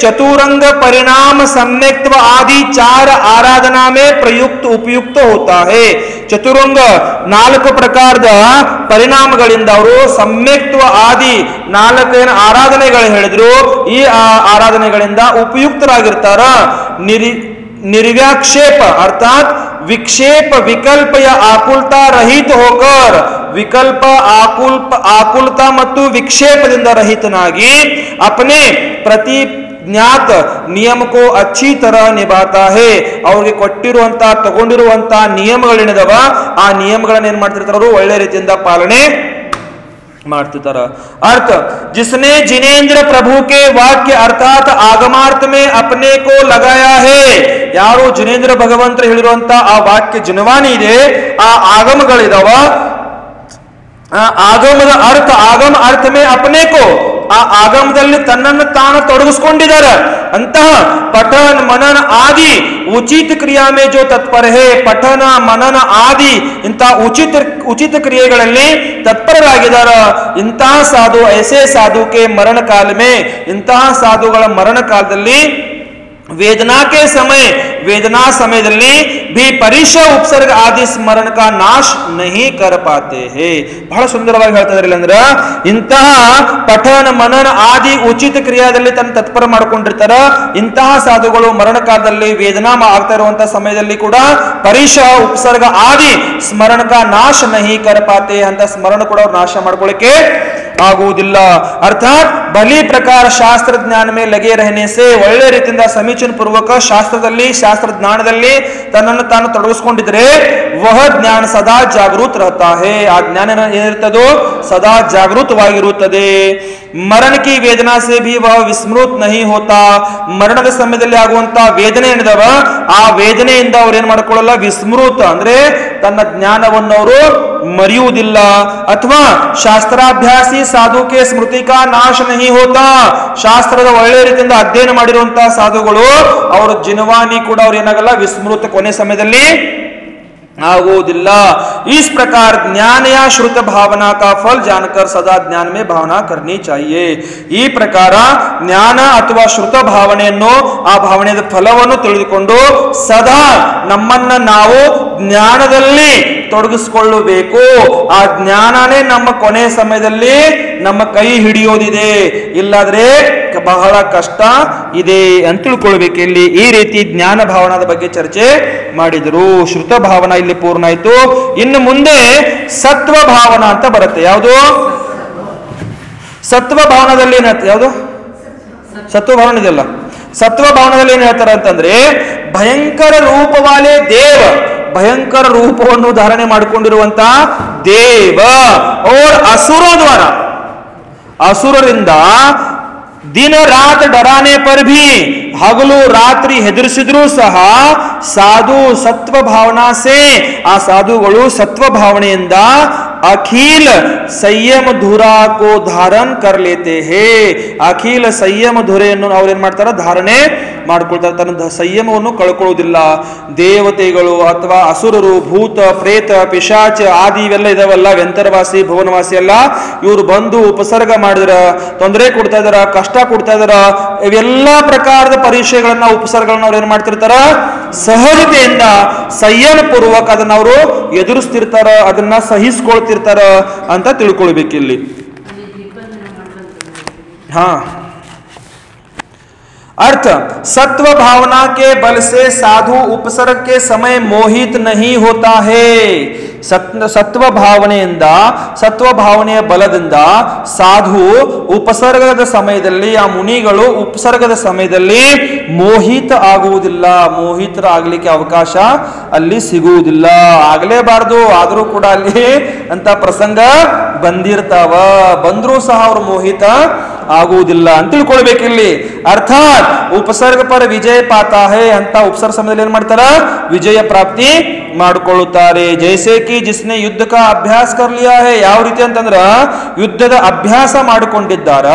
[SPEAKER 1] ಚತುರಂಗ ಪರಿಣಾಮ सम्यक्त्व आदि 4 आराधना में प्रयुक्त उपयुक्त होता है. ಚತುರಂಗ 4 ಪ್ರಕಾರದ ಪರಿಣಾಮಗಳಿಂದ ಅವರು सम्यक्त्व ಆದಿ 4 ಆರಾಧನೆಗಳು ಹೇಳಿದ್ರು. ಈ ಆರಾಧನೆಗಳಿಂದ ಉಪಯುಕ್ತರಾಗಿರ್ತಾರ. निर्व्याक्षेप अर्थात विक्षेप विकल्प या आकुलता रहित होकर, विकल्प आकुलता ಮತ್ತು ವಿಕ್ಷೇಪದಿಂದ ರಹಿತನಾಗಿ अपने प्रतिज्ञात नियम को अच्छी तरह निभाता है. ಅವ್ರಿಗೆ ಕೊಟ್ಟಿರುವಂತ ತಗೊಂಡಿರುವಂತ ನಿಯಮಗಳೇನಿದಾವ ಆ ನಿಯಮಗಳನ್ನ ಏನ್ ಮಾಡ್ತಿರ್ತಾರ ಅವರು ಒಳ್ಳೆ ರೀತಿಯಿಂದ ಪಾಲನೆ ಮಾಡ್ತಿರ್ತಾರ. अर्थ जिसने जिनेन्द्र प्रभु के वाक्य अर्थात आगमार्थ में अपने को लगाया है, ಯಾರು ಜಿನೇಂದ್ರ ಭಗವಂತರು ಹೇಳಿರುವಂತ ಆ ವಾಕ್ಯ ಜಿನವಾನಿ ಇದೆ, ಆ ಆಗಮಗಳಿದಾವ, ಆಗಮದ ಅರ್ಥ ಆಗಮ ಅರ್ಥ ಮೇ ಅಪನೆ ಕೋ, ಆ ಆಗಮದಲ್ಲಿ ತನ್ನನ್ನು ತಾನು ತೊಡಗಿಸ್ಕೊಂಡಿದ್ದಾರೆ. ಅಂತಹ ಪಠನ ಮನನ ಆದಿ ಉಚಿತ ಕ್ರಿಯಾ ಮೇ ಜೋ ತತ್ಪರ ಹೇ, ಪಠನ ಮನನ ಆದಿ ಇಂತಹ ಉಚಿತ ಕ್ರಿಯೆಗಳಲ್ಲಿ ತತ್ಪರರಾಗಿದ್ದಾರೆ. ಇಂತಹ ಸಾಧು ಐಸೆ ಸಾಧುಕೆ ಮರಣ ಕಾಲ ಮೇ, ಇಂತಹ ಸಾಧುಗಳ ಮರಣ ಕಾಲದಲ್ಲಿ वेदना के समय वेदना समयದಲ್ಲಿ भी परिशा उपसर्ग आदि स्मरण का नाश नहीं कर पाते हैं. ಬಹಳ ಸುಂದರವಾಗಿ ಹೇಳ್ತಾ ಇದ್ದಾರೆ. ಅಂದ್ರೆ ಇಂತಹ ಪಠನ ಮನನ ಆದಿ ಉಚಿತ ಕ್ರಿಯಾದಲ್ಲಿ ತನ್ನ ತತ್ಪರ ಮಾಡ್ಕೊಂಡಿರ್ತಾರ. ಇಂತಹ ಸಾಧುಗಳು ಮರಣ ಕಾಲದಲ್ಲಿ ವೇದನಾ ಆಗ್ತಾ ಇರುವಂತಹ ಸಮಯದಲ್ಲಿ ಕೂಡ ಪರಿಶಾ ಉಪಸರ್ಗ ಆದಿ ಸ್ಮರಣ का नाश नहीं कर पाते, ಅಂತ ಸ್ಮರಣ ಕೂಡ ಅವ್ರು ನಾಶ ಮಾಡ್ಕೊಳ್ಳಿಕ್ಕೆ ಆಗುವುದಿಲ್ಲ. ಅರ್ಥಾತ್ भली प्रकार शास्त्र ज्ञान में लगे रहने से ಒಳ್ಳೆ ರೀತಿಯಿಂದ ಸಮೀಚೀನ ಪೂರ್ವಕ ಶಾಸ್ತ್ರದಲ್ಲಿ ಶಾಸ್ತ್ರ ಜ್ಞಾನದಲ್ಲಿ ತನ್ನನ್ನು ತಾನು ತೊಡಗಿಸಿಕೊಂಡಿದ್ರೆ ವಹ ಜ್ಞಾನ ಸದಾ ಜಾಗೃತ रहता है ಆ ಜ್ಞಾನ ಏನಿರುತ್ತದೋ ಸದಾ ಜಾಗೃತವಾಗಿರುತ್ತದೆ ಮರಣ की वेदना से भी वह विस्मृत नहीं होता ಮರಣದ ಸಮಯದಲ್ಲಿ ಆಗುವಂತ ವೇದನೆ ಏನಿದಾವ ಆ ವೇದನೆಯಿಂದ ಅವ್ರು ಏನ್ ಮಾಡ್ಕೊಳ್ಳಲ್ಲ ವಿಸ್ಮೃತ ಅಂದ್ರೆ ತನ್ನ ಜ್ಞಾನವನ್ನು ಅವರು ಮರೆಯುವುದಿಲ್ಲ ಅಥವಾ ಶಾಸ್ತ್ರಾಭ್ಯಾಸಿ ಸಾಧು ಕೆ ಸ್ಮೃತಿ ಕಾ ನಾಶ ನಹಿ ಹೋತಾ ಶಾಸ್ತ್ರದ ಒಳ್ಳೆ ರೀತಿಯಿಂದ ಅಧ್ಯಯನ ಮಾಡಿರುವಂತಹ ಸಾಧುಗಳು ಅವರ ಜಿನವಾನಿ ಕೂಡ ಅವ್ರು ಏನಾಗಲ್ಲ ವಿಸ್ಮೃತ ಕೊನೆ ಸಮಯದಲ್ಲಿ आगोदिल्ल इस प्रकार ज्ञान या श्रुत भावना का फल जानकर सदा ज्ञान में भावना करनी चाहिए ಈ ಪ್ರಕಾರ ಜ್ಞಾನ ಅಥವಾ ಶ್ರುತ ಭಾವನೆಯನ್ನು ಆ ಭಾವನೆಯ ಫಲವನ್ನು ತಿಳಿದುಕೊಂಡು ಸದಾ ನಮ್ಮನ್ನ ನಾವು ಜ್ಞಾನದಲ್ಲಿ ತೊಡಗಿಸಿಕೊಳ್ಳಬೇಕು ಆ ಜ್ಞಾನನೇ ನಮ್ಮ ಕೊನೆ ಸಮಯದಲ್ಲಿ ನಮ್ಮ ಕೈ ಹಿಡಿಯೋದಿದೆ ಇಲ್ಲಾದ್ರೆ ಬಹಳ ಕಷ್ಟ ಇದೆ ಅಂತ ತಿಳ್ಕೊಳ್ಬೇಕು ಇಲ್ಲಿ ಈ ರೀತಿ ಜ್ಞಾನ ಭಾವನಾದ ಬಗ್ಗೆ ಚರ್ಚೆ ಮಾಡಿದರು ಶ್ರುತ ಭಾವನಾ ಇಲ್ಲಿ ಪೂರ್ಣ ಆಯ್ತು ಇನ್ನು ಮುಂದೆ ಸತ್ವ ಭಾವನಾ ಅಂತ ಬರುತ್ತೆ ಯಾವುದು ಸತ್ವ ಭಾವನದಲ್ಲಿ ಏನಾಯ್ತು ಯಾವುದು ಸತ್ವ ಭಾವನ ಇದೆಯಲ್ಲ ಸತ್ವ ಭಾವನದಲ್ಲಿ ಏನ್ ಹೇಳ್ತಾರೆ ಅಂತಂದ್ರೆ ಭಯಂಕರ ರೂಪವಾಲೆ ದೇವ ಭಯಂಕರ ರೂಪವನ್ನು ಧಾರಣೆ ಮಾಡಿಕೊಂಡಿರುವಂತ ದೇವ और असुरों द्वारा असुरರಿಂದ दिन रात डराने पर भी हगलू रात्रि ಹೆದರಿಸಿದ್ರು ಸಹ ಸಾಧು ಸತ್ವ ಭಾವನಾ ಸೇ ಆ ಸಾಧುಗಳು ಸತ್ವ ಭಾವನೆಯಿಂದ अखिल संयम धुरा को धारण कर लेते हैं अखिल संयम धुರೆಯನ್ನು ಅವರು ಏನು ಮಾಡ್ತಾರೆ ಧಾರಣೆ ಮಾಡ್ಕೊಳ್ತಾರೆ ತನ್ನ ಸಂಯಮವನ್ನು ಕಳ್ಕೊಳ್ಳೋದಿಲ್ಲ ದೇವತೆಗಳು ಅಥವಾ ಅಸುರರು ಭೂತ ಪ್ರೇತ ಪಿಶಾಚ ಆದಿ ಇವೆಲ್ಲ ಇದಾವಲ್ಲ ವ್ಯಂತರವಾಸಿ ಭುವನವಾಸಿ ಎಲ್ಲ ಇವರು ಬಂದು ಉಪಸರ್ಗ ಮಾಡಿದ್ರ ತೊಂದರೆ ಕೊಡ್ತಾ ಇದಾರ ಕಷ್ಟ ಕೊಡ್ತಾ ಇದಾರ ಇವೆಲ್ಲ ಪ್ರಕಾರದ ಪರೀಕ್ಷೆಗಳನ್ನ ಉಪಸರ್ಗಗಳನ್ನ ಅವ್ರು ಏನ್ ಮಾಡ್ತಿರ್ತಾರ ಸಹಜತೆಯಿಂದ ಸಂಯಮ ಪೂರ್ವಕ ಅದನ್ನ ಅವರು ಎದುರಿಸ್ತಿರ್ತಾರ ಅದನ್ನ ಸಹಿಸ್ಕೊಳ್ತಿರ್ತಾರ ಅಂತ ತಿಳ್ಕೊಳ್ಬೇಕಿಲ್ಲಿ ಹಾ अर्थ सत्व भावना के बल से साधु उपसर्ग के समय मोहित नहीं होता है ಸತ್ವ ಭಾವನೆಯಿಂದ ಸತ್ವ ಭಾವನೆಯ ಬಲದಿಂದ ಸಾಧು ಉಪಸರ್ಗದ ಸಮಯದಲ್ಲಿ ಆ ಮುನಿಗಳು ಉಪಸರ್ಗದ ಸಮಯದಲ್ಲಿ ಮೋಹಿತ ಆಗುವುದಿಲ್ಲ ಮೋಹಿತರಾಗಲಿಕ್ಕೆ ಅವಕಾಶ ಅಲ್ಲಿ ಸಿಗುವುದಿಲ್ಲ ಆಗಲೇಬಾರದು ಆದರೂ ಕೂಡ ಅಲ್ಲಿ ಅಂತ ಪ್ರಸಂಗ ಬಂದಿರ್ತಾವ ಬಂದ್ರೂ ಸಹ ಅವರು ಮೋಹಿತ ಆಗುವುದಿಲ್ಲ ಅಂತ ತಿಳ್ಕೊಳ್ಬೇಕಿಲ್ಲಿ ಅರ್ಥಾತ್ ಉಪಸರ್ಗ ಪರ ವಿಜಯ ಪಾತಾ ಹೇ ಅಂತ ಉಪಸರ್ಗ ಸಮಯದಲ್ಲಿ ಏನ್ ಮಾಡ್ತಾರ ವಿಜಯ ಪ್ರಾಪ್ತಿ ಮಾಡಿಕೊಳ್ಳುತ್ತಾರೆ ಜೈಸೆ ಕಿ ಜಿಸ್ನೆ ಯುದ್ಧ ಕಾ ಅಭ್ಯಾಸ ಕರ್ ಲಿಯಾ ಹೇ ಯಾವ ರೀತಿ ಅಂತಂದ್ರ ಯುದ್ಧದ ಅಭ್ಯಾಸ ಮಾಡಿಕೊಂಡಿದ್ದಾರ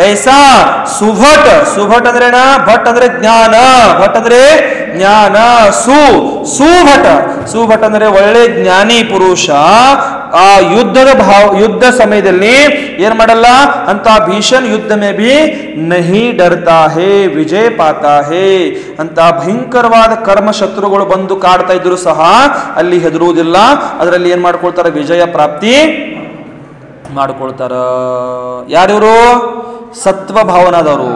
[SPEAKER 1] ಐಸಾ ಸುಭಟ್ ಸುಭಟ್ ಅಂದ್ರೆ ಭಟ್ ಅಂದ್ರೆ ಜ್ಞಾನ ಭಟ್ ಅಂದ್ರೆ ಜ್ಞಾನ ಸುಭಟ ಸುಭಟ್ ಅಂದ್ರೆ ಒಳ್ಳೆ ಜ್ಞಾನಿ ಪುರುಷ ಆ ಯುದ್ಧ ಸಮಯದಲ್ಲಿ ಏನ್ ಮಾಡಲ್ಲ ಅಂತ ಭೀಷಣ ಯುದ್ಧ ಮೇ ಭಿ ನಹಿ ಡರ್ತಾ ಹೇ ವಿಜಯ ಪಾತಾ ಹೇ ಅಂತ ಭಯಂಕರವಾದ ಕರ್ಮ ಶತ್ರುಗಳು ಬಂದು ಕಾಡ್ತಾ ಇದ್ರು ಸಹ ಅಲ್ಲಿ ಹೆದರುವುದಿಲ್ಲ ಅದರಲ್ಲಿ ಏನ್ ಮಾಡ್ಕೊಳ್ತಾರ ವಿಜಯ ಪ್ರಾಪ್ತಿ ಮಾಡ್ಕೊಳ್ತಾರ ಯಾರಿವರು ಸತ್ವ ಭಾವನಾದವರು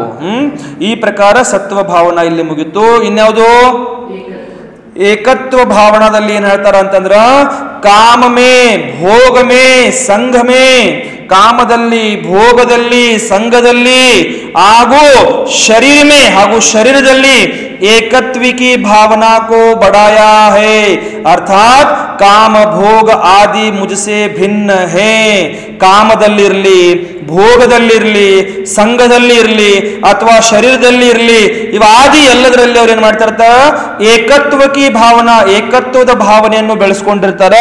[SPEAKER 1] ಈ ಪ್ರಕಾರ ಸತ್ವ ಭಾವನಾ ಇಲ್ಲಿ ಮುಗಿತು ಇನ್ಯಾವುದು ಏಕತ್ವ ಭಾವನಾದಲ್ಲಿ ಏನ್ ಹೇಳ್ತಾರ ಅಂತಂದ್ರ ಕಾಮ ಮೇ ಭೋಗ ಮೇ ಸಂಘ ಮೇ ಕಾಮದಲ್ಲಿ ಭೋಗದಲ್ಲಿ ಸಂಘದಲ್ಲಿ ಹಾಗೂ ಶರೀರ ಮೇ ಹಾಗೂ ಶರೀರದಲ್ಲಿ ಏಕತ್ವಿಕಿ ಭಾವನಾ ಕೋ ಬಡಾಯಾ ಹೇ ಅರ್ಥಾತ್ ಕಾಮ ಭೋಗ ಆದಿ ಮುಜಸೆ ಭಿನ್ನ ಹೇ ಕಾಮದಲ್ಲಿರ್ಲಿ ಭೋಗದಲ್ಲಿರ್ಲಿ ಸಂಘದಲ್ಲಿ ಇರ್ಲಿ ಅಥವಾ ಶರೀರದಲ್ಲಿ ಇರ್ಲಿ ಇವ ಆದಿ ಎಲ್ಲದರಲ್ಲಿ ಅವ್ರು ಏನ್ ಮಾಡ್ತಾರ ಏಕತ್ವಕಿ ಭಾವನಾ ಏಕತ್ವದ ಭಾವನೆಯನ್ನು ಬೆಳೆಸ್ಕೊಂಡಿರ್ತಾರ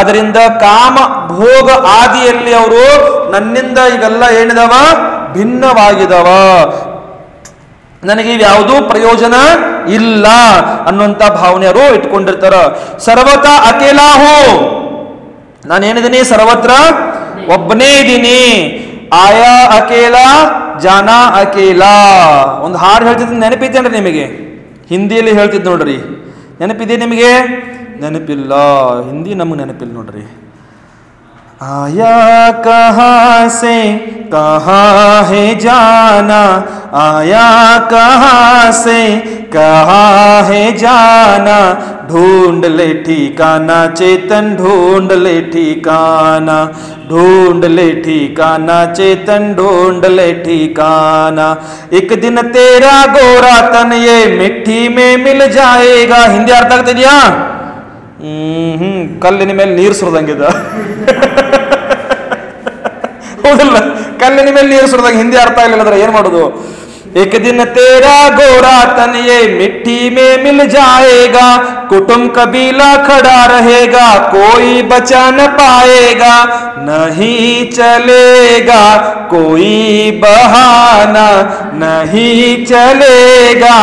[SPEAKER 1] ಅದರಿಂದ ಕಾಮ ಭೋಗ ಆದಿಯಲ್ಲಿ ಅವರು ನನ್ನಿಂದ ಇವೆಲ್ಲ ಏನಿದಾವ ಭಿನ್ನವಾಗಿದಾವ ನನಗೆ ಯಾವುದೂ ಪ್ರಯೋಜನ ಇಲ್ಲ ಅನ್ನುವಂತ ಭಾವನೆ ಅವರು ಇಟ್ಕೊಂಡಿರ್ತಾರ ಸರ್ವತ ಅಕೇಲಾ ಹೋ ನಾನೇನಿದ್ದೀನಿ ಸರ್ವತ್ರ ಒಬ್ಬನೇ ಇದ್ದೀನಿ ಆಯಾ ಅಕೇಲಾ ಜಾನಾ ಅಕೇಲಾ ಒಂದು ಹಾಡು ಹೇಳ್ತಿದ್ದು ನೆನಪಿದ್ದೇನ್ರಿ ನಿಮಗೆ ಹಿಂದಿಯಲ್ಲಿ ಹೇಳ್ತಿದ್ ನೋಡ್ರಿ ನೆನಪಿದೆ ನಿಮಗೆ ನೆನಪಿಲ್ಲ ಹಿಂದಿ ನಮಗೆ ನೆನಪಿಲ್ಲ ನೋಡ್ರಿ आया कहाँ से कहाँ है जाना आया कहाँ से कहाँ है जाना ढूंढ ले ठिकाना चेतन ढूंढ ले ठिकाना ढूंढ ले ठिकाना चेतन ढूंढ ले ठिकाना, एक दिन तेरा गोरा तन ये मिट्टी में मिल जाएगा. ಹಿಂದಿ ಅರ್ಥ ಆಗ್ತಿದ್ಯಾ? ಕಲ್ಲಿನ ಮೇಲೆ ನೀರು ಸುರಿದಂಗಿದ. ಹೌದಲ್ಲ, ಕಲ್ಲಿನ ಮೇಲೆ ನೀರು ಸುರಿದಂಗ. ಹಿಂದಿ ಅರ್ಥ ಆಗಲಿಲ್ಲ ಅಂದ್ರೆ ಏನ್ ಮಾಡೋದು? एक दिन तेरा गोरा तन ये मिट्टी में मिल जाएगा, कुटुंब कबीला खड़ा रहेगा, कोई बचा न पाएगा, नहीं चलेगा कोई बहाना, नहीं चलेगा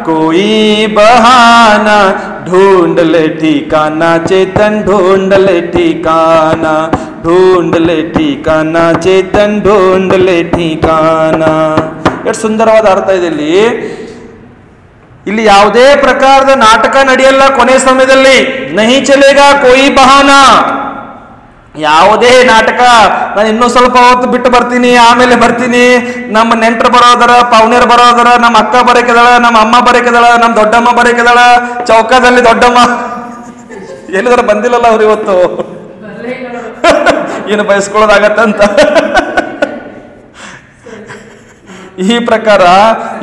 [SPEAKER 1] कोई बहाना, ढूंढ ले ठिकाना चेतन ढूंढ ले ठिकाना, ढूंढ ले ठिकाना चेतन ढूंढ ले ठिकाना. ಎಷ್ಟು ಸುಂದರವಾದ ಅರ್ಥ ಇದೆ ಇಲ್ಲಿ. ಇಲ್ಲಿ ಯಾವುದೇ ಪ್ರಕಾರದ ನಾಟಕ ನಡೆಯಲ್ಲ. ಕೊನೆ ಸಮಯದಲ್ಲಿ ನಹಿ ಚಲೇಗಾ ಕೋಯಿ ಬಹಾನ, ಯಾವುದೇ ನಾಟಕ ನಾನು ಇನ್ನೂ ಸ್ವಲ್ಪ ಹೊತ್ತು ಬಿಟ್ಟು ಬರ್ತೀನಿ, ಆಮೇಲೆ ಬರ್ತೀನಿ, ನಮ್ಮ ನೆಂಟರು ಬರೋದರ, ಪೌನೇರು ಬರೋದರ, ನಮ್ಮ ಅಕ್ಕ ಬರಕಿದಾಳ, ನಮ್ಮ ಅಮ್ಮ ಬರಕಿದಾಳ, ನಮ್ಮ ದೊಡ್ಡಮ್ಮ ಬರಕಿದಾಳ, ಚೌಕದಲ್ಲಿ ದೊಡ್ಡಮ್ಮ ಎಲ್ಲಿದಾರ ಬಂದಿಲ್ಲಲ್ಲ ಅವ್ರು ಇವತ್ತು, ಏನು ಬಯಸ್ಕೊಳ್ಳೋದಾಗತ್ತಂತ. ಈ ಪ್ರಕಾರ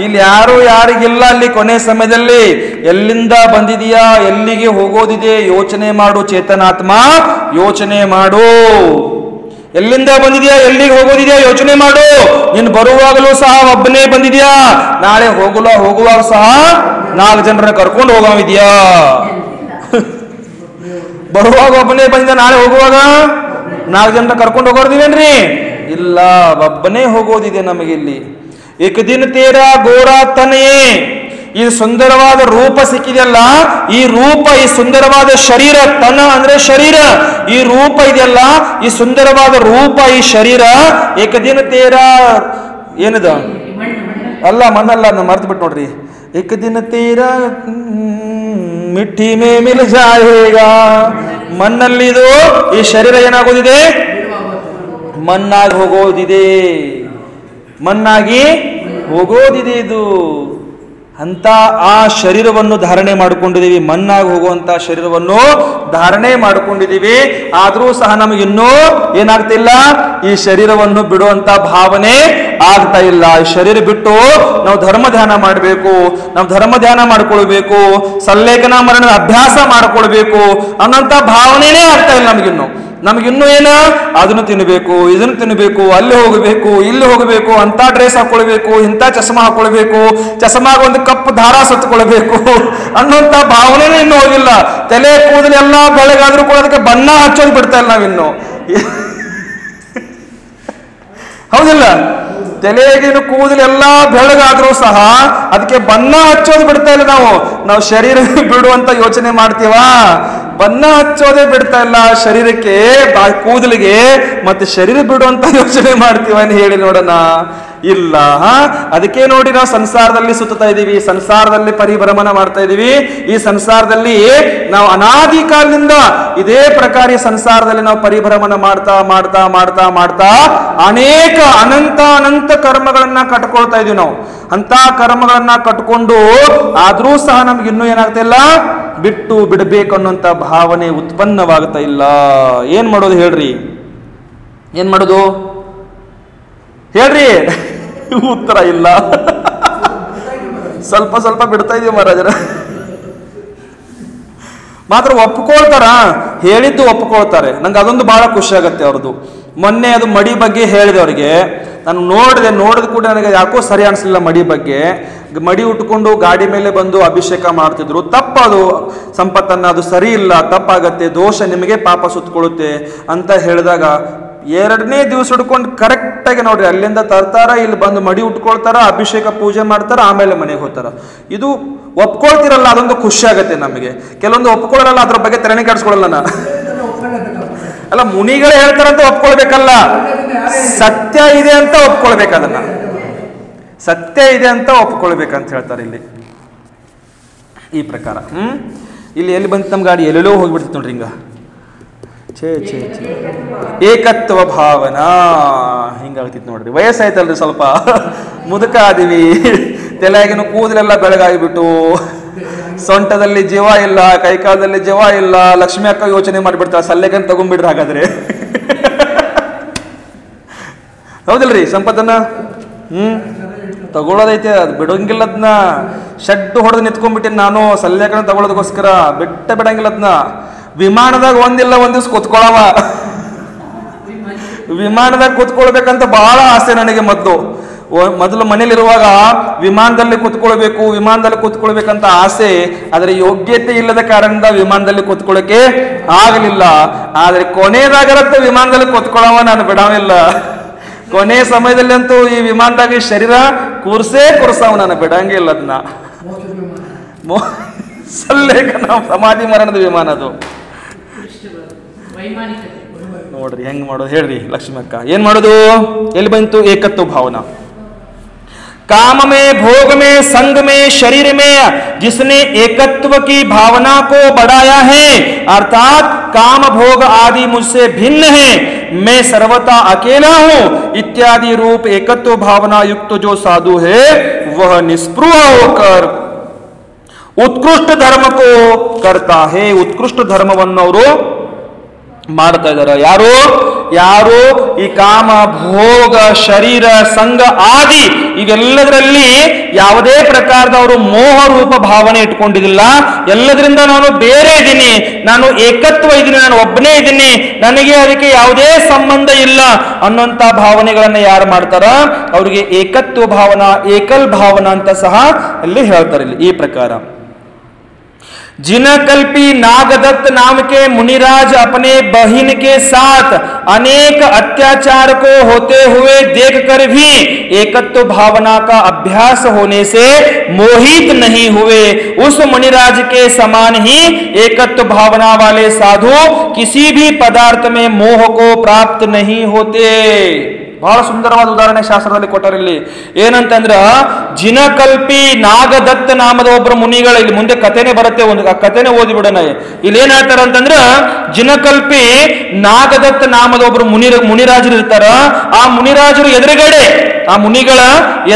[SPEAKER 1] ಇಲ್ಲಿ ಯಾರು ಯಾರಿಗಿಲ್ಲ. ಅಲ್ಲಿ ಕೊನೆ ಸಮಯದಲ್ಲಿ ಎಲ್ಲಿಂದ ಬಂದಿದೆಯಾ, ಎಲ್ಲಿಗೆ ಹೋಗೋದಿದೆ ಯೋಚನೆ ಮಾಡು ಚೇತನಾತ್ಮ, ಯೋಚನೆ ಮಾಡು. ಎಲ್ಲಿಂದ ಬಂದಿದ್ಯಾ, ಎಲ್ಲಿಗೆ ಹೋಗೋದಿದೆಯಾ ಯೋಚನೆ ಮಾಡು. ನೀನು ಬರುವಾಗಲೂ ಸಹ ಒಬ್ಬನೇ ಬಂದಿದ್ಯಾ, ನಾಳೆ ಹೋಗುವಾಗ ಸಹ 4 ಜನರನ್ನ ಕರ್ಕೊಂಡು ಹೋಗೋವಿದ್ಯಾ? ಬರುವಾಗ ಒಬ್ಬನೇ ಬಂದಿದ್ಯಾ, ನಾಳೆ ಹೋಗುವಾಗ 4 ಜನರನ್ನ ಕರ್ಕೊಂಡು ಹೋಗೋದಿವೇನ್ರಿ? ಇಲ್ಲ, ಒಬ್ಬನೇ ಹೋಗೋದಿದೆ ನಮಗೆ ಇಲ್ಲಿ. ಏಕ ದಿನ ತೇರ ಗೋರಾ ತನೇ, ಈ ಸುಂದರವಾದ ರೂಪ ಸಿಕ್ಕಿದೆಯಲ್ಲ, ಈ ರೂಪ, ಈ ಸುಂದರವಾದ ಶರೀರ, ತನ ಅಂದ್ರೆ ಶರೀರ, ಈ ರೂಪ ಇದೆಯಲ್ಲ, ಈ ಸುಂದರವಾದ ರೂಪ, ಈ ಶರೀರ ಏಕದಿನ ತೇರ ಏನದ ಅಲ್ಲ, ಮಣ್ಣಲ್ಲ, ನಾನು ಮರ್ತು ಬಿಟ್ಟು ನೋಡ್ರಿ. ಏಕ ದಿನ ತೇರ ಮಿಟ್ಟಿ ಮೇ ಮಿಲ್ ಜಾಯೇಗಾ, ಮಣ್ಣಲ್ಲಿದು ಈ ಶರೀರ ಏನಾಗೋದಿದೆ, ಮಣ್ಣಾಗಿ ಹೋಗೋದಿದೆ, ಮಣ್ಣಾಗಿ ಹೋಗೋದಿದೆ ಇದು. ಅಂತ ಆ ಶರೀರವನ್ನು ಧಾರಣೆ ಮಾಡಿಕೊಂಡಿದ್ದೀವಿ, ಮಣ್ಣಾಗಿ ಹೋಗುವಂತ ಶರೀರವನ್ನು ಧಾರಣೆ ಮಾಡಿಕೊಂಡಿದ್ದೀವಿ. ಆದರೂ ಸಹ ನಮಗಿನ್ನೂ ಏನಾಗ್ತಿಲ್ಲ, ಈ ಶರೀರವನ್ನು ಬಿಡುವಂತ ಭಾವನೆ ಆಗ್ತಾ ಇಲ್ಲ. ಈ ಶರೀರ ಬಿಟ್ಟು ನಾವು ಧರ್ಮ ಧ್ಯಾನ ಮಾಡಬೇಕು, ನಾವು ಧರ್ಮ ಧ್ಯಾನ ಮಾಡ್ಕೊಳ್ಬೇಕು, ಸಲ್ಲೇಖನ ಮರಣದ ಅಭ್ಯಾಸ ಮಾಡ್ಕೊಳ್ಬೇಕು ಅನ್ನೋಂಥ ಭಾವನೆನೇ ಆಗ್ತಾ ಇಲ್ಲ ನಮಗಿನ್ನೂ ಏನ, ಅದನ್ನು ತಿನ್ನಬೇಕು, ಇದನ್ನು ತಿನ್ನಬೇಕು, ಅಲ್ಲಿ ಹೋಗಬೇಕು, ಇಲ್ಲಿ ಹೋಗಬೇಕು, ಅಂತ ಡ್ರೆಸ್ ಹಾಕೊಳ್ಬೇಕು, ಇಂಥ ಚಸ್ಮಾ ಹಾಕೊಳ್ಬೇಕು, ಚಸ್ಮಾಗ ಒಂದು ಕಪ್ಪು ದಾರ ಸುತ್ತಕೊಳ್ಬೇಕು ಅನ್ನೋಂಥ ಭಾವನೆನೇ ಇನ್ನೂ ಹೋಗಿಲ್ಲ. ತಲೆ ಕೂದಲೆಲ್ಲ ಬೆಳಗಾದ್ರೂ ಕೂಡ ಅದಕ್ಕೆ ಬಣ್ಣ ಹಚ್ಚೋದು ಬಿಡ್ತಾ ಇಲ್ಲ ನಾವಿನ್ನು. ಹೌದಿಲ್ಲ, ತಲೆಗಿನ ಕೂದಲೆಲ್ಲ ಬೆಳಗಾದ್ರೂ ಸಹ ಅದಕ್ಕೆ ಬಣ್ಣ ಹಚ್ಚೋದು ಬಿಡ್ತಾ ಇಲ್ಲ. ನಾವು ಶರೀರ ಬಿಡುವಂತ ಯೋಚನೆ ಮಾಡ್ತೀವಾ, ಬಣ್ಣ ಹಚ್ಚೋದೇ ಬಿಡ್ತಾ ಇಲ್ಲ ಶರೀರಕ್ಕೆ, ಕೂದಲಿಗೆ, ಮತ್ತೆ ಶರೀರ ಬಿಡುವಂತ ಯೋಚನೆ ಮಾಡ್ತೀವ ಅಂತ ಹೇಳಿ ನೋಡೋಣ. ಇಲ್ಲ, ಅದಕ್ಕೆ ನೋಡಿ ನಾವು ಸಂಸಾರದಲ್ಲಿ ಸುತ್ತಾ ಇದ್ದೀವಿ, ಸಂಸಾರದಲ್ಲಿ ಪರಿಭ್ರಮಣ ಮಾಡ್ತಾ ಇದ್ದೀವಿ. ಈ ಸಂಸಾರದಲ್ಲಿ ನಾವು ಅನಾದಿ ಕಾಲದಿಂದ ಇದೇ ಪ್ರಕಾರ ಸಂಸಾರದಲ್ಲಿ ನಾವು ಪರಿಭ್ರಮಣ ಮಾಡ್ತಾ ಮಾಡ್ತಾ ಮಾಡ್ತಾ ಮಾಡ್ತಾ ಅನೇಕ ಅನಂತ ಕರ್ಮಗಳನ್ನ ಕಟ್ಕೊಳ್ತಾ ಇದೀವಿ ನಾವು. ಅಂತ ಕರ್ಮಗಳನ್ನ ಕಟ್ಕೊಂಡು ಆದ್ರೂ ಸಹ ನಮ್ಗೆ ಇನ್ನೂ ಏನಾಗ್ತಾ ಇಲ್ಲ, ಬಿಟ್ಟು ಬಿಡಬೇಕು ಅನ್ನೋಂಥ ಭಾವನೆ ಉತ್ಪನ್ನವಾಗ್ತಾ ಇಲ್ಲ. ಏನ್ ಮಾಡೋದು ಹೇಳ್ರಿ, ಏನ್ ಮಾಡೋದು ಹೇಳ್ರಿ? ಉತ್ತರ ಇಲ್ಲ. ಸ್ವಲ್ಪ ಬಿಡ್ತಾ ಇದೀವಿ ಮಹಾರಾಜರ. ಮಾತ್ರ ಒಪ್ಕೊಳ್ತಾರ, ಹೇಳಿದ್ದು ಒಪ್ಕೊಳ್ತಾರೆ. ನಂಗೆ ಅದೊಂದು ಬಹಳ ಖುಷಿ ಆಗತ್ತೆ ಅವ್ರದ್ದು. ಮೊನ್ನೆ ಅದು ಮಡಿ ಬಗ್ಗೆ ಹೇಳಿದೆ ಅವರಿಗೆ, ನಾನು ನೋಡಿದ ಕೂಡ ನನಗೆ ಯಾಕೋ ಸರಿ ಅನಿಸಲಿಲ್ಲ. ಮಡಿ ಬಗ್ಗೆ ಮಡಿ ಉಟ್ಕೊಂಡು ಗಾಡಿ ಮೇಲೆ ಬಂದು ಅಭಿಷೇಕ ಮಾಡ್ತಿದ್ರು. ತಪ್ಪದು ಸಂಪತ್ತನ್ನ, ಅದು ಸರಿ ಇಲ್ಲ, ತಪ್ಪಾಗತ್ತೆ, ದೋಷ ನಿಮಗೆ ಪಾಪ ಸುತ್ತಕೊಳ್ಳುತ್ತೆ ಅಂತ ಹೇಳಿದಾಗ 2ನೇ ದಿವಸ ಹಿಡ್ಕೊಂಡು ಕರೆಕ್ಟಾಗಿ ನೋಡ್ರಿ, ಅಲ್ಲಿಂದ ತರ್ತಾರ, ಇಲ್ಲಿ ಬಂದು ಮಡಿ ಉಟ್ಕೊಳ್ತಾರ, ಅಭಿಷೇಕ ಪೂಜೆ ಮಾಡ್ತಾರ, ಆಮೇಲೆ ಮನೆಗೆ ಹೋಗ್ತಾರ. ಇದು ಒಪ್ಕೊಳ್ತಿರಲ್ಲ, ಅದೊಂದು ಖುಷಿ ಆಗತ್ತೆ ನಮಗೆ. ಕೆಲವೊಂದು ಒಪ್ಕೊಳ್ಳಲ್ಲ, ಅದ್ರ ಬಗ್ಗೆ ತಲೆನೇ ಕೆಡಿಸ್ಕೊಳ್ಳಲ್ಲ. ಅಲ್ಲ, ಮುನಿಗಳೇ ಹೇಳ್ತಾರಂತ ಒಪ್ಕೊಳ್ಬೇಕಲ್ಲ, ಸತ್ಯ ಇದೆ ಅಂತ ಒಪ್ಕೊಳ್ಬೇಕು, ಅದನ್ನ ಸತ್ಯ ಇದೆ ಅಂತ ಒಪ್ಕೊಳ್ಬೇಕಂತ ಹೇಳ್ತಾರೆ ಇಲ್ಲಿ. ಈ ಪ್ರಕಾರ ಇಲ್ಲಿ ಎಲ್ಲಿ ಬಂತು ನಮ್ಮ ಗಾಡಿ, ಎಲ್ಲೆಲ್ಲೋ ಹೋಗ್ಬಿಡ್ತಿತ್ತು ನೋಡ್ರಿ. ಹಿಂಗ ಛೇ ಏಕತ್ವ ಭಾವನಾ ಹಿಂಗಾಗ್ತಿತ್ತು ನೋಡ್ರಿ. ವಯಸ್ಸಾಯ್ತಲ್ರಿ, ಸ್ವಲ್ಪ ಮುದುಕ ಆದಿವಿ, ತಲೆಯಾಗಿನ ಕೂದಲೆಲ್ಲ ಬೆಳಗಾಗಿಬಿಟ್ಟು, ಸೊಂಟದಲ್ಲಿ ಜೀವ ಇಲ್ಲ, ಕೈಕಾಲದಲ್ಲಿ ಜೀವ ಇಲ್ಲ. ಲಕ್ಷ್ಮಿ ಅಕ್ಕ ಯೋಚನೆ ಮಾಡಿಬಿಡ್ತಾಳೆ, ಸಲ್ಲೆಗನ್ ತಗೊಂಡ್ಬಿಡ್ರಿ ಹಾಗಾದ್ರೆ. ಹೌದಿಲ್ರಿ? ಸಂಪತ್ತನ್ನ ತಗೊಳ್ಳೋದೈತೆ, ಅದು ಬಿಡೋಂಗಿಲ್ಲ. ಅದನ್ನ ಶೆಡ್ ಹೊಡೆದು ನಿಂತ್ಕೊಂಡ್ಬಿಟ್ಟಿನಿ ನಾನು ಸಲ್ಯಾಕನ ತಗೊಳ್ಳೋದಕ್ಕೋಸ್ಕರ, ಬಿಡಂಗಿಲ್ಲ ಅದನ್ನ. ವಿಮಾನದಾಗ ಒಂದಿಲ್ಲ ಒಂದ್ ದಿವ್ಸ ಕೂತ್ಕೊಳ್ಳವ, ವಿಮಾನದಾಗ ಕೂತ್ಕೊಳ್ಬೇಕಂತ ಬಹಳ ಆಸೆ ನನಗೆ. ಮೊದಲು ಮನೇಲಿರುವಾಗ ವಿಮಾನದಲ್ಲಿ ಕೂತ್ಕೊಳ್ಬೇಕಂತ ಆಸೆ, ಆದರೆ ಯೋಗ್ಯತೆ ಇಲ್ಲದ ಕಾರಣದಿಂದ ವಿಮಾನದಲ್ಲಿ ಕೂತ್ಕೊಳ್ಳೋಕೆ ಆಗಲಿಲ್ಲ. ಆದ್ರೆ ಕೊನೆಯದಾಗಲತ್ತ ವಿಮಾನದಲ್ಲಿ ಕೂತ್ಕೊಳ್ಳವ ನಾನು ಬಿಡಾವಿಲ್ಲ. ಕೊನೆ ಸಮಯದಲ್ಲಿ ಅಂತೂ ಈ ವಿಮಾನದಾಗ ಶರೀರ ಕೂರ್ಸವ, ನಾನು ಬಿಡಂಗೇ ಇಲ್ಲ ಅದನ್ನ. ಸಲ್ಲೇಖನ ಸಮಾಧಿ ಮರಣದ ವಿಮಾನ ಅದು. ನೋಡ್ರಿ ಹೆಂಗ್ ಮಾಡೋದು ಹೇಳ್ರಿ ಲಕ್ಷ್ಮಿ ಅಕ್ಕ, ಏನ್ ಮಾಡೋದು? ಎಲ್ಲಿ ಬಂತು ಏಕತ್ವ ಭಾವನಾ? काम में, भोग में, संग में, शरीर में जिसने एकत्व की भावना को बढ़ाया है, अर्थात काम भोग आदि मुझसे भिन्न है, मैं सर्वथा अकेला हूं इत्यादि रूप एकत्व भावना युक्त जो साधु है वह निस्पृह होकर उत्कृष्ट धर्म को करता है. उत्कृष्ट धर्मವನ್ನು ಅವರು ಮಾಡ್ತಾ ಇದ್ದಾರೆ. ಯಾರು ಈ ಕಾಮ, ಭೋಗ, ಶರೀರ, ಸಂಘ ಆದಿ ಇವೆಲ್ಲದರಲ್ಲಿ ಯಾವುದೇ ಪ್ರಕಾರದವರು ಮೋಹ ರೂಪ ಭಾವನೆ ಇಟ್ಕೊಂಡಿದ್ದಿಲ್ಲ. ಎಲ್ಲದರಿಂದ ನಾನು ಬೇರೆ ಇದ್ದೀನಿ, ನಾನು ಏಕತ್ವ ಇದ್ದೀನಿ, ನಾನು ಒಬ್ಬನೇ ಇದ್ದೀನಿ, ನನಗೆ ಅದಕ್ಕೆ ಯಾವುದೇ ಸಂಬಂಧ ಇಲ್ಲ ಅನ್ನುವಂತ ಭಾವನೆಗಳನ್ನ ಯಾರು ಮಾಡ್ತಾರ ಅವರಿಗೆ ಏಕತ್ವ ಭಾವನಾ, ಏಕಲ್ ಭಾವನಾ ಅಂತ ಸಹ ಇಲ್ಲಿ ಹೇಳ್ತಾರೆ. ಇಲ್ಲಿ ಈ ಪ್ರಕಾರ जिनकल्पी नागदत्त नाम के मुनिराज अपने बहिन के साथ अनेक अत्याचार को होते हुए देखकर भी एकत्व भावना का अभ्यास होने से मोहित नहीं हुए, उस मुनिराज के समान ही एकत्व भावना वाले साधु किसी भी पदार्थ में मोह को प्राप्त नहीं होते. ಬಹಳ ಸುಂದರವಾದ ಉದಾಹರಣೆ ಶಾಸ್ತ್ರದಲ್ಲಿ ಕೊಟ್ಟರು. ಇಲ್ಲಿ ಏನಂತಂದ್ರ ಜಿನಕಲ್ಪಿ ನಾಗದತ್ತ ನಾಮದ ಒಬ್ಬರು ಮುನಿಗಳ, ಇಲ್ಲಿ ಮುಂದೆ ಕಥೆನೆ ಬರುತ್ತೆ, ಒಂದು ಕಥೆನೆ ಓದಿಬಿಡೋಣ. ಇಲ್ಲಿ ಏನ್ ಹೇಳ್ತಾರ ಅಂತಂದ್ರ, ಜಿನಕಲ್ಪಿ ನಾಗದತ್ತ ನಾಮದ ಒಬ್ರು ಮುನಿರಾಜರು ಇರ್ತಾರ. ಆ ಮುನಿರಾಜರು ಎದುರುಗಡೆ, ಆ ಮುನಿಗಳ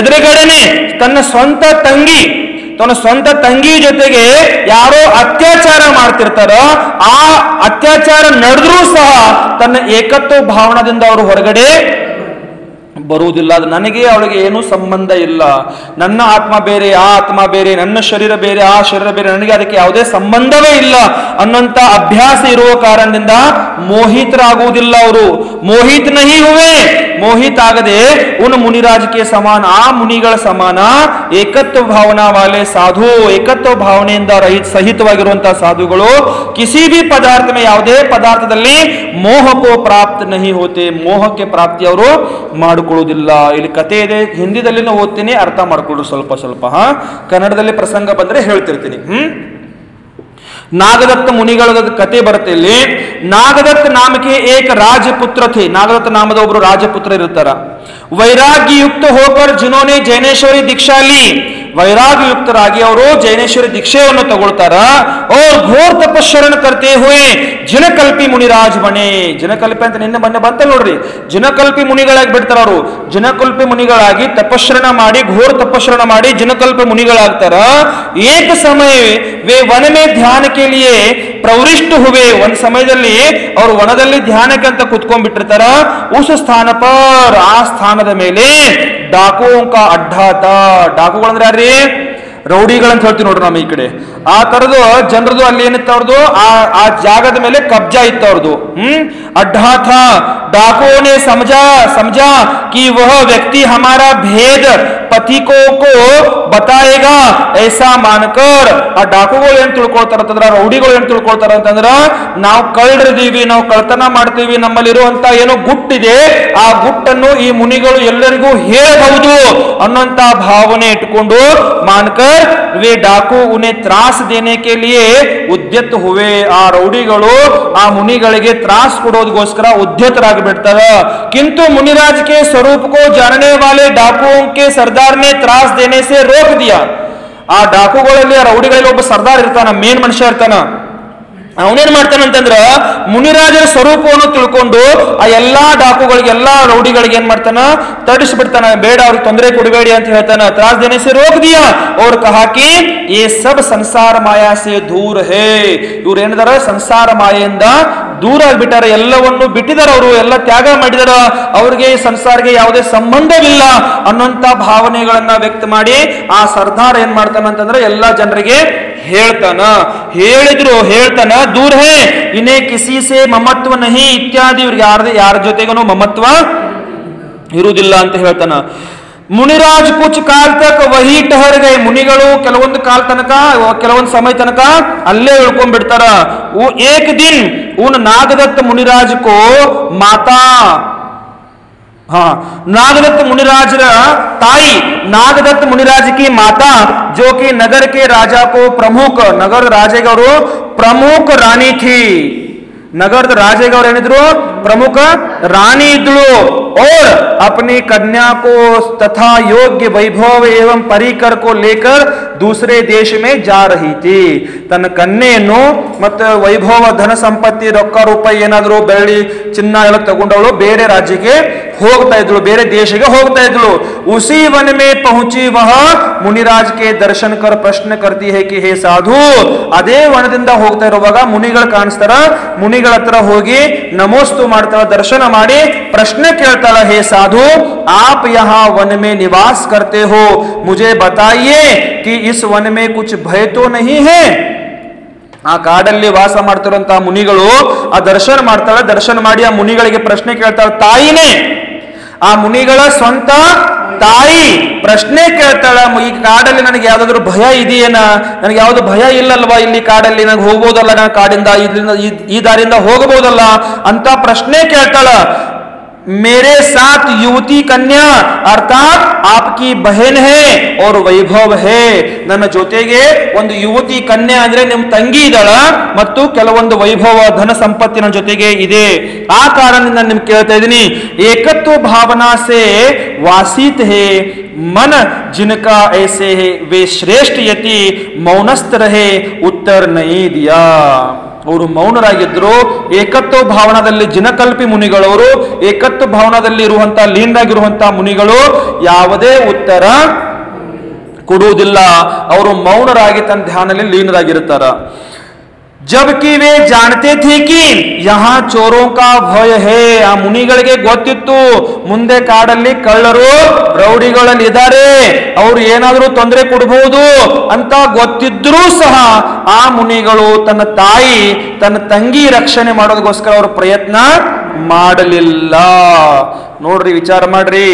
[SPEAKER 1] ಎದುರುಗಡೆನೆ ತನ್ನ ಸ್ವಂತ ತಂಗಿ ಜೊತೆಗೆ ಯಾರೋ ಅತ್ಯಾಚಾರ ಮಾಡ್ತಿರ್ತಾರ. ಆ ಅತ್ಯಾಚಾರ ನಡೆದ್ರೂ ಸಹ ತನ್ನ ಏಕತ್ವ ಭಾವನದಿಂದ ಅವರು ಹೊರಗಡೆ ಬರುವುದಿಲ್ಲ. ಅದು ನನಗೆ ಅವಳಿಗೆ ಏನೂ ಸಂಬಂಧ ಇಲ್ಲ, ನನ್ನ ಆತ್ಮ ಬೇರೆ, ಆ ಆತ್ಮ ಬೇರೆ, ನನ್ನ ಶರೀರ ಬೇರೆ, ಆ ಶರೀರ ಬೇರೆ, ನನಗೆ ಅದಕ್ಕೆ ಯಾವುದೇ ಸಂಬಂಧವೇ ಇಲ್ಲ ಅನ್ನುವಂತ ಅಭ್ಯಾಸ ಇರುವ ಕಾರಣದಿಂದ ಮೋಹಿತರಾಗುವುದಿಲ್ಲ. ಅವರು ಮೋಹಿತ್ ನಹಿ ಹುವೆ, ಮೋಹಿತ್ ಆಗದೆ ಉನ್ ಮುನಿರಾಜಕ್ಕೆ ಸಮಾನ, ಆ ಮುನಿಗಳ ಸಮಾನ ಏಕತ್ವ ಭಾವನಾ ವಾಲೆ ಸಾಧು, ಏಕತ್ವ ಭಾವನೆಯಿಂದ ಸಹಿತವಾಗಿರುವಂತಹ ಸಾಧುಗಳು ಕಿಸಿ ಭಿ ಪದಾರ್ಥ ಮೇ, ಯಾವುದೇ ಪದಾರ್ಥದಲ್ಲಿ ಮೋಹಕೋ ಪ್ರಾಪ್ತ ನಹಿ ಹೋತೆ, ಮೋಹಕ್ಕೆ ಪ್ರಾಪ್ತಿ ಅವರು ಮಾಡಿಕೊಳ್ಳುವುದಿಲ್ಲ. ಇಲ್ಲಿ ಕಥೆ ಇದೆ, ಹಿಂದಿದಲ್ಲಿನೂ ಓದ್ತೀನಿ, ಅರ್ಥ ಮಾಡ್ಕೊಳ್ಳಿ ಸ್ವಲ್ಪ ಸ್ವಲ್ಪ. ಕನ್ನಡದಲ್ಲಿ ಪ್ರಸಂಗ ಬಂದ್ರೆ ಹೇಳ್ತಿರ್ತೀನಿ. नागदत्त मुनिಗಳ ಕಥೆ ಬರುತ್ತೆ ಇಲ್ಲಿ. नागदत्त नाम के एक राजपुत्र थे, नागदत्त नामದ ಒಬ್ಬರು ರಾಜಪುತ್ರ ಇರ್ತಾರ. वैराग्य युक्त होकर जिन्होंने जैनेश्वरी दीक्षा ली, वैराग्य युक्तराಗಿ ಅವರು ಜೈನೇಶ್ವರಿ ದೀಕ್ಷೆಯನ್ನು ತಗೊಳ್ತಾರ. और घोर तपस्सरण करते हुए जिनकल्पी मुनिराज बने. जिनकल्पಿ ಅಂತ ನಿನ್ನೆ ಮೊನ್ನೆ ಬಂತ ನೋಡ್ರಿ, जिनकल्पी ಮುನಿಗಳಾಗಿ ಬಿಡ್ತಾರ ಅವರು. जिनकल्पी ಮುನಿಗಳಾಗಿ ತಪಸ್ಸರಣ ಮಾಡಿ, घोर तपस्सरण ಮಾಡಿ जिनकल्पी ಮುನಿಗಳಾಗ್ತಾರ. एक समय वे वन में ध्यान के लिए प्रवृष्ट हुए, ಒಂದು ಸಮಯದಲ್ಲಿ ಅವರು ವನದಲ್ಲಿ ಧ್ಯಾನಕ್ಕೆ ಅಂತ ಕುತ್ಕೊಂಡ್ಬಿಟ್ಟಿರ್ತಾರ. उस स्थान पर, ಆ ಸ್ಥಾನದ ಮೇಲೆ ಡಾಕುओं का अड्डा था. ಡಾಕುಗಳಂದ್ರೆ ಯಾರ್ರಿ? ರೌಡಿಗಳಂತ ಹೇಳ್ತೀವಿ ನೋಡ್ರಿ ನಮ್ಮ ಈ ಕಡೆ. ಆ ತರದು ಜನರದು ಅಲ್ಲಿ ಏನಿತ್ತು ಅವ್ರದ್ದು, ಆ ಜಾಗದ ಮೇಲೆ ಕಬ್ಜಾ ಇತ್ತು ಅವ್ರದ್ದು. अड्डा था. डाकुओं ने समझा कि वह व्यक्ति हमारा भेद पथिकों को बताएगा, ऐसा मानकर ಆ ಡಾಕುಗಳು ಏನ್ ತಿಳ್ಕೊಳ್ತಾರ ಅಂತಂದ್ರ, ರೌಡಿಗಳು ಏನ್ ತಿಳ್ಕೊಳ್ತಾರ ಅಂತಂದ್ರ, ನಾವು ಕಳ್ಳರಿದೀವಿ, ನಾವು ಕಳ್ತನ ಮಾಡ್ತೀವಿ, ನಮ್ಮಲ್ಲಿರುವಂತ ಏನೋ ಗುಟ್ಟಿದೆ, ಆ ಗುಟ್ಟನ್ನು ಈ ಮುನಿಗಳು ಎಲ್ಲರಿಗೂ ಹೇಳಬಹುದು ಅನ್ನುವಂತ ಭಾವನೆ ಇಟ್ಕೊಂಡು ಮಾನ್ಕರ್ वे डाकू उन्हें त्रास देने के लिए उद्यत हुए. ಆ ರೌಡಿಗಳು ಆ ಮುನಿಗಳಿಗೆ ತ್ರಾಸ್ ಕೊಡೋದಕ್ಕೋಸ್ಕರ ಉದ್ಯತರಾಗಿ ಬಿಡ್ತಾರೆ. किंतु मुनिराज के स्वरूप को जानने वाले डाकुओं के सरदार ने त्रास देने से रोक दिया. ಆ ಡಾಕುಗಳಲ್ಲಿ, ಆ ರೌಡಿಗಳಲ್ಲಿ ಒಬ್ಬ ಸರ್ದಾರ್ ಇರ್ತಾನ, ಮೇನ್ ಮನುಷ್ಯ ಇರ್ತಾನ. ಅವನೇನ್ ಮಾಡ್ತಾನಂತಂದ್ರ, ಮುನಿರಾಜರ ಸ್ವರೂಪವನ್ನು ತಿಳ್ಕೊಂಡು ಆ ಎಲ್ಲಾ ಡಾಕುಗಳಿಗೆ, ಎಲ್ಲಾ ರೌಡಿಗಳಿಗೆ ಏನ್ ಮಾಡ್ತಾನ, ತಡಿಸ್ಬಿಡ್ತಾನ. ಬೇಡ, ಅವ್ರಿಗೆ ತೊಂದರೆ ಕೊಡಬೇಡಿ ಅಂತ ಹೇಳ್ತಾನ. ತ್ರಾಸ್ ದೇನೆ ಸೆ ರೋಕ್ ದಿಯಾ और कहा कि ये सब संसार माया से दूर है. ಇವ್ರು ಏನಿದಾರ, ಸಂಸಾರ ಮಾಯೆಯಿಂದ ದೂರ ಆಗ್ಬಿಟ್ಟಾರ, ಎಲ್ಲವನ್ನು ಬಿಟ್ಟಿದ್ದಾರೆ, ಅವರು ಎಲ್ಲ ತ್ಯಾಗ ಮಾಡಿದಾರ, ಅವ್ರಿಗೆ ಸಂಸಾರಿಗೆ ಯಾವುದೇ ಸಂಬಂಧವಿಲ್ಲ ಅನ್ನುವಂತ ಭಾವನೆಗಳನ್ನ ವ್ಯಕ್ತ ಮಾಡಿ ಆ ಸರ್ದಾರ್ ಏನ್ ಮಾಡ್ತಾನಂತಂದ್ರೆ ಎಲ್ಲ ಜನರಿಗೆ ಹೇಳ್ತಾನ ದೂರ ಹೇ ಇನೇ ಕಿಸಿ ಸೇ ಮಮತ್ವ ನಹಿ ಇತ್ಯಾದಿ, ಇವ್ರಿಗೆ ಯಾರ ಜೊತೆಗೂ ಮಮತ್ವ ಇರುವುದಿಲ್ಲ ಅಂತ ಹೇಳ್ತಾನ. ಮುನಿರಾಜ್ ಕುಚ್ ಕಾಲ್ ತಕ್ ವಹಿ ಟಹರ್ ಗೈ, ಮುನಿಗಳು ಕೆಲವೊಂದು ಕಾಲ ತನಕ, ಕೆಲವೊಂದು ಸಮಯ ತನಕ ಅಲ್ಲೇ ಉಳ್ಕೊಂಡ್ಬಿಡ್ತಾರ. ಏಕ್ ದಿನ್ ಉನ್ ನಾಗದತ್ತ ಮುನಿರಾಜ್ ಕೋ ಮಾತಾ, नागदत्त मुनिराज ताई, नागदत्त मुनिराज की माता जो कि नगर के राजा को प्रमुख, नगर राजेगौरु प्रमुख रानी थी, नगರದ ರಾಜೇಗೌರು ಏನಿದ್ರು ಪ್ರಮುಖ ರಾಣಿ ಇದ್ಳು. और अपनी कन्या को तथा योग्य वैभव एवं परिकर को लेकर दूसरे देश में जा रही थी. ತನ್ನ ಕನ್ಯೆಯನ್ನು ಮತ್ತು ವೈಭವ ಧನ ಸಂಪತ್ತಿ ರೊಕ್ಕ ರೂಪಾಯಿ ಏನಾದ್ರು ಬೆಳ್ಳಿ ಚಿನ್ನ ಎಲ್ಲ ತಗೊಂಡವಳು ಬೇರೆ ರಾಜ್ಯಕ್ಕೆ ಹೋಗ್ತಾ ಇದ್ಳು, ಬೇರೆ ದೇಶಕ್ಕೆ ಹೋಗ್ತಾ ಇದ್ಳು. उसी वन में पहुंची वह मुनिराज के दर्शन कर प्रश्न करती है कि हे साधु, ಅದೇ ವನದಿಂದ ಹೋಗ್ತಾ ಇರುವಾಗ ಮುನಿಗಳು ಕಾಣಿಸ್ತಾರ, ಮುನಿಗಳ ಹತ್ರ ಹೋಗಿ ನಮೋಸ್ತು ಮಾಡ್ತಾಳ, ದರ್ಶನ ಮಾಡಿ ಪ್ರಶ್ನೆ ಕೇಳ್ತಾಳ, हे साधु आप यहाँ वन में निवास करते हो, मुझे बताइए कि इस वन में कुछ भय तो नहीं है. ಆ ಕಾಡಲ್ಲಿ ವಾಸ ಮಾಡ್ತಿರುವಂತಹ ಮುನಿಗಳು ಆ ದರ್ಶನ ಮಾಡ್ತಾಳೆ, ದರ್ಶನ ಮಾಡಿ ಆ ಮುನಿಗಳಿಗೆ ಪ್ರಶ್ನೆ ಕೇಳ್ತಾಳೆ. ತಾಯಿನೇ, ಆ ಮುನಿಗಳ ಸ್ವಂತ ತಾಯಿ ಪ್ರಶ್ನೆ ಕೇಳ್ತಾಳ, ಈ ಕಾಡಲ್ಲಿ ನನಗೆ ಯಾವ್ದಾದ್ರು ಭಯ ಇದೆಯೇನ, ನನಗೆ ಯಾವ್ದು ಭಯ ಇಲ್ಲಲ್ವಾ, ಇಲ್ಲಿ ಕಾಡಲ್ಲಿ ನನಗೆ ಹೋಗ್ಬೋದಲ್ಲ, ನಾನು ಕಾಡಿಂದ ಈ ದಾರಿಯಿಂದ ಹೋಗಬಹುದಲ್ಲ ಅಂತ ಪ್ರಶ್ನೆ ಕೇಳ್ತಾಳ. मेरे साथ युवती कन्या अर्थात आपकी बहन है और वैभव है, ನನ್ನ ಜೊತೆಗೆ ಒಂದು ಯುವತಿ ಕನ್ಯಾ ಅಂದ್ರೆ ನಿಮ್ಮ ತಂಗಿ ಇದ್ದಾಳ ಮತ್ತು ಕೆಲವೊಂದು ವೈಭವ ಧನ ಸಂಪತ್ತಿನ ಜೊತೆಗೆ ಇದೆ. ಆ ಕಾರಣದಿಂದ ನಿಮ್ಗೆ ಕೇಳ್ತಾ ಇದ್ದೀನಿ, ಏಕತ್ವ ಭಾವನಾ से वासित है मन जिनका ऐसे है वे श्रेष्ठ यति मौनस्थ रहे उत्तर नहीं दिया. ಅವರು ಮೌನರಾಗಿದ್ರು. ಏಕತ್ವ ಭಾವನದಲ್ಲಿ ಜಿನಕಲ್ಪಿ ಮುನಿಗಳವರು, ಏಕತ್ವ ಭಾವನದಲ್ಲಿ ಇರುವಂತಹ ಲೀನರಾಗಿರುವಂತಹ ಮುನಿಗಳು ಯಾವುದೇ ಉತ್ತರ ಕೊಡುವುದಿಲ್ಲ, ಅವರು ಮೌನರಾಗಿ ತನ್ನ ಧ್ಯಾನದಲ್ಲಿ ಲೀನರಾಗಿರುತ್ತಾರ. जबकि वे जानते थे कि यहाँ चोरों का भय है, ಆ ಮುನಿಗಳಿಗೆ ಗೊತ್ತಿತ್ತು ಮುಂದೆ ಕಾಡಲ್ಲಿ ಕಳ್ಳರು ರೌಡಿಗಳಲ್ಲಿ ಇದ್ದಾರೆ, ಅವರು ಏನಾದರೂ ತೊಂದರೆ ಕೊಡಬಹುದು ಅಂತ ಗೊತ್ತಿದ್ರೂ ಸಹ ಆ ಮುನಿಗಳು ತನ್ನ ತಾಯಿ ತನ್ನ ತಂಗಿ ರಕ್ಷಣೆ ಮಾಡೋದಕ್ಕೋಸ್ಕರ ಅವರು ಪ್ರಯತ್ನ ಮಾಡಲಿಲ್ಲ. ನೋಡ್ರಿ, ವಿಚಾರ ಮಾಡ್ರಿ.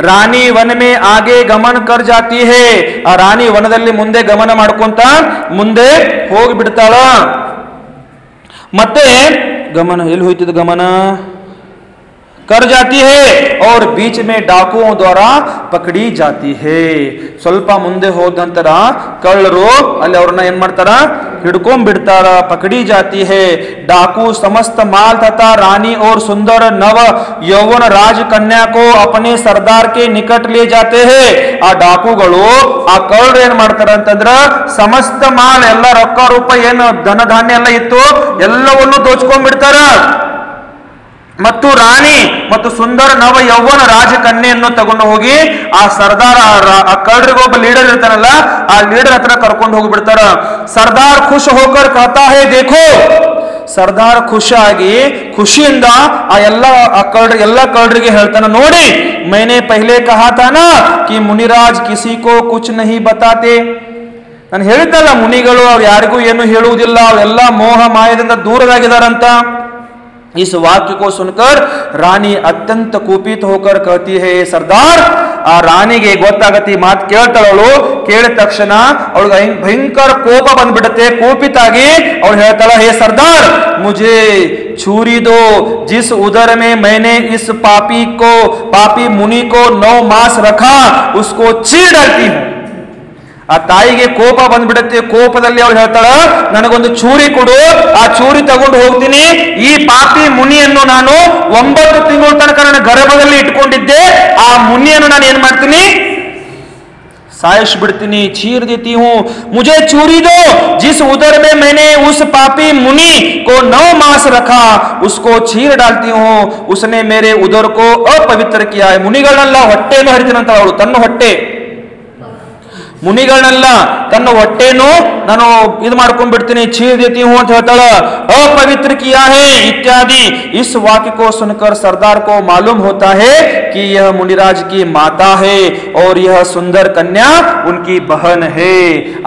[SPEAKER 1] ರಾಣಿ ವನ ಮೇ ಆಗೆ ಗಮನ ಕರ್ ಜಾತಿ ಹೇ, ಆ ರಾಣಿ ವನದಲ್ಲಿ ಮುಂದೆ ಗಮನ ಮಾಡ್ಕೊಂತ ಮುಂದೆ ಹೋಗ್ಬಿಡ್ತಾಳ. ಮತ್ತೆ ಗಮನ ಎಲ್ಲಿ ಹೋಯ್ತಿದ, ಗಮನ कर जाती है और बीच में डाकुओं द्वारा पकड़ी जाती है. ಸ್ವಲ್ಪ ಮುಂದೆ ಹೋದ ನಂತರ ಕಳ್ಳರು ಅಲ್ಲಿ ಅವ್ರನ್ನ ಏನ್ ಮಾಡ್ತಾರ, ಹಿಡ್ಕೊಂಡ್ ಬಿಡ್ತಾರ, पकड़ी जाती है. डाकू समस्त माल तथा रानी और सुंदर नव यौवन राज कन्या को अपने सरदार के निकट ले जाते हैं. ಆ ಡಾಕುಗಳು ಆ ಕಳ್ಳರು ಏನ್ ಮಾಡ್ತಾರ ಅಂತಂದ್ರ ಸಮಸ್ತ ಮಾಲ್ ಎಲ್ಲ ರೊಕ್ಕ ರೂಪಾಯಿ ಏನು ಧನ ಧಾನ್ಯ ಎಲ್ಲ ಇತ್ತು ಎಲ್ಲವನ್ನು ದೋಚ್ಕೊಂಡ್ ಬಿಡ್ತಾರ. ಮತ್ತು ರಾಣಿ ಮತ್ತು ಸುಂದರ ನವ ಯೌವನ ರಾಜಕನ್ಯೆಯನ್ನು ತಗೊಂಡು ಹೋಗಿ ಆ ಸರ್ದಾರ್ ಆ ಕಳ್ಳರಿಗೆ ಒಬ್ಬ ಲೀಡರ್ ಇರ್ತಾನಲ್ಲ ಆ ಲೀಡರ್ ಹತ್ರ ಕರ್ಕೊಂಡು ಹೋಗ್ಬಿಡ್ತಾರ. ಸರ್ದಾರ್ ಖುಷ್ ಹೋಕರ್ ಕಹತಾ ಹೇ ದೇಖೋ, ಸರ್ದಾರ್ ಖುಷಿಯಿಂದ ಆ ಎಲ್ಲ ಕಳ್ಳರಿಗೆ ಹೇಳ್ತಾನ, ನೋಡಿ मैंने पहले कहा था ना कि मुनिराज किसी को कुछ नहीं बताते, ನಾನು ಹೇಳಿದ್ದಲ್ಲ ಮುನಿಗಳು ಅವ್ರು ಯಾರಿಗೂ ಏನು ಹೇಳುವುದಿಲ್ಲ, ಅವರೆಲ್ಲ ಮೋಹ ಮಾಯದಿಂದ ದೂರವಾಗಿದ್ದಾರಂತ. इस वाक्य को सुनकर रानी अत्यंत कुपित होकर कहती है, सरदार. ಆ ರಾಣಿಗೆ ಗೊತ್ತಾಗತ್ತೆ, ಮಾತು ಕೇಳ್ತಾಳವಳು. ಕೇಳಿದ ತಕ್ಷಣ ಅವಳಿಗೆ ಭಯಂಕರ ಕೋಪ ಬಂದ್ಬಿಡುತ್ತೆ. ಕೋಪಿತಾಗಿ ಅವಳು ಹೇಳ್ತಾಳ, ಹೇ ಸರ್ದಾರ್, मुझे छुरी दो, जिस उदर में मैंने इस पापी मुनि को 9 मास रखा उसको चीर डालती हूं. ಆ ತಾಯಿಗೆ ಕೋಪ ಬಂದ್ಬಿಡುತ್ತೆ. ಕೋಪದಲ್ಲಿ ಅವಳು ಹೇಳ್ತಾಳ, ನನಗೊಂದು ಚೂರಿ ಕೊಡು, ಆ ಚೂರಿ ತಗೊಂಡು ಹೋಗ್ತೀನಿ, ಈ ಪಾಪಿ ಮುನಿಯನ್ನು ನಾನು 9 ತಿಂಗಳ ತನಕ ನನ್ನ ಗರ್ಭದಲ್ಲಿ ಇಟ್ಕೊಂಡಿದ್ದೆ, ಆ ಮುನಿಯನ್ನು ನಾನು ಏನ್ ಮಾಡ್ತೀನಿ, ಸಾಯಿಸ್ ಬಿಡ್ತೀನಿ, ಚೀರ್ ದೇತಿ ಹೂं. मुझे छुरी दो जिस उदर में मैंने उस पापी मुनि को 9 मास रखा उसको चीर डालती हूं, उसने मेरे उदर को अपवित्र किया है. ಮುನಿಗಳನ್ನೆಲ್ಲ ಹೊಟ್ಟೆಯನ್ನು ಹರಿತೀನಂತ ಅವಳು, ತನ್ನ ಹೊಟ್ಟೆ ಮುನಿಗಳನ್ನೆಲ್ಲ ತನ್ನ ಹೊಟ್ಟೆನು ನಾನು ಇದು ಮಾಡ್ಕೊಂಡ್ಬಿಡ್ತೀನಿ, छील देती हूं ಅಂತ ಹೇಳ್ತಾಳ. अपवित्र किया है इत्यादि इस वाक्य को सुनकर सरदार को मालूम होता है कि यह मुनिराज की माता है और यह सुंदर कन्या उनकी बहन है.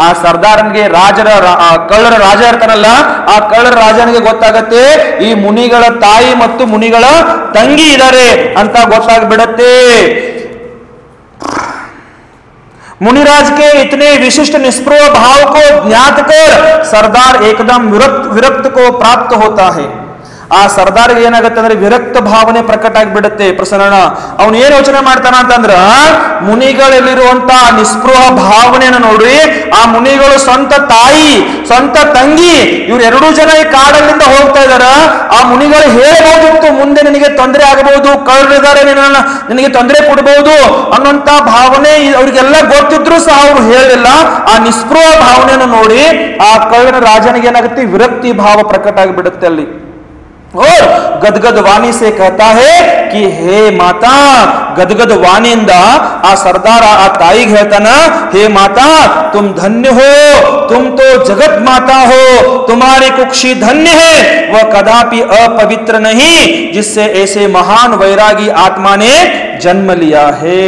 [SPEAKER 1] ಆ ಸರ್ದಾರನಿಗೆ ಕಳ್ಳರ ರಾಜ ಇರ್ತಾನಲ್ಲ, ಆ ಕಳ್ಳರ ರಾಜನಿಗೆ ಗೊತ್ತಾಗತ್ತೆ ಈ ಮುನಿಗಳ ತಾಯಿ ಮತ್ತು ಮುನಿಗಳ ತಂಗಿ ಇದ್ದಾರೆ ಅಂತ ಗೊತ್ತಾಗ್ಬಿಡತ್ತೆ. मुनिराज के इतने विशिष्ट निष्प्रभ भाव को ज्ञात कर सरदार एकदम विरक्त को प्राप्त होता है. ಆ ಸರ್ದಾರ್ಗೆ ಏನಾಗುತ್ತೆ ಅಂದ್ರೆ ವಿರಕ್ತ ಭಾವನೆ ಪ್ರಕಟ ಆಗಿಬಿಡುತ್ತೆ. ಪ್ರಸನ್ನ ಅವನು ಏನ್ ಯೋಚನೆ ಮಾಡ್ತಾನ ಅಂತಂದ್ರ, ಮುನಿಗಳಲ್ಲಿರುವಂತ ನಿಸ್ಪೃಹ ಭಾವನೆಯನ್ನು ನೋಡಿ ಆ ಮುನಿಗಳು ಸ್ವಂತ ತಾಯಿ ಸ್ವಂತ ತಂಗಿ ಇವ್ರೆರಡೂ ಜನ ಈ ಕಾಡಲ್ಲಿಂದ ಹೋಗ್ತಾ ಇದಾರ. ಆ ಮುನಿಗಳು ಹೇಳಬಹುದಿತ್ತು ಮುಂದೆ ನಿನಗೆ ತೊಂದರೆ ಆಗಬಹುದು, ಕಳ್ಳರಿದ್ದಾರೆ, ನಿನಗೆ ತೊಂದರೆ ಕೊಡಬಹುದು ಅನ್ನುವಂತ ಭಾವನೆ ಅವ್ರಿಗೆಲ್ಲ ಗೊತ್ತಿದ್ರು ಸಹ ಅವ್ರು ಹೇಳಿಲ್ಲ. ಆ ನಿಸ್ಪೃಹ ಭಾವನೆಯನ್ನು ನೋಡಿ ಆ ಕಳ್ಳನ ರಾಜನಿಗೆ ಏನಾಗುತ್ತೆ, ವಿರಕ್ತಿ ಭಾವ ಪ್ರಕಟ ಆಗಿಬಿಡುತ್ತೆ ಅಲ್ಲಿ. और गदगद वाणी से कहता है कि हे माता, गदगद वाणिಯಿಂದ ಆ ಸರ್ದಾರ ಆ ತಾಯಿಗೆ ಹೇಳ್ತಾನ, हे माता तुम धन्य हो, तुम तो जगत माता हो, तुम्हारी कुक्षी धन्य है, वह कदापि अपवित्र नहीं जिससे ऐसे महान वैरागी आत्मा ने जन्म लिया है.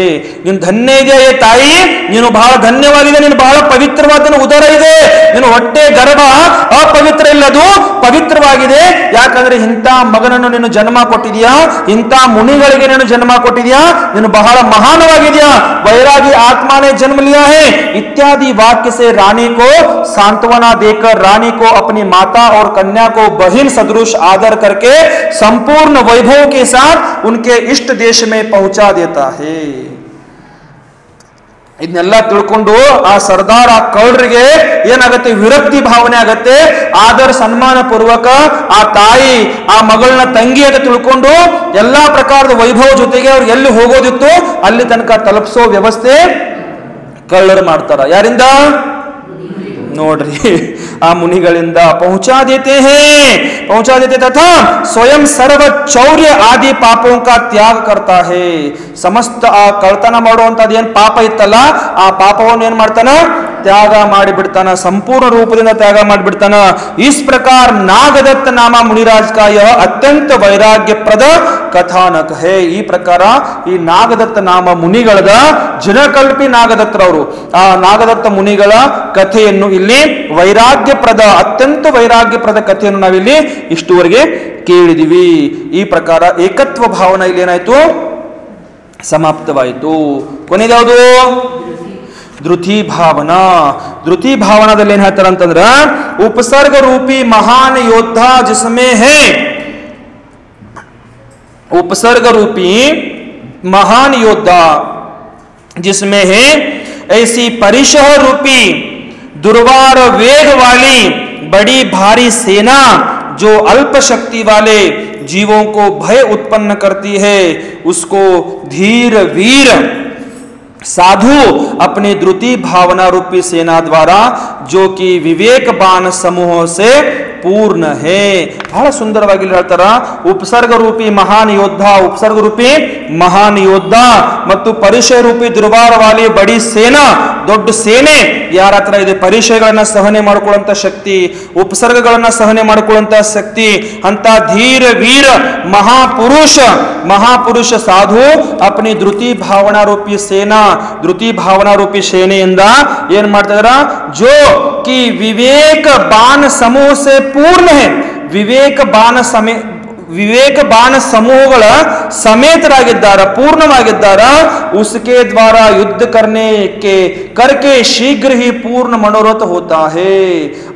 [SPEAKER 1] ನೀನು ಧನ್ಯ ಇದೆಯಾ ಏ ತಾಯಿ, ನೀನು ಬಹಳ ಧನ್ಯವಾಗಿದೆ, ನೀನು ಬಹಳ ಪವಿತ್ರವಾದ ಉದರ ಇದೆ, ನೀನು ಹೊಟ್ಟೆ ಗರ್ಭ ಅಪವಿತ್ರ ಇಲ್ಲದು ಪವಿತ್ರವಾಗಿದೆ. ಯಾಕಂದ್ರೆ ಇಂಥ ಮಗನನ್ನು ನೀನು ಜನ್ಮ ಕೊಟ್ಟಿದ್ಯಾ, ಇಂಥ ಮುನಿಗಳಿಗೆ ನೀನು ಜನ್ಮ ಕೊಟ್ಟಿದ್ಯಾ, ನೀನು ಬಹಳ महानವಾಗಿದ್ಯಾ, वैरागी आत्मा ने जन्म लिया है इत्यादि वाक्य से रानी को सांत्वना देकर रानी को अपनी माता और कन्या को बहन सदृश आदर करके संपूर्ण वैभव के साथ उनके इष्ट देश में पहुंचा देता है. ಇದನ್ನೆಲ್ಲ ತಿಳ್ಕೊಂಡು ಆ ಸರ್ದಾರ್ ಆ ಕಳ್ಳರಿಗೆ ಏನಾಗತ್ತೆ, ವಿರಕ್ತಿ ಭಾವನೆ ಆಗತ್ತೆ. ಆದರ ಸನ್ಮಾನ ಪೂರ್ವಕ ಆ ತಾಯಿ ಆ ಮಗಳನ್ನ ತಂಗಿ ಅಂತ ತಿಳ್ಕೊಂಡು ಎಲ್ಲಾ ಪ್ರಕಾರದ ವೈಭವ ಜೊತೆಗೆ ಅವ್ರು ಎಲ್ಲಿ ಹೋಗೋದಿತ್ತು ಅಲ್ಲಿ ತನಕ ತಲುಪಿಸೋ ವ್ಯವಸ್ಥೆ ಕಳ್ಳರು ಮಾಡ್ತಾರ. ಯಾರಿಂದ ನೋಡ್ರಿ, ಆ ಮುನಿಗಳಿಂದ पहुंचा देते तथा स्वयं सर्व चौर्य आदि पापों का त्याग करता है. ಸಮಸ್ತ ಆ ಕಳ್ತನ ಮಾಡುವಂತದ್ದು ಏನ್ ಪಾಪ ಇತ್ತಲ್ಲ ಆ ಪಾಪವನ್ನು ಏನ್ ಮಾಡ್ತಾನ, ತ್ಯಾಗ ಮಾಡಿಬಿಡ್ತಾನ, ಸಂಪೂರ್ಣ ರೂಪದಿಂದ ತ್ಯಾಗ ಮಾಡಿಬಿಡ್ತಾನ. इस प्रकार नागदत्त नामा मुनिराज का यह अत्यंत वैराग्यप्रद कथानक है. ಈ ಪ್ರಕಾರ ಈ ನಾಗದತ್ತ ನಾಮ ಮುನಿಗಳದ ಜನಕಲ್ಪಿ ನಾಗದತ್ತರವರು ಆ ನಾಗದತ್ತ ಮುನಿಗಳ ಕಥೆಯನ್ನು ಇಲ್ಲಿ ವೈರಾಗ್ಯಪ್ರದ ಅತ್ಯಂತ ವೈರಾಗ್ಯಪ್ರದ ಕಥೆಯನ್ನು ನಾವಿಲ್ಲಿ ಇಷ್ಟುವರೆಗೆ ಕೇಳಿದಿವಿ. ಈ ಪ್ರಕಾರ ಏಕತ್ವ ಭಾವನ ಇಲ್ಲಿ ಏನಾಯ್ತು, ಸಮಾಪ್ತವಾಯಿತು. ಕೊನೆಯದು ಧೃತಿ ಭಾವನಾ. ಧೃತಿ ಭಾವನಾದಲ್ಲಿ ಏನ್ ಹೇಳ್ತಾರ ಅಂತಂದ್ರ, ಉಪಸರ್ಗ ರೂಪಿ ಮಹಾನ್ ಯೋದ್ಧ ಜಿಸ್ಮೇ ಹೇ, उपसर्ग रूपी महान योद्धा जिसमें है ऐसी परिशह रूपी दुर्वार वेग वाली बड़ी भारी सेना जो अल्प शक्ति वाले जीवों को भय उत्पन्न करती है, उसको धीर वीर साधु अपनी द्रुति भावना रूपी सेना द्वारा जो कि विवेक बाण समूह से पूर्ण है. ಬಹಳ ಸುಂದರವಾಗಿ ಹೇಳ್ತಾರ, ಉಪಸರ್ಗ ರೂಪಿ ಮಹಾನ್ ಯೋದ್ಧ, ಉಪಸರ್ಗ ರೂಪಿ ಮಹಾನ್ ಯೋದ್ಧ ಮತ್ತು ಪರಿಚಯ ರೂಪಿ ದುರ್ವಾರವಾಲಿ ಬಡಿ ಸೇನಾ, ದೊಡ್ಡ ಸೇನೆ ಯಾರ ಹತ್ರ ಇದೆ, ಪರಿಚಯಗಳನ್ನ ಸಹನೆ ಮಾಡಿಕೊಳ್ಳುವಂತ ಶಕ್ತಿ, ಉಪಸರ್ಗಗಳನ್ನ ಸಹನೆ ಮಾಡಿಕೊಳ್ಳುವಂತ ಶಕ್ತಿ ಅಂತ ಧೀರ ವೀರ ಮಹಾಪುರುಷ ಸಾಧು ಅಪನಿ ಧೃತಿ ಭಾವನಾ ರೂಪಿ ಸೇನಾ, ಧೃತಿ ಭಾವನಾ ರೂಪಿ ಸೇನೆಯಿಂದ ಏನ್ ಮಾಡ್ತಾ ಇದಾರ, ಜೋ ಕಿ ವಿವೇಕ ಬಾಣ ಸಮೂಹ ಸೆ पूर्ण है, ವಿವೇಕ ಬಾಣ ಸಮೂಹಗಳ ಸಮೇತರಾಗಿದ್ದಾರ, ಪೂರ್ಣವಾಗಿದ್ದಾರ. ಉಸ್ಕೆ ದ್ವಾರ ಯುದ್ಧ करके ಶೀಘ್ರ ಹಿ ಪೂರ್ಣ ಮನೋರಥ ಹೋತಾ ಹೇ.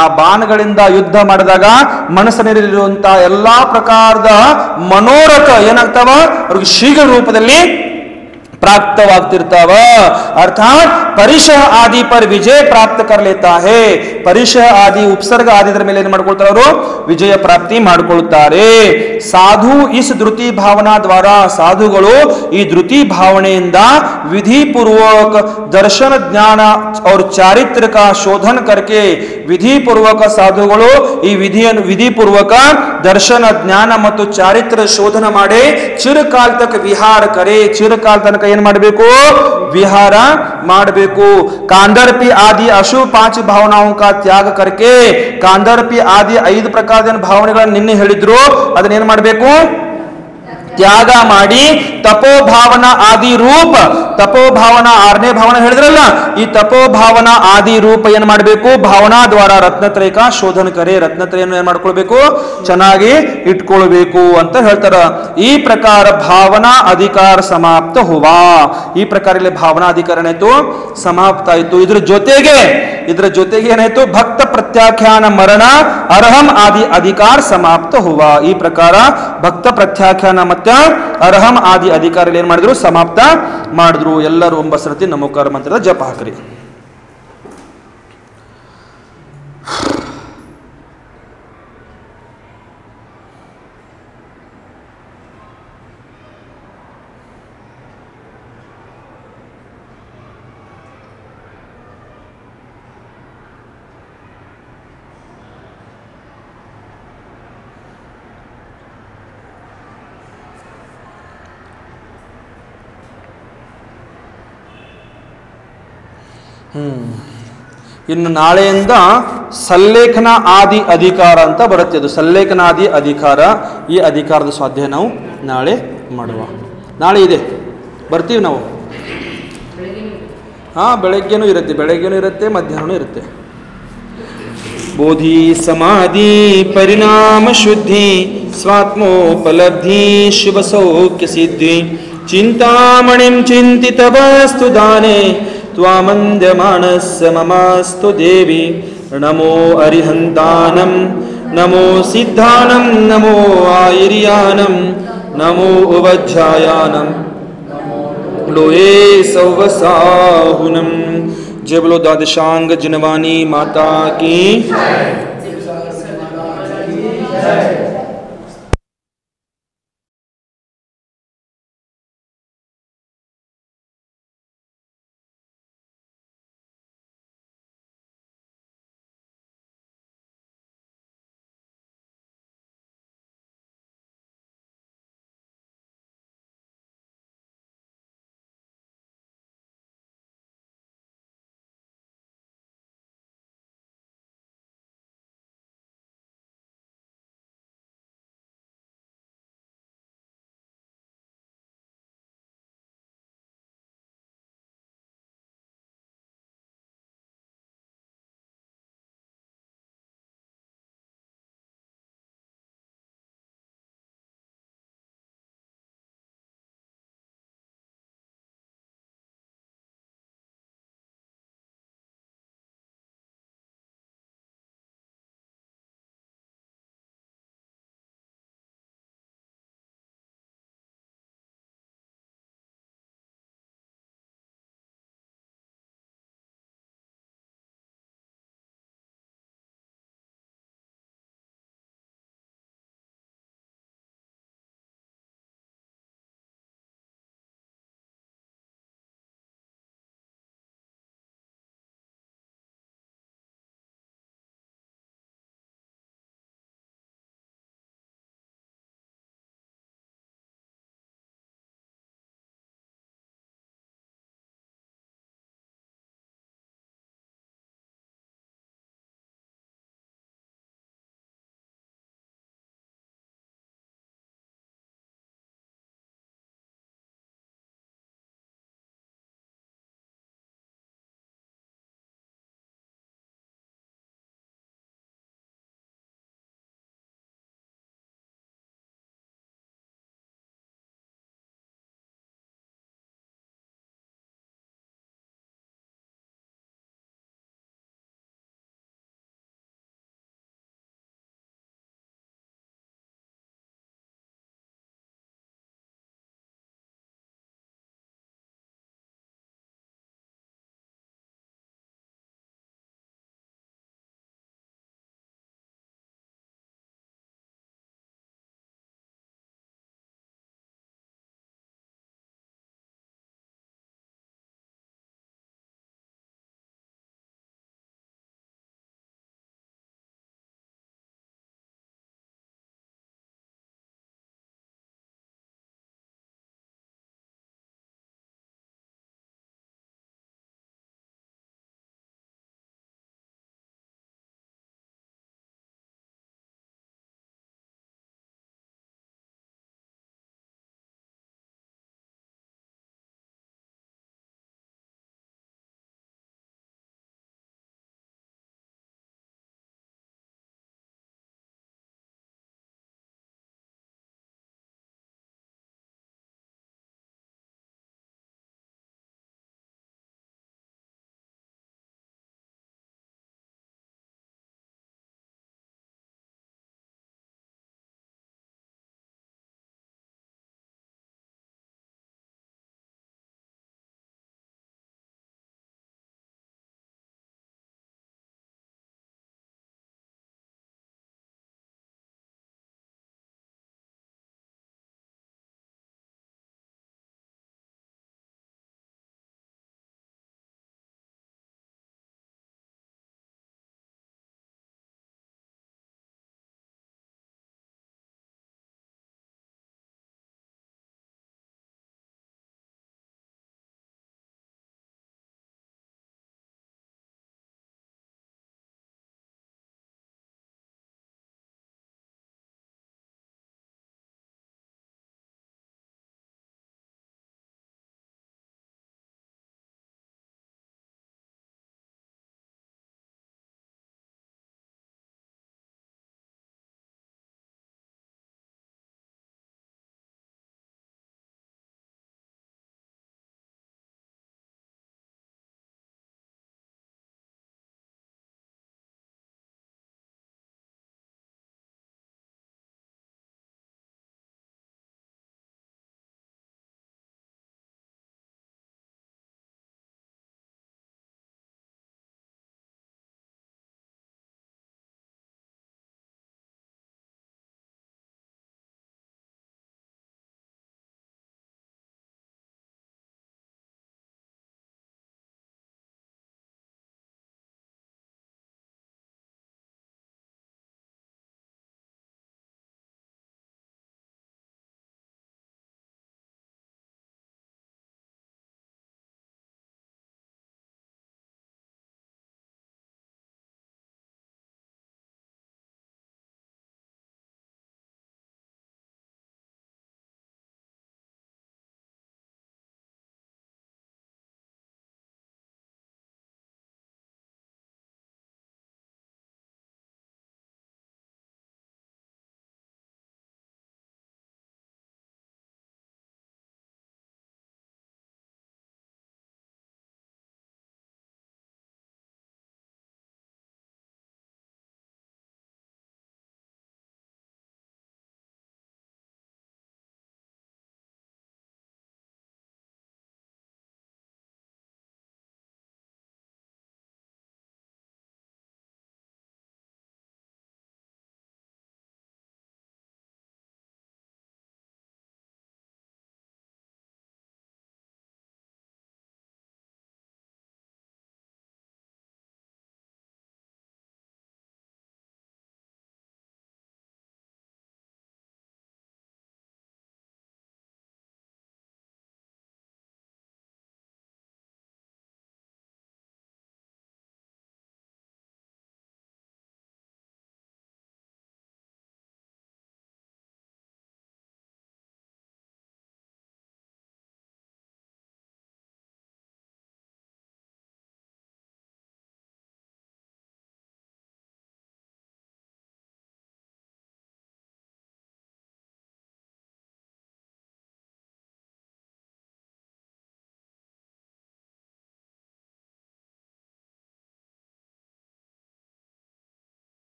[SPEAKER 1] ಆ ಬಾಣಗಳಿಂದ ಯುದ್ಧ ಮಾಡಿದಾಗ ಮನಸ್ಸಿನಲ್ಲಿರುವಂತಹ ಎಲ್ಲಾ ಪ್ರಕಾರದ ಮನೋರಥ ಏನಾಗ್ತಾವ, ಅವ್ರಿಗೆ ಶೀಘ್ರ ರೂಪದಲ್ಲಿ ಪ್ರಾಪ್ತವಾಗ್ತಿರ್ತಾವ. ಅರ್ಥಾತ್ ಪರಿಶಃ ಆದಿ पर विजय प्राप्त कर लेता है. ಪರಿಶಃ ಆದಿ ಉಪಸರ್ಗ ಆದಿದ್ರ ಮೇಲೆ ಏನ್ ಮಾಡ್ಕೊಳ್ತಾರೆ, ಅವರು ವಿಜಯ ಪ್ರಾಪ್ತಿ ಮಾಡಿಕೊಳ್ಳುತ್ತಾರೆ. ಸಾಧು ಇಸ್ ಧೃತಿ ಭಾವನಾ ದ್ವಾರ, ಸಾಧುಗಳು ಈ ಧೃತಿ ಭಾವನೆಯಿಂದ ವಿಧಿ पूर्वक दर्शन ज्ञान और चारित्र का शोधन करके, ವಿಧಿ पूर्वक ಸಾಧುಗಳು ಈ ವಿಧಿ पूर्वक ದರ್ಶನ ಜ್ಞಾನ ಮತ್ತು ಚಾರಿತ್ರ ಶೋಧನ ಮಾಡಿ ಚಿರಕಾಲ ತನಕ ವಿಹಾರ ಕರೆ, ಚಿರಕಾಲ ತನಕ ಏನ್ ಮಾಡಬೇಕು, विहार ಮಾಡಬೇಕು। कांदर्पी आदि अशुभ 5 भावनाओं का त्याग करके कांदर्पी आदि 5 ಪ್ರಕಾರದ ಭಾವನೆಗಳನ್ನು ನಿನ್ನೆ ಹೇಳಿದ್ರು, ಅದನ್ನ ಏನ್ ಮಾಡಬೇಕು, ತ್ಯಾಗ ಮಾಡಿ ತಪೋಭಾವನಾ ಆದಿ ರೂಪ, ತಪೋಭಾವನಾ 6ನೇ ಭಾವನೆ ಹೇಳಿದ್ರಲ್ಲ, ಈ ತಪೋಭಾವನಾ ಆದಿ ರೂಪ ಏನ್ ಮಾಡಬೇಕು, ಭಾವನಾ ದ್ವಾರ ರತ್ನತ್ರಯ का ಶೋಧನ करे, ರತ್ನತ್ರಯನ್ನು ಏನ್ ಮಾಡ್ಕೊಳ್ಬೇಕು, ಚೆನ್ನಾಗಿ ಇಟ್ಕೊಳ್ಬೇಕು ಅಂತ ಹೇಳ್ತಾರ। ಈ ಪ್ರಕಾರ ಭಾವನಾ ಅಧಿಕಾರ ಸಮಾಪ್ತ ಹುವಾ, ಈ ಪ್ರಕಾರ ಇಲ್ಲಿ ಭಾವನಾ ಅಧಿಕಾರ ಏನಾಯ್ತು, ಸಮಾಪ್ತ ಆಯ್ತು। ಇದ್ರ ಜೊತೆಗೆ ಏನಾಯ್ತು, ಭಕ್ತ ಪ್ರತ್ಯಾಖ್ಯಾನ ಮರಣ ಅರ್ಹಂ ಆದಿ ಅಧಿಕಾರ ಸಮಾಪ್ತ ಹುವಾ, ಈ ಪ್ರಕಾರ ಭಕ್ತ ಪ್ರತ್ಯಾಖ್ಯಾನ ಮತ್ತೆ ಅರ್ಹಂ ಆದಿ ಅಧಿಕಾರ ಏನ್ ಮಾಡಿದ್ರು, ಸಮಾಪ್ತ ಮಾಡಿದ್ರು। ಎಲ್ಲರೂ 9 ಸರತಿ ನಮೋಕಾರ ಮಂತ್ರದ ಜಪ ಹಾಕ್ರಿ। ಇನ್ನು ನಾಳೆಯಿಂದ ಸಲ್ಲೇಖನ ಆದಿ ಅಧಿಕಾರ ಅಂತ ಬರುತ್ತೆ, ಅದು ಸಲ್ಲೇಖನಾದಿ ಅಧಿಕಾರ। ಈ ಅಧಿಕಾರದ ಸ್ವಾಧ್ಯಾಯ ನಾವು ನಾಳೆ ಮಾಡುವ, ನಾಳೆ ಇದೆ, ಬರ್ತೀವಿ ನಾವು। ಬೆಳಗ್ಗೆನೂ ಇರುತ್ತೆ, ಮಧ್ಯಾಹ್ನನೂ ಇರುತ್ತೆ। ಬೋಧಿ ಸಮಾಧಿ ಪರಿಣಾಮ ಶುದ್ಧಿ ಸ್ವಾತ್ಮೋಪಲಬ್ಧಿ ಶುಭ ಸೌಖ್ಯ ಸಿದ್ಧಿ ಚಿಂತಾಮಣಿಂ ಚಿಂತಿತ ವಸ್ತು ದಾನೆ त्वामन्द्यमानस्य ममास्तु देवी। नमो अरिहन्तानं नमो सिद्धानं नमो आयर्यानं नमो उवज्झायानं लोये सौवसाहुनं। जय बोलो द्वादशांग जिनवानी माता की।